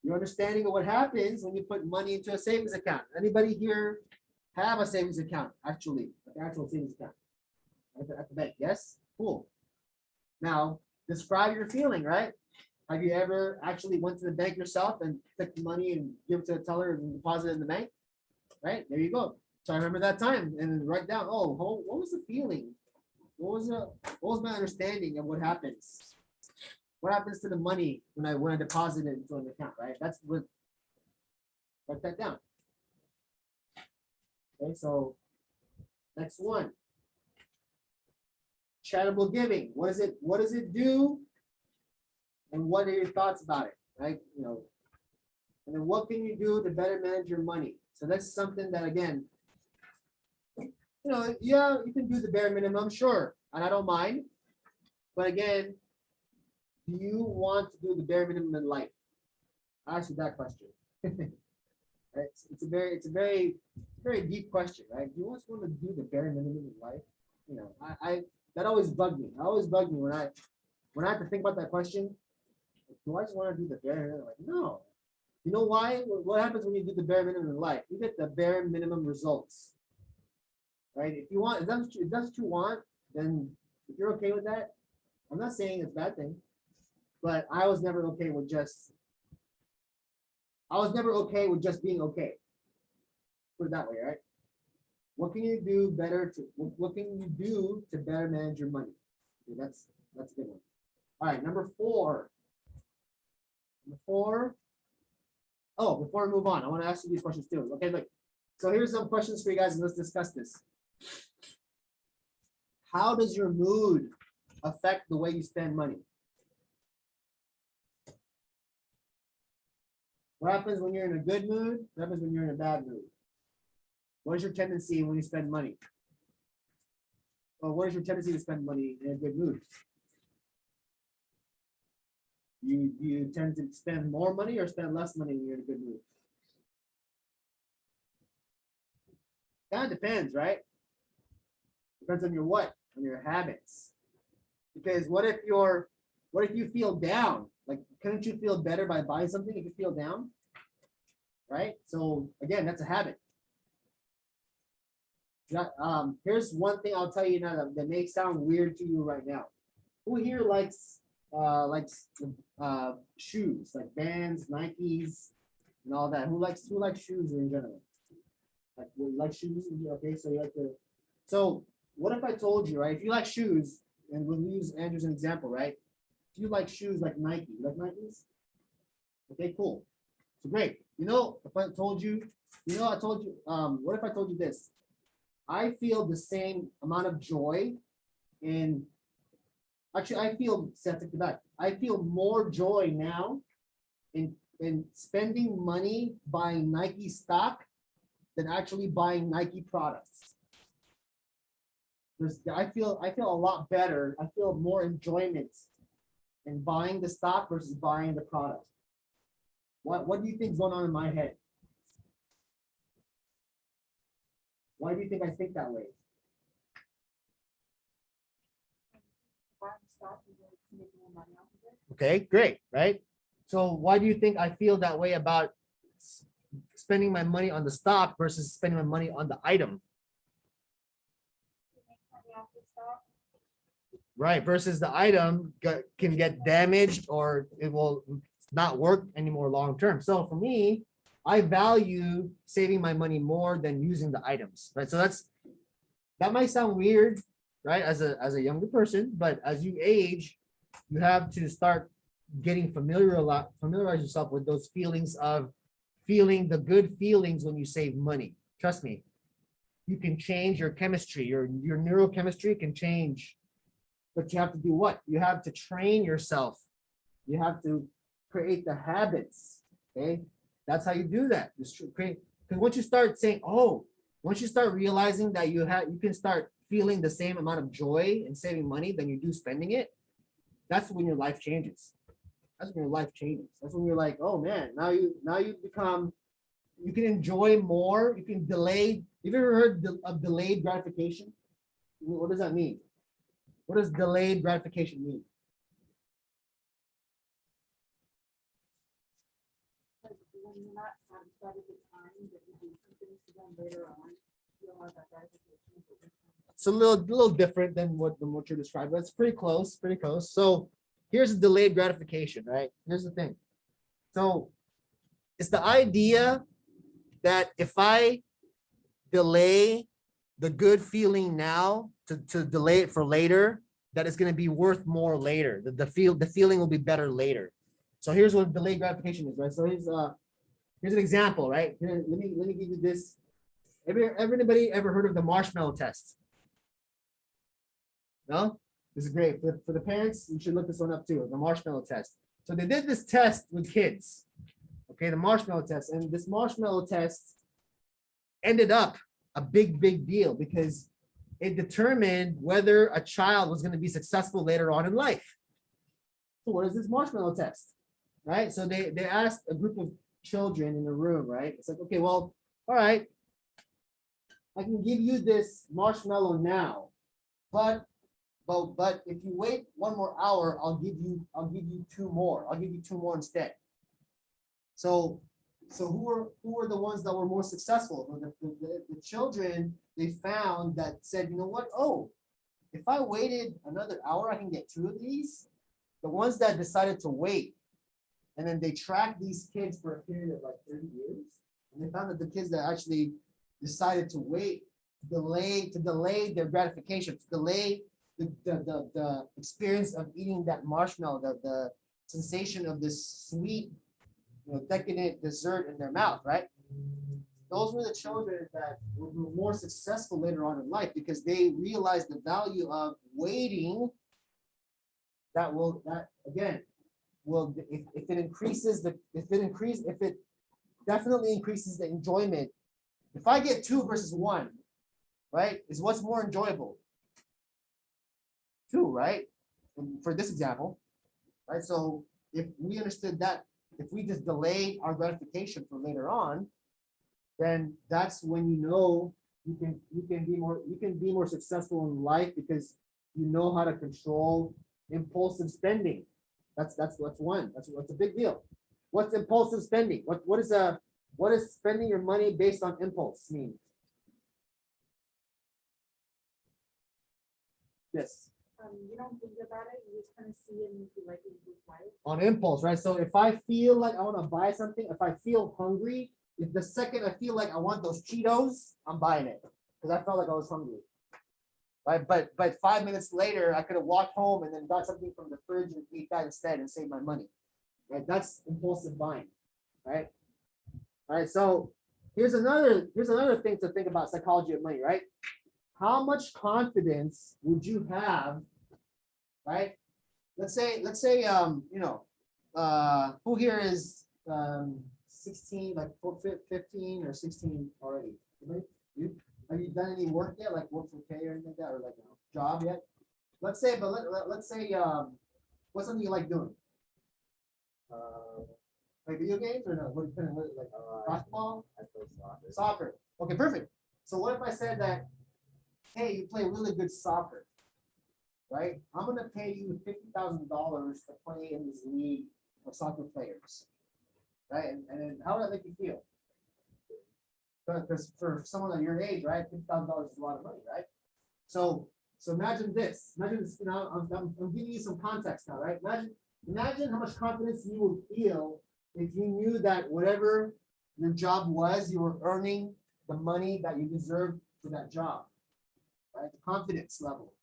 Your understanding of what happens when you put money into a savings account. Anybody here have a savings account, actually? An actual savings account at the bank, yes? Cool. Now, describe your feeling, right? Have you ever actually went to the bank yourself and took the money and give it to a teller and deposit it in the bank? Right, there you go. So I remember that time and write down, oh, what was the feeling? What was my understanding of what happens? What happens to the money when I deposit it into an account, right? That's what, write that down. Okay, so next one. Charitable giving. What does it do? And what are your thoughts about it? Right? And then what can you do to better manage your money? So that's something that, again, yeah, you can do the bare minimum, sure, and I don't mind. But again, do you want to do the bare minimum in life? I asked you that question. Right? It's a very, very deep question, right? Do you always want to do the bare minimum in life? That always bugged me. When I have to think about that question. Do I just want to do the bare minimum? Like, no. You know why? What happens when you do the bare minimum in life? You get the bare minimum results, right? If that's what you want, then if you're okay with that, I'm not saying it's a bad thing, but I was never okay with just being okay. Put it that way, right? What can you do to better manage your money? Okay, that's a good one. All right, number 4. Oh, before we move on, I want to ask you these questions too. Okay, look. So here's some questions for you guys, and let's discuss this. How does your mood affect the way you spend money? What happens when you're in a good mood? What happens when you're in a bad mood? What is your tendency when you spend money? Or what is your tendency to spend money in a good mood? You tend to spend more money or spend less money when you're in a good mood? kind of depends, right? Depends on your what? On your habits. Because what if you feel down? Like, couldn't you feel better by buying something if you feel down? Right? So again, that's a habit. Yeah, here's one thing I'll tell you now that may sound weird to you right now. Who here likes shoes, like Vans, Nikes, and all that? Who likes shoes in general? Like, you like shoes? Okay, so you like to. So what if I told you, right? If you like shoes, and we'll use Andrew as an example, right? If you like shoes like Nike, you like Nikes? Okay, cool. So great. You know, if I told you, I told you, what if I told you this? I feel the same amount of joy in, actually, I feel, take it back. I feel more joy now in spending money buying Nike stock than actually buying Nike products. I feel a lot better. I feel more enjoyment in buying the stock versus buying the product. What do you think is going on in my head? Why do you think I think that way? Buying stock, you know, to make more money off of it. Okay, great, right? So why do you think I feel that way about spending my money on the stock versus spending my money on the item? Right, versus the item can get damaged or it will not work anymore long term. So for me, I value saving my money more than using the items, right? So that might sound weird, right? As a younger person, but as you age, you have to start getting familiarize yourself with those feelings of feeling the good feelings when you save money. Trust me, you can change your chemistry, your neurochemistry can change, but you have to do what? You have to train yourself. You have to create the habits. Okay, that's how you do that. Just create, because once you start saying, once you start realizing that you can start feeling the same amount of joy in saving money than you do spending it, that's when your life changes. That's when your life changes. That's when you're like, oh man, now you become, you can enjoy more. You can delay. Have you ever heard of delayed gratification? What does that mean? What does delayed gratification mean? Like when you're not satisfied at the time, that you do something to them later on, you don't have that gratification. It's a little different than what you're describing, but it's pretty close, So here's a delayed gratification, right? Here's the thing. So it's the idea that if I delay the good feeling now to delay it for later, that it's going to be worth more later. The feeling will be better later. So here's what delayed gratification is, right? So here's an example, right? Here, let me give you this. Everybody ever heard of the marshmallow test? No? This is great. For the parents, you should look this one up too, the marshmallow test. So they did this test with kids. Okay, the marshmallow test. And this marshmallow test ended up a big deal because it determined whether a child was going to be successful later on in life. So what is this marshmallow test? Right? So they asked a group of children in a room, right? It's like, okay, well, all right, I can give you this marshmallow now, but if you wait one more hour, I'll give you two more. I'll give you two more instead. So who were the ones that were more successful? The children, they found that said, you know what? Oh, if I waited another hour, I can get two of these. The ones that decided to wait, and then they tracked these kids for a period of like 30 years, and they found that the kids that actually decided to wait, delay their gratification, to delay the experience of eating that marshmallow, the sensation of this sweet, decadent dessert in their mouth, right? Those were the children that were more successful later on in life because they realized the value of waiting. If it definitely increases the enjoyment. If I get two versus one, right, is what's more enjoyable? Two, right? For this example, right? So if we understood that, if we just delay our gratification for later on, then that's when you know you can be more successful in life because you know how to control impulsive spending. That's one. That's a big deal. What's impulsive spending? What is spending your money based on impulse mean? Yes. You don't think about it, you just kind of see it and you like it, you just buy it. On impulse, right? So if I feel like I want to buy something, if I feel hungry, if the second I feel like I want those Cheetos, I'm buying it because I felt like I was hungry. Right? But 5 minutes later, I could have walked home and then got something from the fridge and ate that instead and saved my money. Right? That's impulsive buying. Right? All right. So here's another thing to think about psychology of money, right? How much confidence would you have, right? Let's say, who here is 16, like 15 or 16 already? Anybody? You? Have you done any work yet, like work for pay or anything like that, or like a job yet? Let's say, but let's say, what's something you like doing? Like video games or no? What like basketball? I play soccer. Soccer. Okay, perfect. So what if I said that, hey, you play really good soccer, right? I'm gonna pay you $50,000 to play in this league of soccer players, right? And then how would that make you feel? Because for someone at your age, right, $50,000 is a lot of money, right? So imagine this. Imagine this. You know, I'm giving you some context now, right? Imagine how much confidence you would feel if you knew that whatever your job was, you were earning the money that you deserved for that job, right? The confidence level,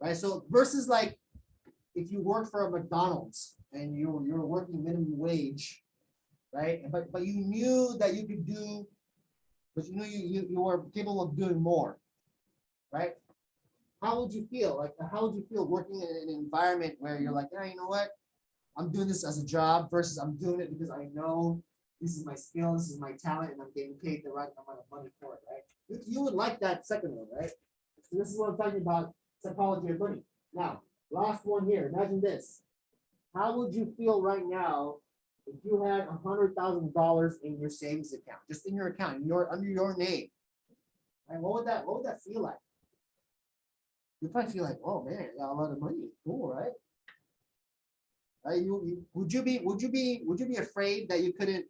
right? So versus like if you work for a McDonald's and you're working minimum wage, right? But you knew that you could do, but you knew you were capable of doing more, right? How would you feel? Like, how would you feel working in an environment where you're like, yeah, you know what? I'm doing this as a job versus I'm doing it because I know this is my skill, this is my talent, and I'm getting paid the right amount of money for it, right? You would like that second one, right? So this is what I'm talking about, psychology of money. Now, last one here. Imagine this. How would you feel right now if you had $100,000 in your savings account, just in your account, under your name? And what would that feel like? You'd probably feel like, oh man, I got a lot of money. Cool, right? Would you be afraid that you couldn't,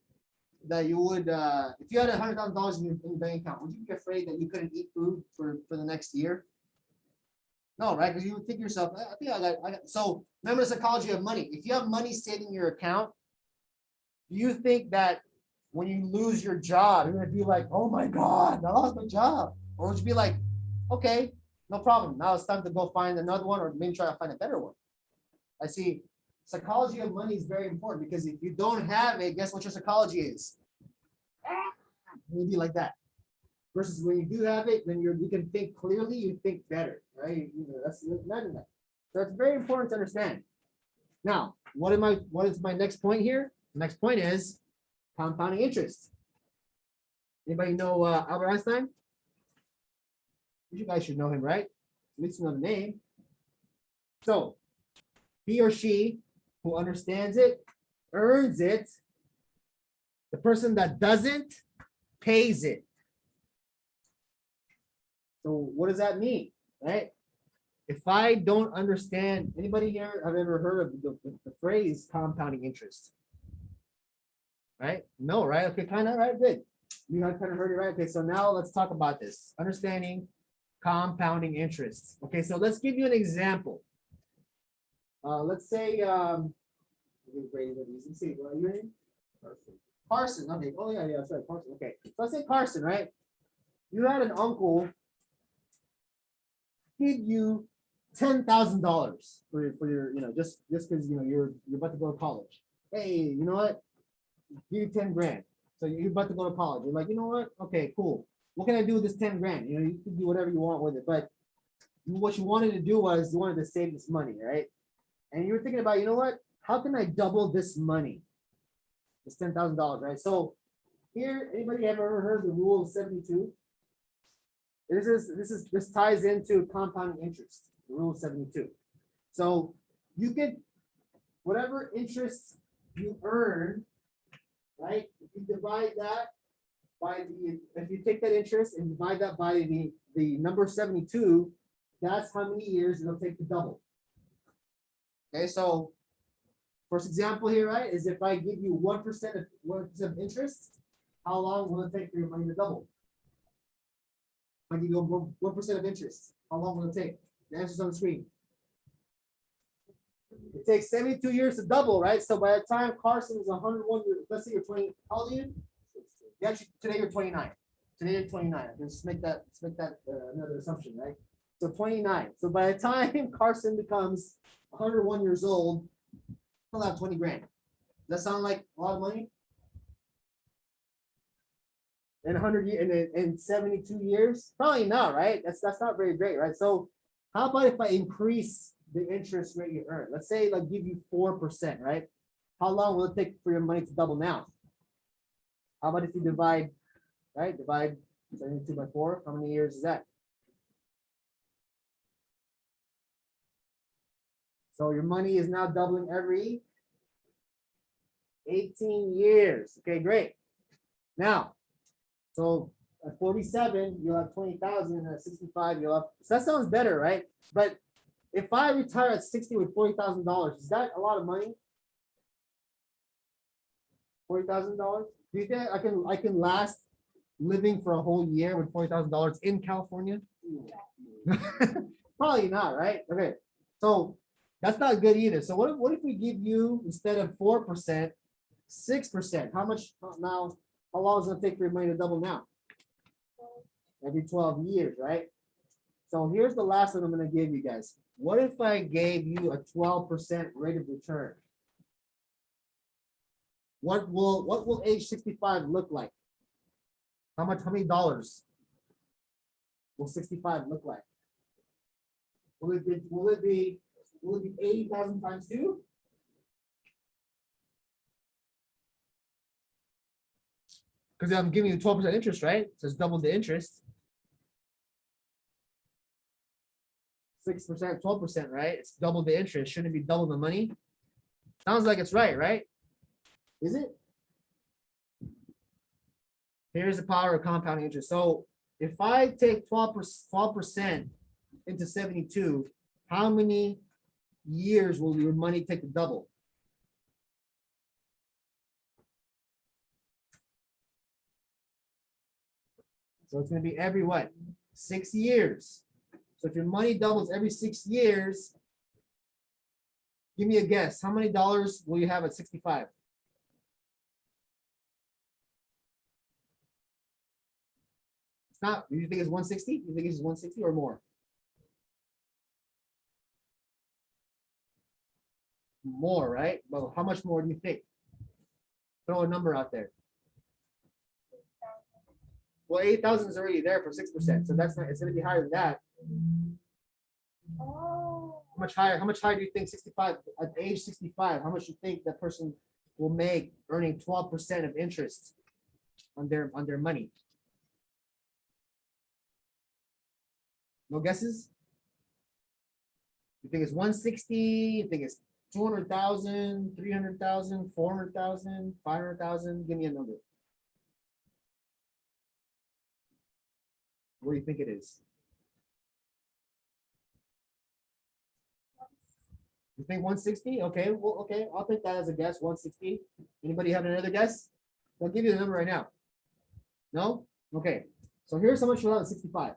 that you would, if you had $100,000 in your bank account, would you be afraid that you couldn't eat food for the next year? No, right? Because you would think to yourself, I think I got. So remember the psychology of money. If you have money sitting in your account, do you think that when you lose your job, you're gonna be like, oh my God, I lost my job? Or would you be like, okay, no problem. Now it's time to go find another one or maybe try to find a better one. I see. Psychology of money is very important because if you don't have it, guess what your psychology is? Maybe like that. Versus when you do have it, then you can think clearly, you think better, right? Imagine that. So it's very important to understand. Now, what is my next point here? The next point is compounding interest. Anybody know Albert Einstein? You guys should know him, right? At least you know the name. So he or she who understands it earns it. The person that doesn't pays it. So what does that mean, right? If I don't understand, anybody here have ever heard of the phrase compounding interest? Right? No, right? Okay, kind of, right? Good. You have kind of heard it, right? Okay, so now let's talk about this. Understanding compounding interest. Okay, so let's give you an example. Let's say, let's see, what are your name? Carson. Okay. Oh yeah, that's right. Carson. Okay. So let's say Carson, right? You had an uncle give you $10,000 for your, just because you're about to go to college. Hey, you know what? Give you 10 grand. So you're about to go to college. You're like, you know what? Okay, cool. What can I do with this 10 grand? You can do whatever you want with it. But what you wanted to do was you wanted to save this money, right? And you were thinking about, you know what? How can I double this money? It's $10,000, right? So here, anybody ever heard the rule of 72? This ties into compounding interest, the rule of 72. So you get whatever interest you earn, right? If you divide that if you take that interest and divide that by the number 72, that's how many years it'll take to double. Okay, so first example here, right, is if I give you 1% of interest, how long will it take for your money to double? If I give you 1% of interest, how long will it take? The answer's on the screen. It takes 72 years to double, right? So by the time Carson is 101, let's say you're 20, how old are you? Actually, today you're 29. Today you're 29. Let's make that another assumption, right? So 29. So by the time Carson becomes 101 years old, he'll have 20 grand. Does that sound like a lot of money? In 100 years, in 72 years? Probably not, right? That's not very great, right? So how about if I increase the interest rate you earn? Let's say like give you 4%, right? How long will it take for your money to double now? How about if you divide 72 by 4? How many years is that? So your money is now doubling every 18 years. Okay, great. Now, so at 47, you'll have 20,000. At 65, you'll have. So that sounds better, right? But if I retire at 60 with $40,000, is that a lot of money? $40,000? Do you think I can last living for a whole year with $40,000 in California? Probably not, right? Okay, so that's not good either. So what if we give you, instead of 4%, 6%? How much now? How long is it gonna take for your money to double now? Every 12 years, right? So here's the last one I'm gonna give you guys. What if I gave you a 12% rate of return? What will age 65 look like? How many dollars will 65 look like? Will it be 80,000 times 2? Because I'm giving you 12% interest, right? So it's double the interest. 6%, 12%, right? It's double the interest. Shouldn't it be double the money? Sounds like it's right? Is it? Here's the power of compounding interest. So if I take 12% into 72, how many years will your money take to double? So it's going to be every what? 6 years. So if your money doubles every 6 years, give me a guess. How many dollars will you have at 65? It's not. You think it's 160? You think it's 160 or more? More, right? Well, how much more do you think? Throw a number out there. Well, 8,000 is already there for 6%, so that's not. It's going to be higher than that. Oh. How much higher? How much higher do you think 65 at age 65? How much do you think that person will make earning 12% of interest on their money? No guesses? You think it's 160? You think it's 200,000, 300,000, 400,000, 500,000? Give me a number. What do you think it is? You think 160? Okay, well, okay, I'll take that as a guess. 160. Anybody have another guess? I'll give you the number right now. No? Okay. So here's how much you'll have at 65.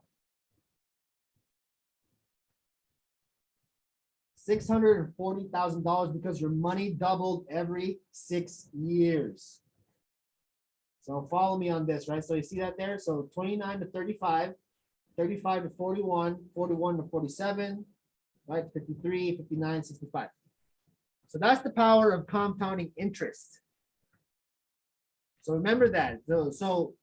$640,000 because your money doubled every 6 years. So follow me on this, right? So you see that there? So 29 to 35, 35 to 41, 41 to 47, right? 53, 59, 65. So that's the power of compounding interest. So remember that. So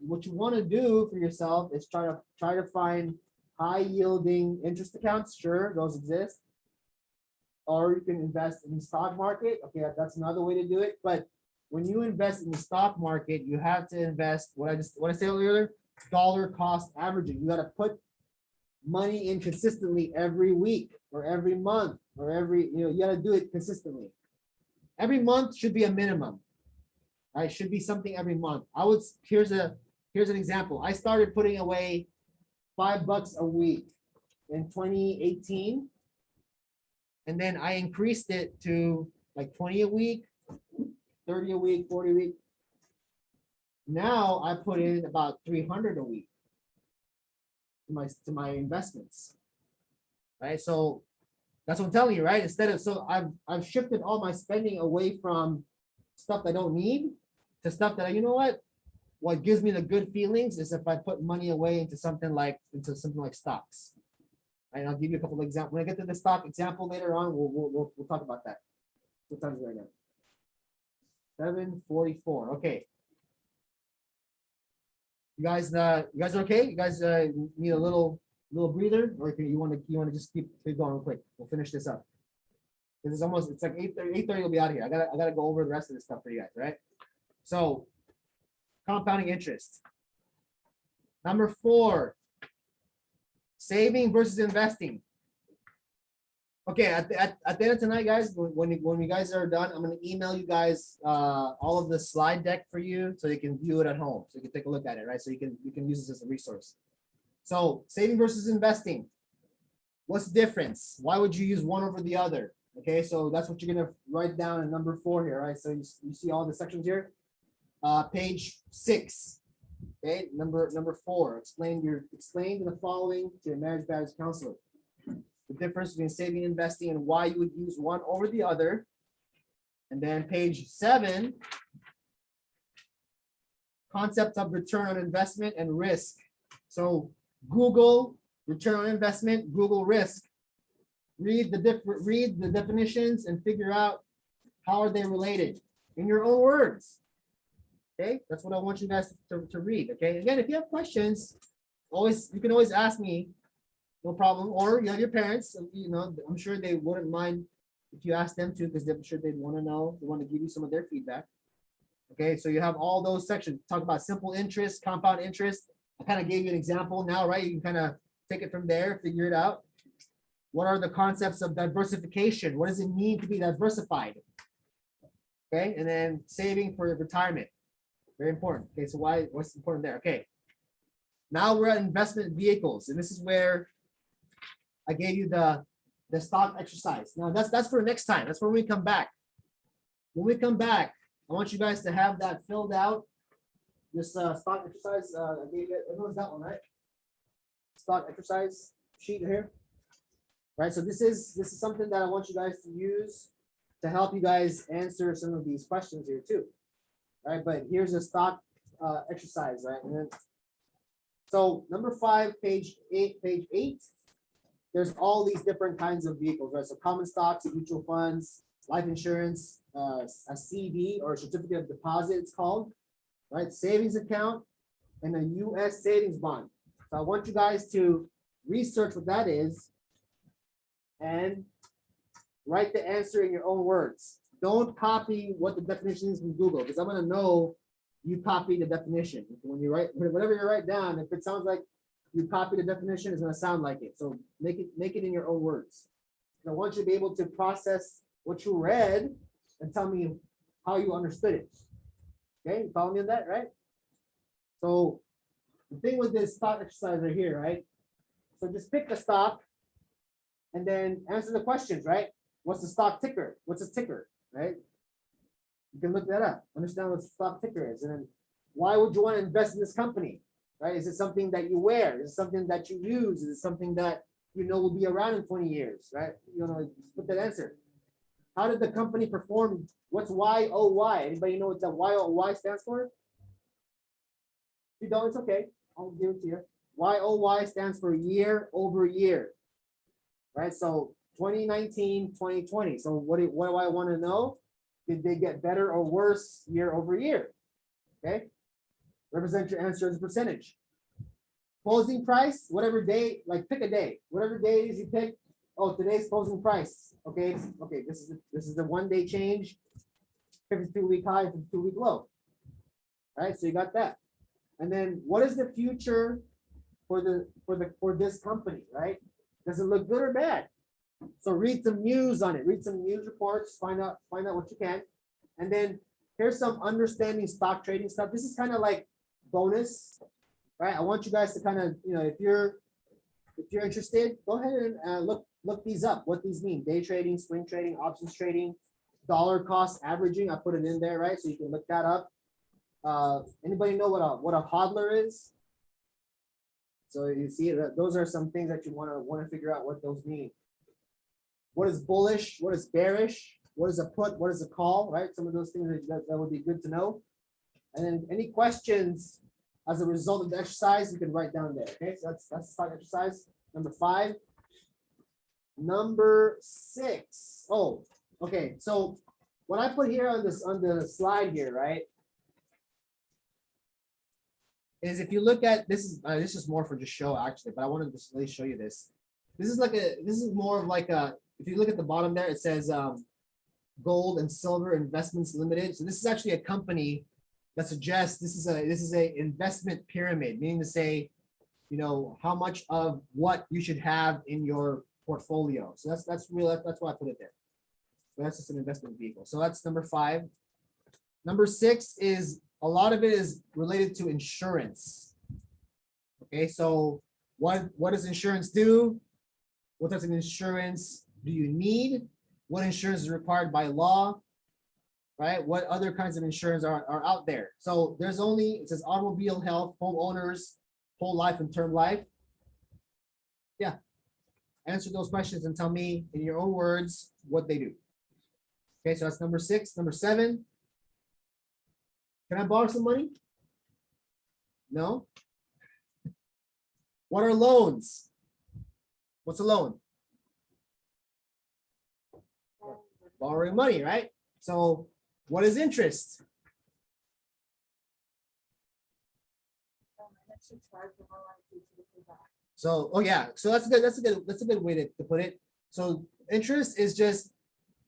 what you want to do for yourself is try to find high yielding interest accounts. Sure, those exist. Or you can invest in the stock market. Okay, that's another way to do it. But when you invest in the stock market, you have to invest what I said earlier, dollar cost averaging. You got to put money in consistently every week or every month or you got to do it consistently. Every month should be a minimum. Right? Should be something every month. Here's an example. I started putting away $5 a week in 2018. And then I increased it to like 20 a week, 30 a week, 40 a week. Now I put in about 300 a week to my investments. Right? So that's what I'm telling you, right? I've shifted all my spending away from stuff I don't need to stuff that what gives me the good feelings is if I put money away into something like stocks. And I'll give you a couple of examples. When I get to the stock example later on, we'll talk about that. What time is it right now? 7:44. Okay. You guys are okay? You guys need a little breather, or you want to just keep going real quick? We'll finish this up. It's like 8:30 we'll be out of here. I gotta go over the rest of this stuff for you guys, right? So compounding interest. Number 4, saving versus investing. Okay, at the end of tonight, guys, when you guys are done, I'm gonna email you guys all of the slide deck for you so you can view it at home. So you can take a look at it, right? So you can use this as a resource. So saving versus investing. What's the difference? Why would you use one over the other? Okay, so that's what you're gonna write down in number 4 here, right? So you see all the sections here. Page 6. Okay, number 4. Explain the following to your marriage guidance counselor. The difference between saving and investing and why you would use one over the other. And then page 7, concept of return on investment and risk. So Google return on investment, Google risk. Read the definitions and figure out how are they related in your own words. Okay, that's what I want you guys to read. Okay, again, if you have questions, you can always ask me, no problem. Or you have your parents, I'm sure they wouldn't mind if you ask them to, because I'm sure they'd want to know, they want to give you some of their feedback. Okay, so you have all those sections. Talk about simple interest, compound interest. I kind of gave you an example now, right? You can kind of take it from there, figure it out. What are the concepts of diversification? What does it mean to be diversified? Okay, and then saving for retirement. Very important. Okay, so what's important there? Okay. Now we're at investment vehicles, and this is where I gave you the stock exercise. Now that's for next time. That's when we come back. When we come back, I want you guys to have that filled out. This stock exercise, I gave it. Everyone's got one, right? Stock exercise sheet here. Right. So this is something that I want you guys to use to help you guys answer some of these questions here too. Right, but here's a stock exercise, right? And then, so number 5, page 8, there's all these different kinds of vehicles, right? So common stocks, mutual funds, life insurance, a CD or a certificate of deposit, it's called, right? Savings account and a U.S. savings bond. So I want you guys to research what that is and write the answer in your own words. Don't copy what the definition is from Google, because I'm going to know you copy the definition. When you write, whatever you write down, if it sounds like you copy the definition, it's going to sound like it. So make it in your own words. And I want you to be able to process what you read and tell me how you understood it. Okay, you follow me on that, right? So the thing with this stock exercise right here, right? So just pick the stock and then answer the questions, right? What's the stock ticker? What's its ticker? Right? You can look that up, understand what the stock ticker is, and then why would you want to invest in this company? Right? Is it something that you wear? Is it something that you use? Is it something that will be around in 20 years? Right? Put that answer. How did the company perform? What's YOY? Anybody know what the YOY stands for? If you don't, it's okay. I'll give it to you. YOY stands for year over year. Right? So 2019, 2020. So what do I want to know? Did they get better or worse year over year? Okay. Represent your answer as a percentage. Closing price, whatever day, like pick a day. Whatever day is you pick. Oh, today's closing price. Okay. Okay. This is the 1 day change. 52-week high, 52-week low. All right. So you got that. And then what is the future for this company? Right? Does it look good or bad? So read some news on it. Read some news reports. Find out what you can, and then here's some understanding stock trading stuff. This is kind of like bonus, right? I want you guys to kind of, if you're interested, go ahead and look these up, what these mean. Day trading, swing trading, options trading, dollar cost averaging. I put it in there, right? So you can look that up. Anybody know what a hodler is? So you see that those are some things that you want to figure out what those mean. What is bullish? What is bearish? What is a put? What is a call? Right? Some of those things that would be good to know. And then any questions as a result of the exercise, you can write down there. Okay, so that's the stock exercise number 5. Number 6. Oh, okay. So what I put here on the slide here, right, is if you look at this is more for just show actually, but I wanted to really show you this. This is more of like a, if you look at the bottom there, it says Gold and Silver Investments Limited. So this is actually a company that suggests this is a investment pyramid, meaning to say, how much of what you should have in your portfolio. So that's why I put it there. So that's just an investment vehicle. So that's number 5. Number 6 is a lot of it is related to insurance. Okay, so what does insurance do? What types of insurance do you need? What insurance is required by law? Right? What other kinds of insurance are out there? So it says automobile, health, homeowners, whole life and term life. Yeah. Answer those questions and tell me in your own words what they do. Okay, so that's number 6. Number 7. Can I borrow some money? No. What are loans? What's a loan? Borrowing money, right? So what is interest? So, oh yeah, so that's a good way to put it. So interest is just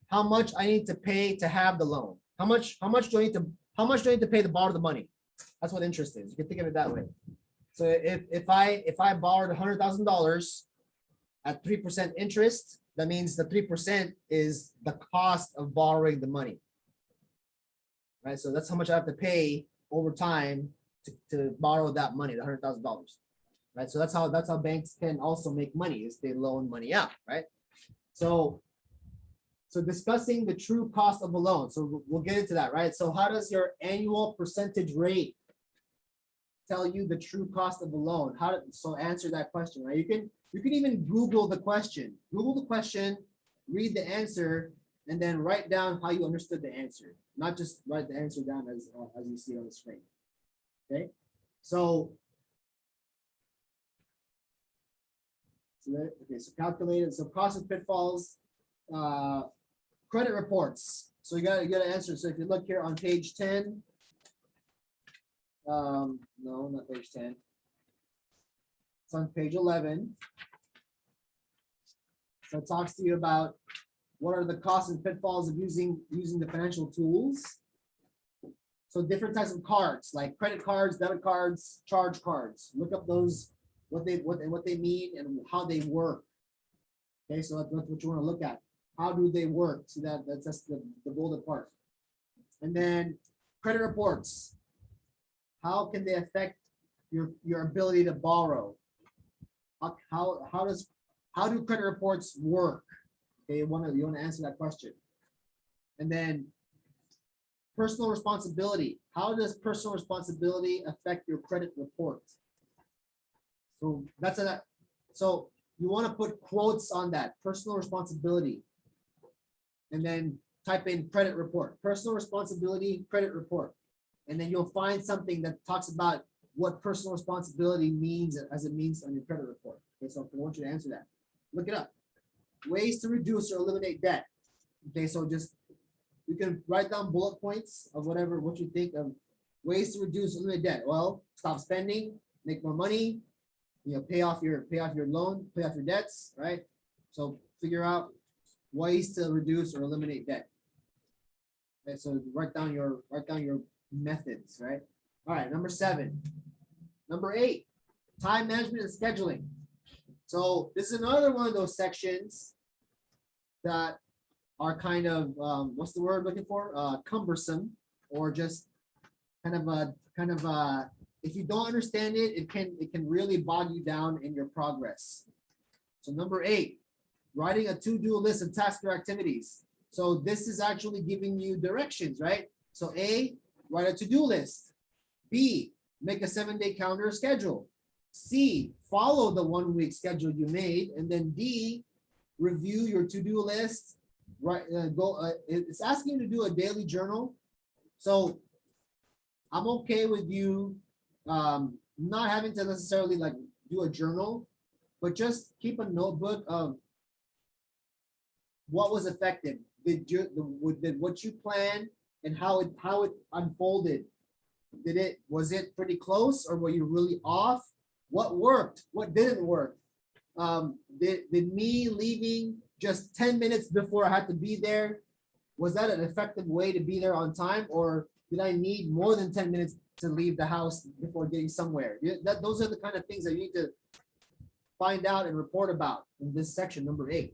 how much I need to pay to have the loan. How much do I need to pay to borrow the money? That's what interest is. You can think of it that way. So if I borrowed $100,000 at 3% interest, that means the 3% is the cost of borrowing the money. Right? So that's how much I have to pay over time to borrow that money, the $100,000. Right? So that's how banks can also make money, is they loan money out, right? So discussing the true cost of a loan. So we'll get into that, right? So how does your annual percentage rate tell you the true cost of a loan? So answer that question, right? You can even Google the question. Google the question, read the answer, and then write down how you understood the answer. Not just write the answer down as you see on the screen. Okay, so calculate it. So cost of pitfalls, credit reports. So you got to answer. So if you look here on page 10, no, not page 10. It's on page 11. So it talks to you about what are the costs and pitfalls of using the financial tools. So different types of cards, like credit cards, debit cards, charge cards. Look up those, what they mean and how they work. Okay, so that's what you want to look at. How do they work? So that's the golden part. And then credit reports. How can they affect your ability to borrow? How do credit reports work? Okay, you want to answer that question. And then personal responsibility. How does personal responsibility affect your credit report? So so you want to put quotes on that, personal responsibility. And then type in credit report, personal responsibility, credit report. And then you'll find something that talks about what personal responsibility means as it means on your credit report. Okay, so I want you to answer that. Look it up. Ways to reduce or eliminate debt. Okay, so you can write down bullet points of what you think of ways to reduce or eliminate debt. Well, stop spending, make more money, pay off your loan, pay off your debts, right? So figure out ways to reduce or eliminate debt. Okay, so write down your methods, right? All right, number 7. Number 8, time management and scheduling. So this is another one of those sections that are kind of, what's the word I'm looking for? Cumbersome, or just if you don't understand it, it can really bog you down in your progress. So number 8, writing a to-do list of tasks or activities. So this is actually giving you directions, right? So A, write a to-do list. B, make a 7-day calendar schedule. C, follow the 1-week schedule you made. And then D, review your to-do list. Right, it's asking you to do a daily journal. So I'm okay with you not having to necessarily like do a journal, but just keep a notebook of what was effective. Did what you planned and how it unfolded? Was it pretty close, or were you really off? What worked? What didn't work? Did me leaving just 10 minutes before I had to be there, was that an effective way to be there on time, or did I need more than 10 minutes to leave the house before getting somewhere? Those are the kind of things that you need to find out and report about in this section, number 8.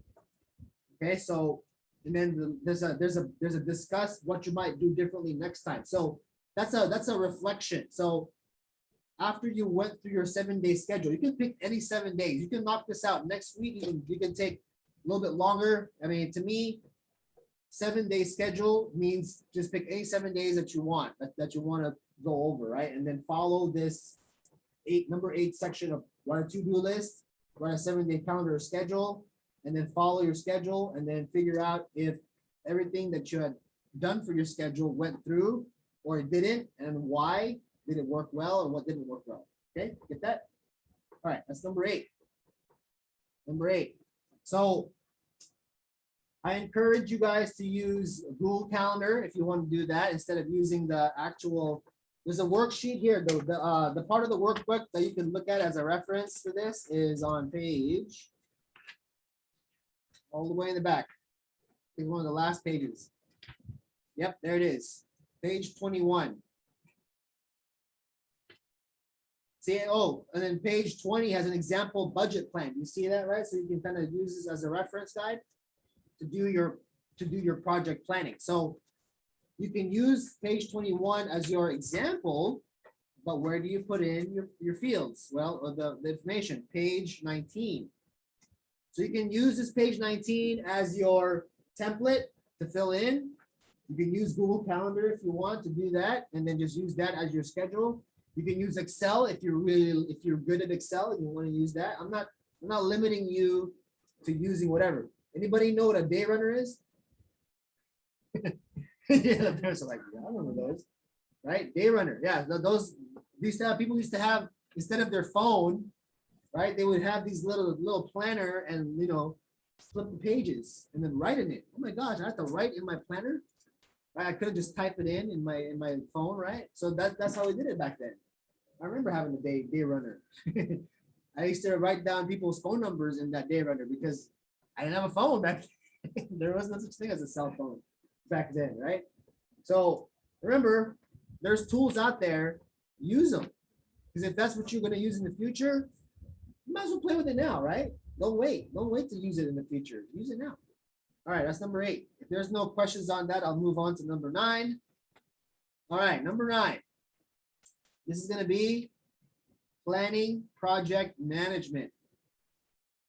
Okay, so and then there's a discuss what you might do differently next time. So that's a reflection. So after you went through your 7-day schedule, you can pick any 7 days. You can knock this out next week. You can take a little bit longer. I mean, to me, 7-day schedule means just pick any 7 days that you want that you want to go over, right? And then follow this number 8 section of write a to-do list, write a 7-day calendar schedule, and then follow your schedule, and then figure out if everything that you had done for your schedule went through or it didn't, and why. Did it work well, or what didn't work well? Okay, get that? All right, that's number 8. Number 8. So I encourage you guys to use Google Calendar if you want to do that instead of using the actual. There's a worksheet here. The part of the workbook that you can look at as a reference for this is on page all the way in the back. I think one of the last pages. Yep, there it is. Page 21. See, oh, and then page 20 has an example budget plan. You see that, right? So you can kind of use this as a reference guide to do your project planning. So you can use page 21 as your example, but where do you put in your fields? Well, the information, page 19. So you can use this page 19 as your template to fill in. You can use Google Calendar if you want to do that, and then just use that as your schedule. You can use Excel if you're good at Excel and you want to use that. I'm not limiting you to using whatever. Anybody know what a day runner is? Yeah, the parents are like, yeah, I remember those, right? Day runner, yeah. Those people used to have, instead of their phone, right? They would have these little planner and flip the pages and then write in it. Oh my gosh, I have to write in my planner. Right? I could just type it in my phone, right? So that's how we did it back then. I remember having a day runner. I used to write down people's phone numbers in that day runner because I didn't have a phone back then. There was no such thing as a cell phone back then, right? So remember, there's tools out there, use them. Because if that's what you're going to use in the future, you might as well play with it now, right? Don't wait to use it in the future. Use it now. All right, that's number 8. If there's no questions on that, I'll move on to number 9. All right, number 9. This is going to be planning project management.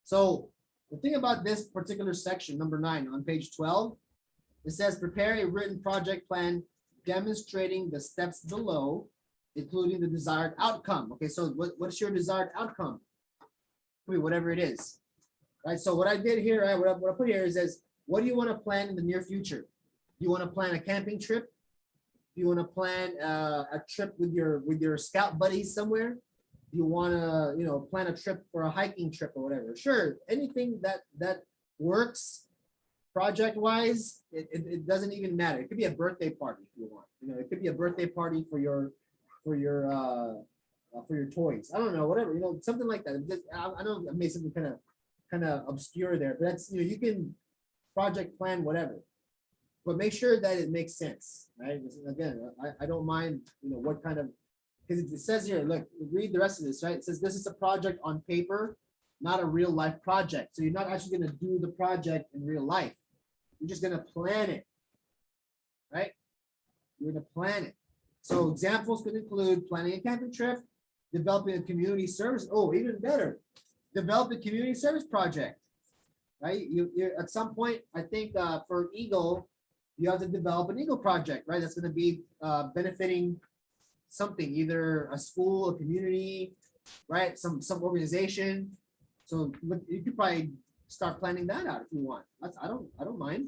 So the thing about this particular section, number 9 on page 12, it says prepare a written project plan demonstrating the steps below, including the desired outcome. Okay, so what's your desired outcome? Whatever it is, right? So what I did here, right, what I put here is what do you want to plan in the near future? Do you want to plan a camping trip? Do you want to plan a trip with your scout buddies somewhere? Do you want to plan a trip for a hiking trip or whatever? Sure, anything that works project wise, it doesn't even matter. It could be a birthday party if you want. It could be a birthday party for your toys. I don't know, whatever, something like that. I know I made something kind of obscure there, but that's, you can project plan whatever, but make sure that it makes sense, right? Again, I don't mind, what kind of, because it says here, look, read the rest of this, right? It says this is a project on paper, not a real life project. So you're not actually going to do the project in real life. You're just going to plan it, right? You're gonna plan it. So examples could include planning a camping trip, developing a community service. Oh, even better, develop a community service project. Right? You at some point, I think for Eagle, you have to develop an Eagle project, right? That's gonna be benefiting something, either a school, a community, right? Some organization. So you could probably start planning that out if you want. I don't mind,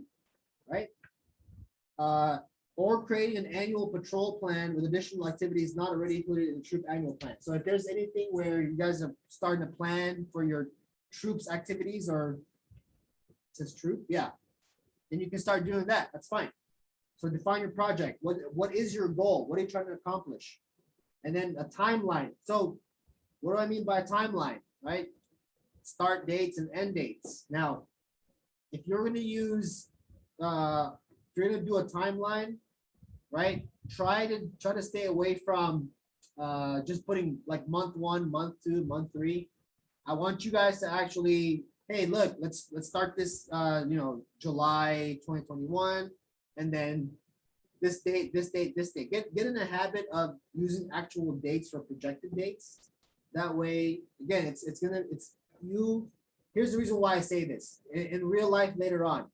right? Or creating an annual patrol plan with additional activities not already included in the troop annual plan. So if there's anything where you guys are starting to plan for your troops activities, or it says troop, yeah, then you can start doing that. That's fine. So define your project. What is your goal? What are you trying to accomplish? And then a timeline. So what do I mean by a timeline, right? Start dates and end dates. Now, if you're going to use, if you're going to do a timeline, right? Try to stay away from just putting like month 1, month 2, month 3. I want you guys to actually, hey, look, let's start this, July 2021, and then this date, this date, this date. Get in the habit of using actual dates for projected dates. That way, again, it's you. Here's the reason why I say this in real life later on,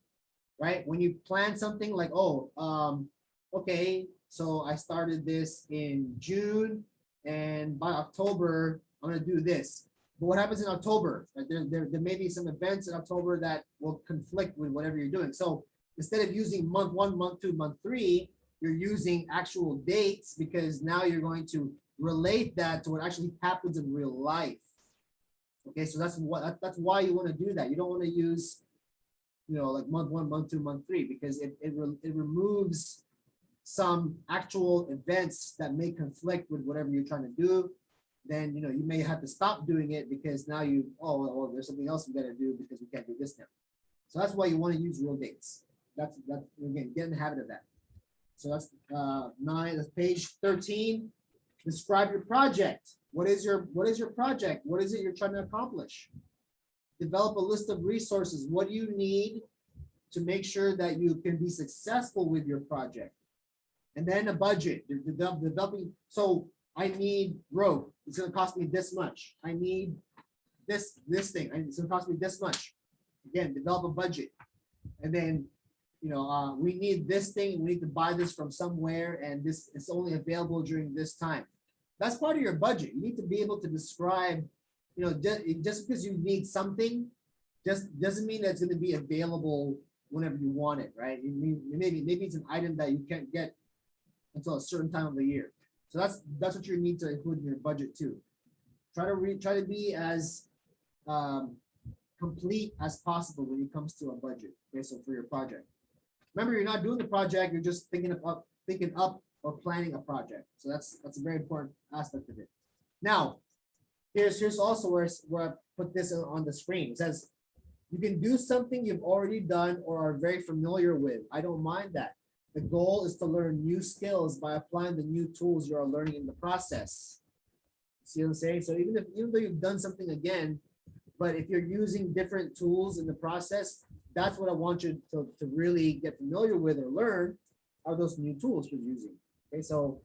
right? When you plan something like, okay, so I started this in June, and by October I'm gonna do this. But what happens in October? Like there may be some events in October that will conflict with whatever you're doing. So instead of using month 1, month 2, month 3, you're using actual dates, because now you're going to relate that to what actually happens in real life. Okay, so that's why you want to do that. You don't want to use, like month 1, month 2, month 3, because it removes some actual events that may conflict with whatever you're trying to do. Then you may have to stop doing it because now there's something else we got to do because we can't do this now. So that's why you want to use real dates. That's again, get in the habit of that. So that's 9. That's page 13. Describe your project. What is your project? What is it you're trying to accomplish? Develop a list of resources. What do you need to make sure that you can be successful with your project? And then a budget. Developing. So I need rope. It's going to cost me this much. I need this thing. It's going to cost me this much. Again, develop a budget. And then, we need this thing. We need to buy this from somewhere, and this is only available during this time. That's part of your budget. You need to be able to describe, just because you need something, just doesn't mean that it's going to be available whenever you want it, right? Maybe it's an item that you can't get until a certain time of the year. So that's what you need to include in your budget too. Try to be as complete as possible when it comes to a budget. Okay, so for your project. Remember, you're not doing the project, you're just thinking up or planning a project. So that's a very important aspect of it. Now, here's also where I put this on the screen. It says you can do something you've already done or are very familiar with. I don't mind that. The goal is to learn new skills by applying the new tools you are learning in the process. See what I'm saying? So even though you've done something again, but if you're using different tools in the process, that's what I want you to really get familiar with or learn, are those new tools you're using. Okay, so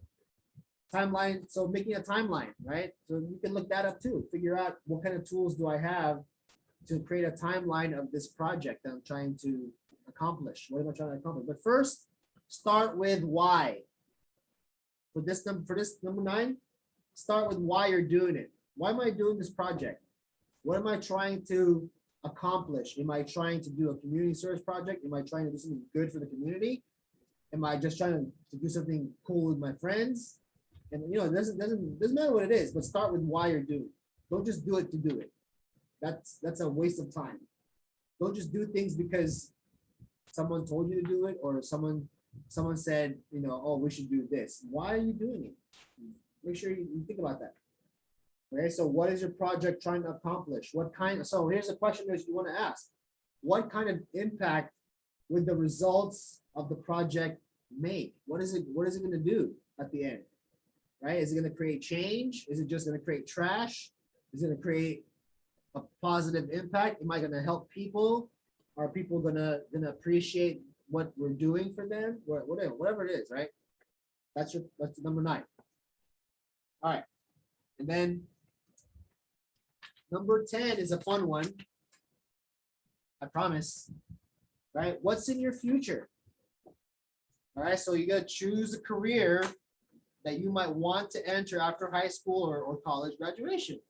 timeline, so making a timeline, right? So you can look that up too. Figure out what kind of tools do I have to create a timeline of this project that I'm trying to accomplish. What am I trying to accomplish? But first, start with why. For this number 9, start with why you're doing it. Why am I doing this project? What am I trying to accomplish? Am I trying to do a community service project? Am I trying to do something good for the community? Am I just trying to do something cool with my friends? And it doesn't matter what it is, but start with why you're doing it. Don't just do it to do it. That's a waste of time. Don't just do things because someone told you to do it, or someone said, oh, we should do this. Why are you doing it? Make sure you think about that. Okay, so what is your project trying to accomplish? So here's a question that you want to ask. What kind of impact would the results of the project make? What is it going to do at the end? Right? Is it going to create change? Is it just going to create trash? Is it going to create a positive impact? Am I going to help people? Are people going to appreciate what we're doing for them? Whatever it is, right? That's number 9. All right. And then number 10 is a fun one. I promise. Right? What's in your future? All right. So you got to choose a career that you might want to enter after high school or college graduation.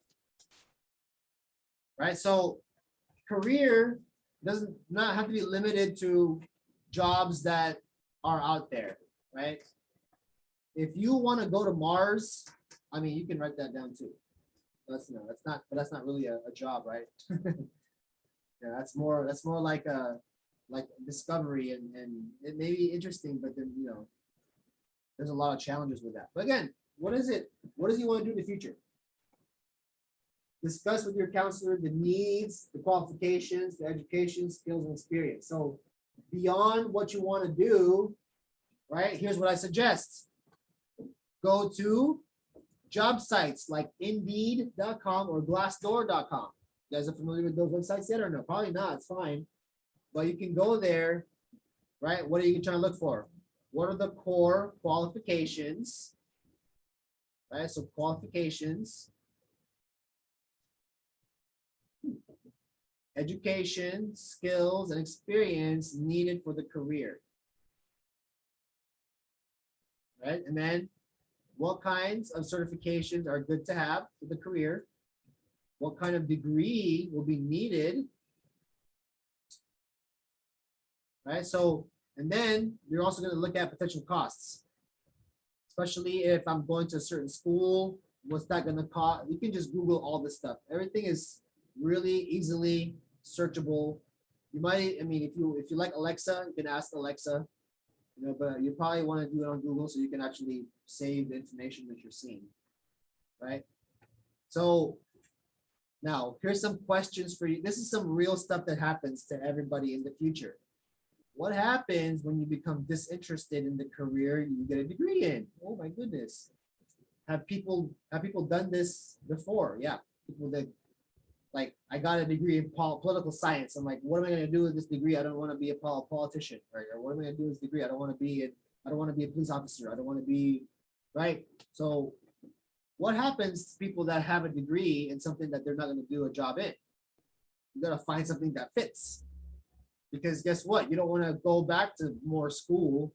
Right? So career doesn't not have to be limited to jobs that are out there, right? If you want to go to Mars, I mean, you can write that down too. That's not really a job, right? Yeah, that's more like a discovery and it may be interesting, but then there's a lot of challenges with that. But again, what is it? What does he want to do in the future? Discuss with your counselor the needs, the qualifications, the education, skills, and experience. So beyond what you want to do, right? Here's what I suggest. Go to job sites like Indeed.com or Glassdoor.com. You guys are familiar with those websites yet or no? Probably not. It's fine. But you can go there, right? What are you trying to look for? What are the core qualifications? Right? So qualifications. Education, skills, and experience needed for the career. Right? And then what kinds of certifications are good to have for the career? What kind of degree will be needed? Right? So, and then you're also going to look at potential costs, especially if I'm going to a certain school. What's that going to cost? You can just Google all this stuff. Everything is really easily searchable. You might, I mean, if you like Alexa, you can ask Alexa, but you probably want to do it on Google so you can actually save the information that you're seeing, right? So now here's some questions for you. This is some real stuff that happens to everybody in the future. What happens when you become disinterested in the career you get a degree in? Oh my goodness. Have people done this before? Yeah, people that like, I got a degree in political science. I'm like, what am I going to do with this degree? I don't want to be a politician, right? Or what am I going to do with this degree? I don't want to be a police officer. I don't want to be, right? So what happens to people that have a degree in something that they're not going to do a job in? You got to find something that fits. Because guess what? You don't want to go back to more school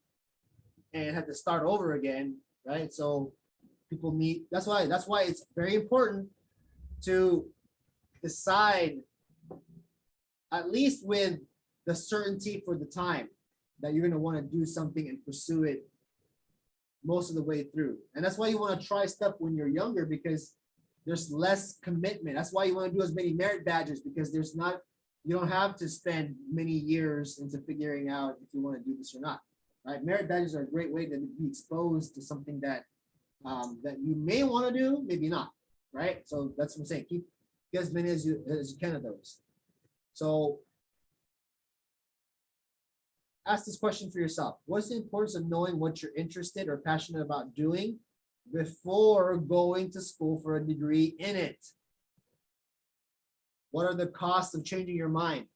and have to start over again, right? So people need, that's why it's very important to decide, at least with the certainty for the time, that you're going to want to do something and pursue it most of the way through. And that's why you want to try stuff when you're younger, because there's less commitment. That's why you want to do as many merit badges, because you don't have to spend many years into figuring out if you want to do this or not, right? Merit badges are a great way to be exposed to something that that you may want to do, maybe not, right? So that's what I'm saying. Keep as many as you can of those. So ask this question for yourself. What's the importance of knowing what you're interested or passionate about doing before going to school for a degree in it? What are the costs of changing your mind?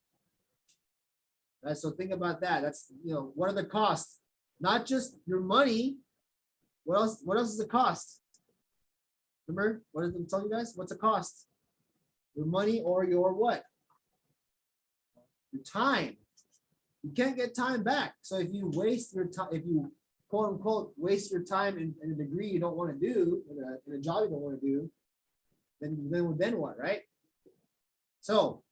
Right, so think about that. That's, what are the costs? Not just your money. What else is the cost? Remember, what did I tell you guys? What's the cost? Your money or your what? Your time. You can't get time back. So if you waste your time, if you quote unquote waste your time in a degree you don't want to do, in a job you don't want to do, then what, right? So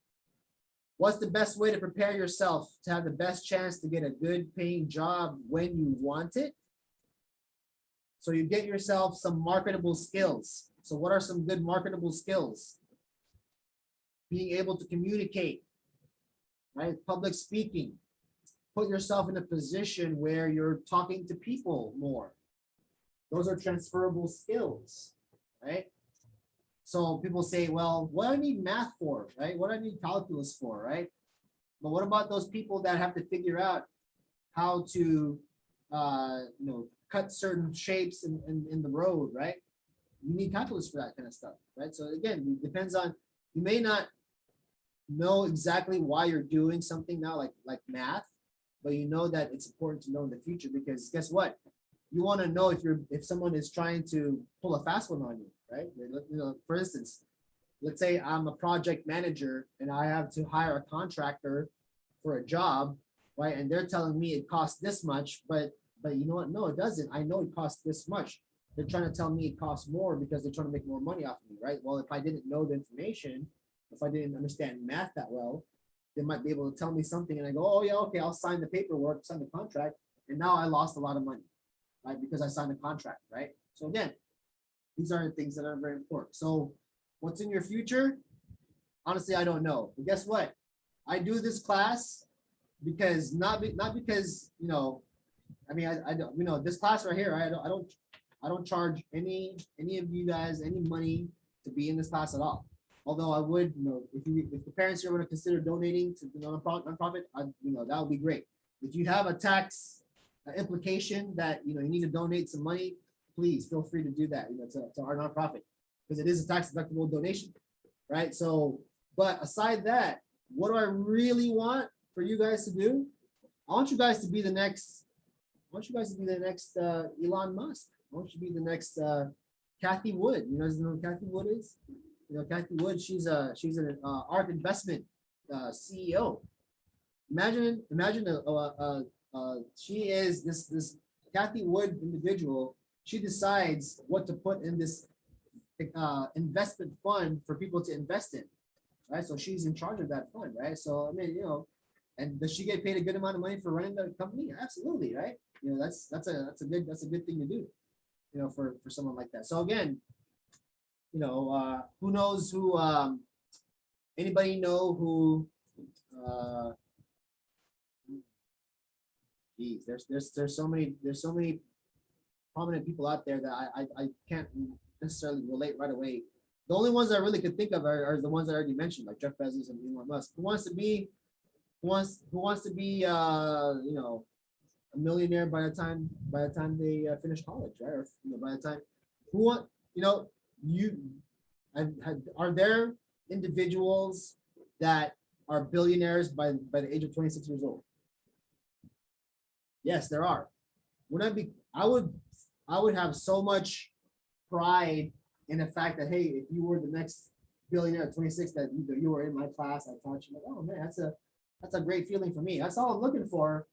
what's the best way to prepare yourself to have the best chance to get a good paying job when you want it? So you get yourself some marketable skills. So what are some good marketable skills? Being able to communicate, right? Public speaking. Put yourself in a position where you're talking to people more. Those are transferable skills, right? So people say, well, what do I need math for, right? What do I need calculus for, right? But what about those people that have to figure out how to, cut certain shapes in the road, right? You need calculus for that kind of stuff, right? So again, it depends on, you may not know exactly why you're doing something now, like math, but you know that it's important to know in the future, because guess what? you want to know if someone is trying to pull a fast one on you, right? You know, for instance, let's say I'm a project manager and I have to hire a contractor for a job, right? And they're telling me it costs this much, but you know what? No, it doesn't. I know it costs this much. They're trying to tell me it costs more because they're trying to make more money off of me, right? Well, if I didn't know the information, if I didn't understand math that well, they might be able to tell me something and I go, oh yeah, okay, I'll sign the paperwork, sign the contract, and now I lost a lot of money, right? Because I signed a contract, right? So again, these are the things that are very important. So what's in your future? Honestly, I don't know. But guess what? I do this class because not because, you know, I mean, I don't, you know, this class right here, I don't charge any of you guys any money to be in this class at all. Although I would, you know, if the parents here want to consider donating to the nonprofit, you know, that would be great. If you have a tax implication that, you know, you need to donate some money, please feel free to do that, you know, to our nonprofit, because it is a tax deductible donation, right? So, but aside that, what do I really want for you guys to do? I want you guys to be the next. I want you guys to be the next Elon Musk. I want you to be the next Kathy Wood. You guys know who Kathy Wood is? You know, Kathy Wood. She's an ARK investment CEO. Imagine she is this Kathy Wood individual. She decides what to put in this investment fund for people to invest in, right? So she's in charge of that fund, right? So I mean, you know, and does she get paid a good amount of money for running the company? Absolutely, right? You know, that's a good thing to do, you know, for someone like that. So again, you know, who knows who? Anybody know who? Geez, there's so many prominent people out there that I can't necessarily relate right away. The only ones I really could think of are the ones I already mentioned, like Jeff Bezos and Elon Musk. Who wants to be you know, a millionaire by the time they finish college, right? Or, you know, by the time you know, are there individuals that are billionaires by the age of 26 years old? Yes, there are. I would have so much pride in the fact that, hey, if you were the next billionaire at 26, that you were in my class, I taught you, like, oh man, that's a great feeling for me. That's all I'm looking for,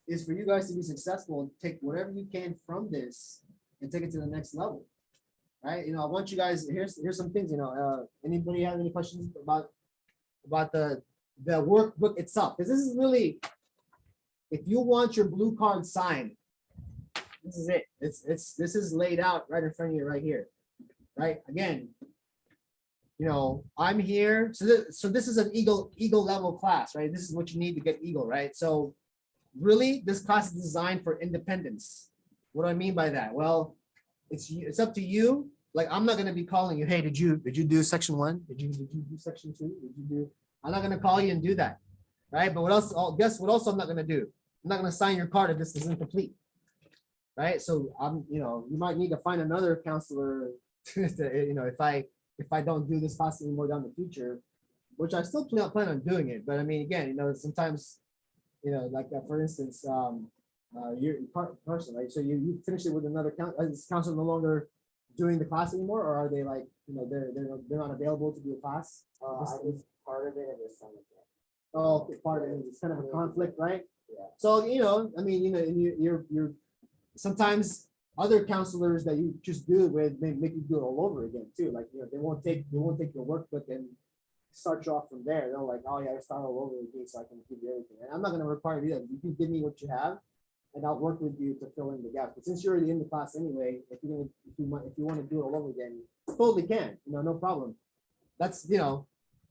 is for you guys to be successful, take whatever you can from this and take it to the next level, right? You know, I want you guys, here's some things, you know, anybody have any questions about the workbook itself? Because this is really, if you want your blue card signed, this is it. This is laid out right in front of you right here, right? Again, you know, I'm here. So this is an Eagle level class, right? This is what you need to get Eagle, right? So really, this class is designed for independence. What do I mean by that? Well, it's up to you. Like, I'm not gonna be calling you, hey, did you do section 1? Did you do section 2? Did you do? I'm not gonna call you and do that, right? But what else? Guess what? Also, I'm not gonna do. I'm not gonna sign your card if this isn't complete, right? So you know, you might need to find another counselor to, you know, if I don't do this class anymore down the future, which I still plan on doing it. But I mean, again, you know, sometimes, you know, like for instance, you're person, right? So you finish it with another counselor. Is counselor no longer doing the class anymore, or are they, like, you know, they're not available to do a class? I was part of it and there's some of it. Oh, okay, part of it. It's kind of a conflict, right? Yeah. So, you know, I mean, you know, and you're sometimes other counselors that you just do it with make you do it all over again too. Like, you know, they won't take your workbook and start you off from there. They're like, oh yeah, I start all over again so I can give you everything. And I'm not going to require you that. You can give me what you have, and I'll work with you to fill in the gaps. But since you're already in the class anyway, if you want to do it all over again, you totally can. You know, no problem. That's, you know,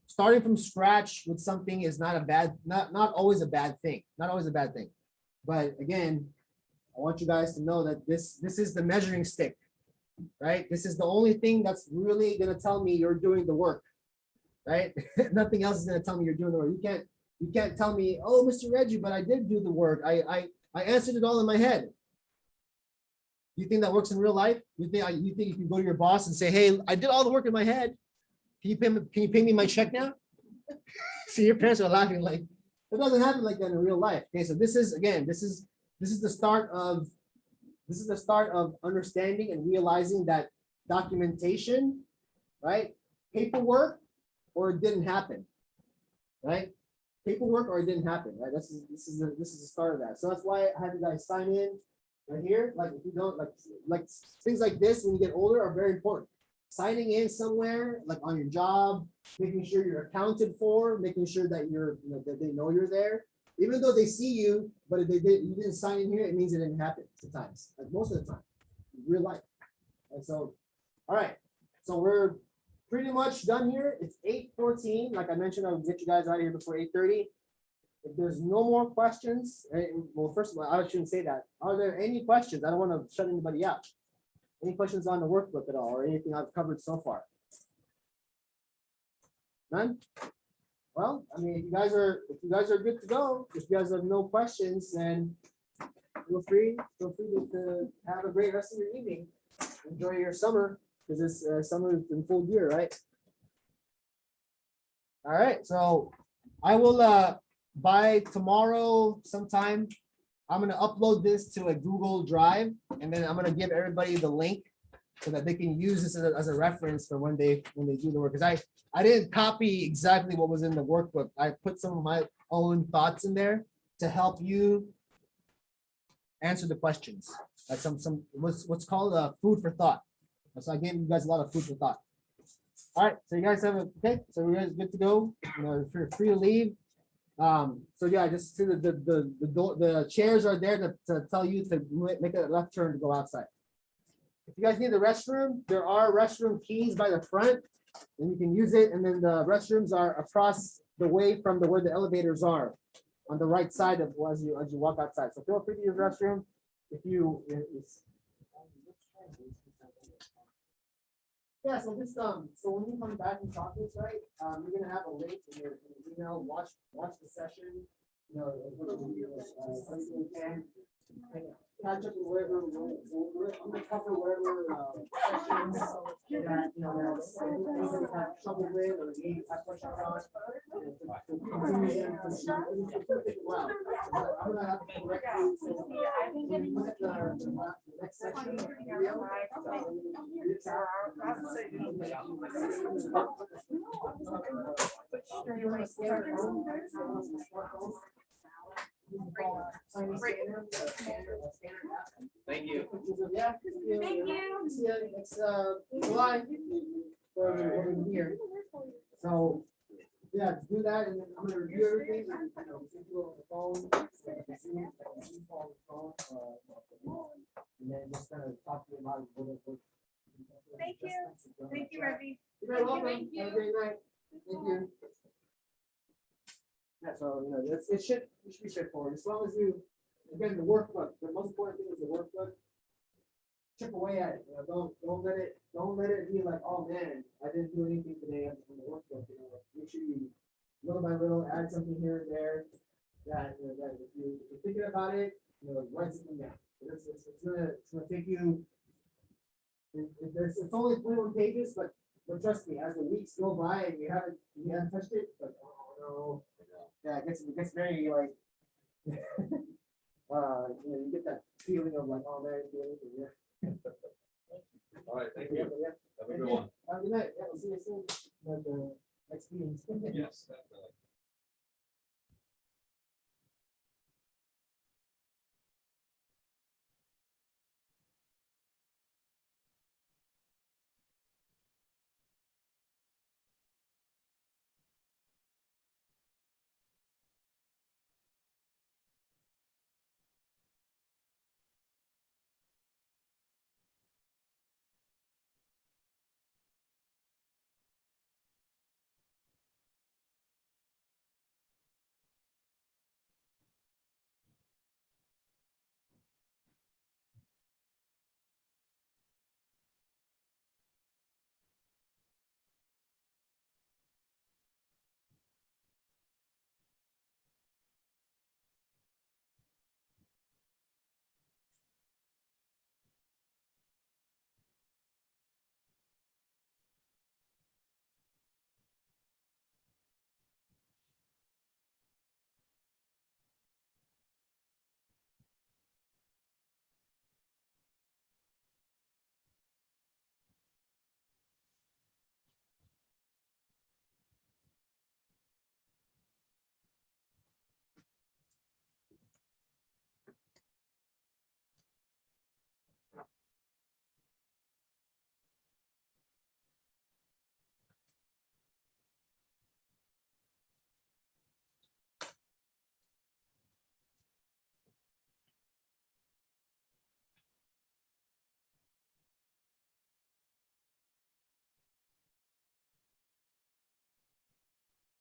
starting from scratch with something is not always a bad thing. Not always a bad thing. But again, I want you guys to know that this is the measuring stick, right? This is the only thing that's really going to tell me you're doing the work, right? Nothing else is going to tell me you're doing the work. You can't tell me, oh, Mr. Reggie, but I did do the work. I answered it all in my head. You think that works in real life? You think you can go to your boss and say, hey, I did all the work in my head. Can you pay me my check now? See, your parents are laughing, like, it doesn't happen like that in real life. Okay, so this is the start of This is the start of understanding and realizing that documentation, right? Paperwork, or it didn't happen, right? Paperwork or it didn't happen, right? This is the start of that. So that's why I have you guys sign in right here. Like if you don't like things like this when you get older are very important. Signing in somewhere, like on your job, making sure you're accounted for, making sure that that they know you're there. Even though they see you, but if you didn't sign in here, it means it didn't happen sometimes, like most of the time, in real life. And so, all right, so we're pretty much done here. It's 8:14. Like I mentioned, I'll get you guys out of here before 8:30. If there's no more questions, well, first of all, I shouldn't say that. Are there any questions? I don't want to shut anybody out. Any questions on the workbook at all, or anything I've covered so far? None? Well, I mean, if you guys are good to go, if you guys have no questions, then feel free to have a great rest of your evening. Enjoy your summer, because this summer is in full gear, right? All right, so I will by tomorrow sometime, I'm gonna upload this to a Google Drive, and then I'm gonna give everybody the link so that they can use this as a reference for when they do the work. Because I didn't copy exactly what was in the workbook. I put some of my own thoughts in there to help you answer the questions. Like some what's called food for thought. So I gave you guys a lot of food for thought. All right, so you guys have okay. So you guys good to go. You're free to leave. So yeah, just see the chairs are there to tell you to make a left turn to go outside. If you guys need the restroom, there are restroom keys by the front, and you can use it. And then the restrooms are across the way from where the elevators are, on the right side of as you walk outside. So feel free to use the restroom if you. Yeah, so this so when you come back and talk to us, right, you're gonna have a link in your email. Watch the session. You know, everything you can. Catch up with whatever. I'm gonna cover whatever questions that that have trouble with or need have questions on. Wow. I'm gonna have to correct you. So when you look at the next section. Thank you. Yeah. Thank you. It's July over here. So yeah, do that, and then I'm gonna review everything. And, on the phone, and then just kind of talk to you about what. Thank you. Thank you, Ravi. You're very welcome. Have a great night. Thank you. Yeah, so it should be straightforward as long as you again the workbook. The most important thing is the workbook. Chip away at it. Don't let it be like, oh man, I didn't do anything today on the workbook. Make sure you little by little add something here and there. That that if you're thinking about it, write something down. It's gonna take you. It's only 21 pages, but trust me, as the weeks go by and you haven't touched it, like oh no, yeah, it gets very like, you get that feeling of like, oh man, I didn't do anything, yeah. All right, thank you. Yeah. Have a good one. Have a good night. Yeah, we'll see you soon. At the next meeting. Yes, definitely.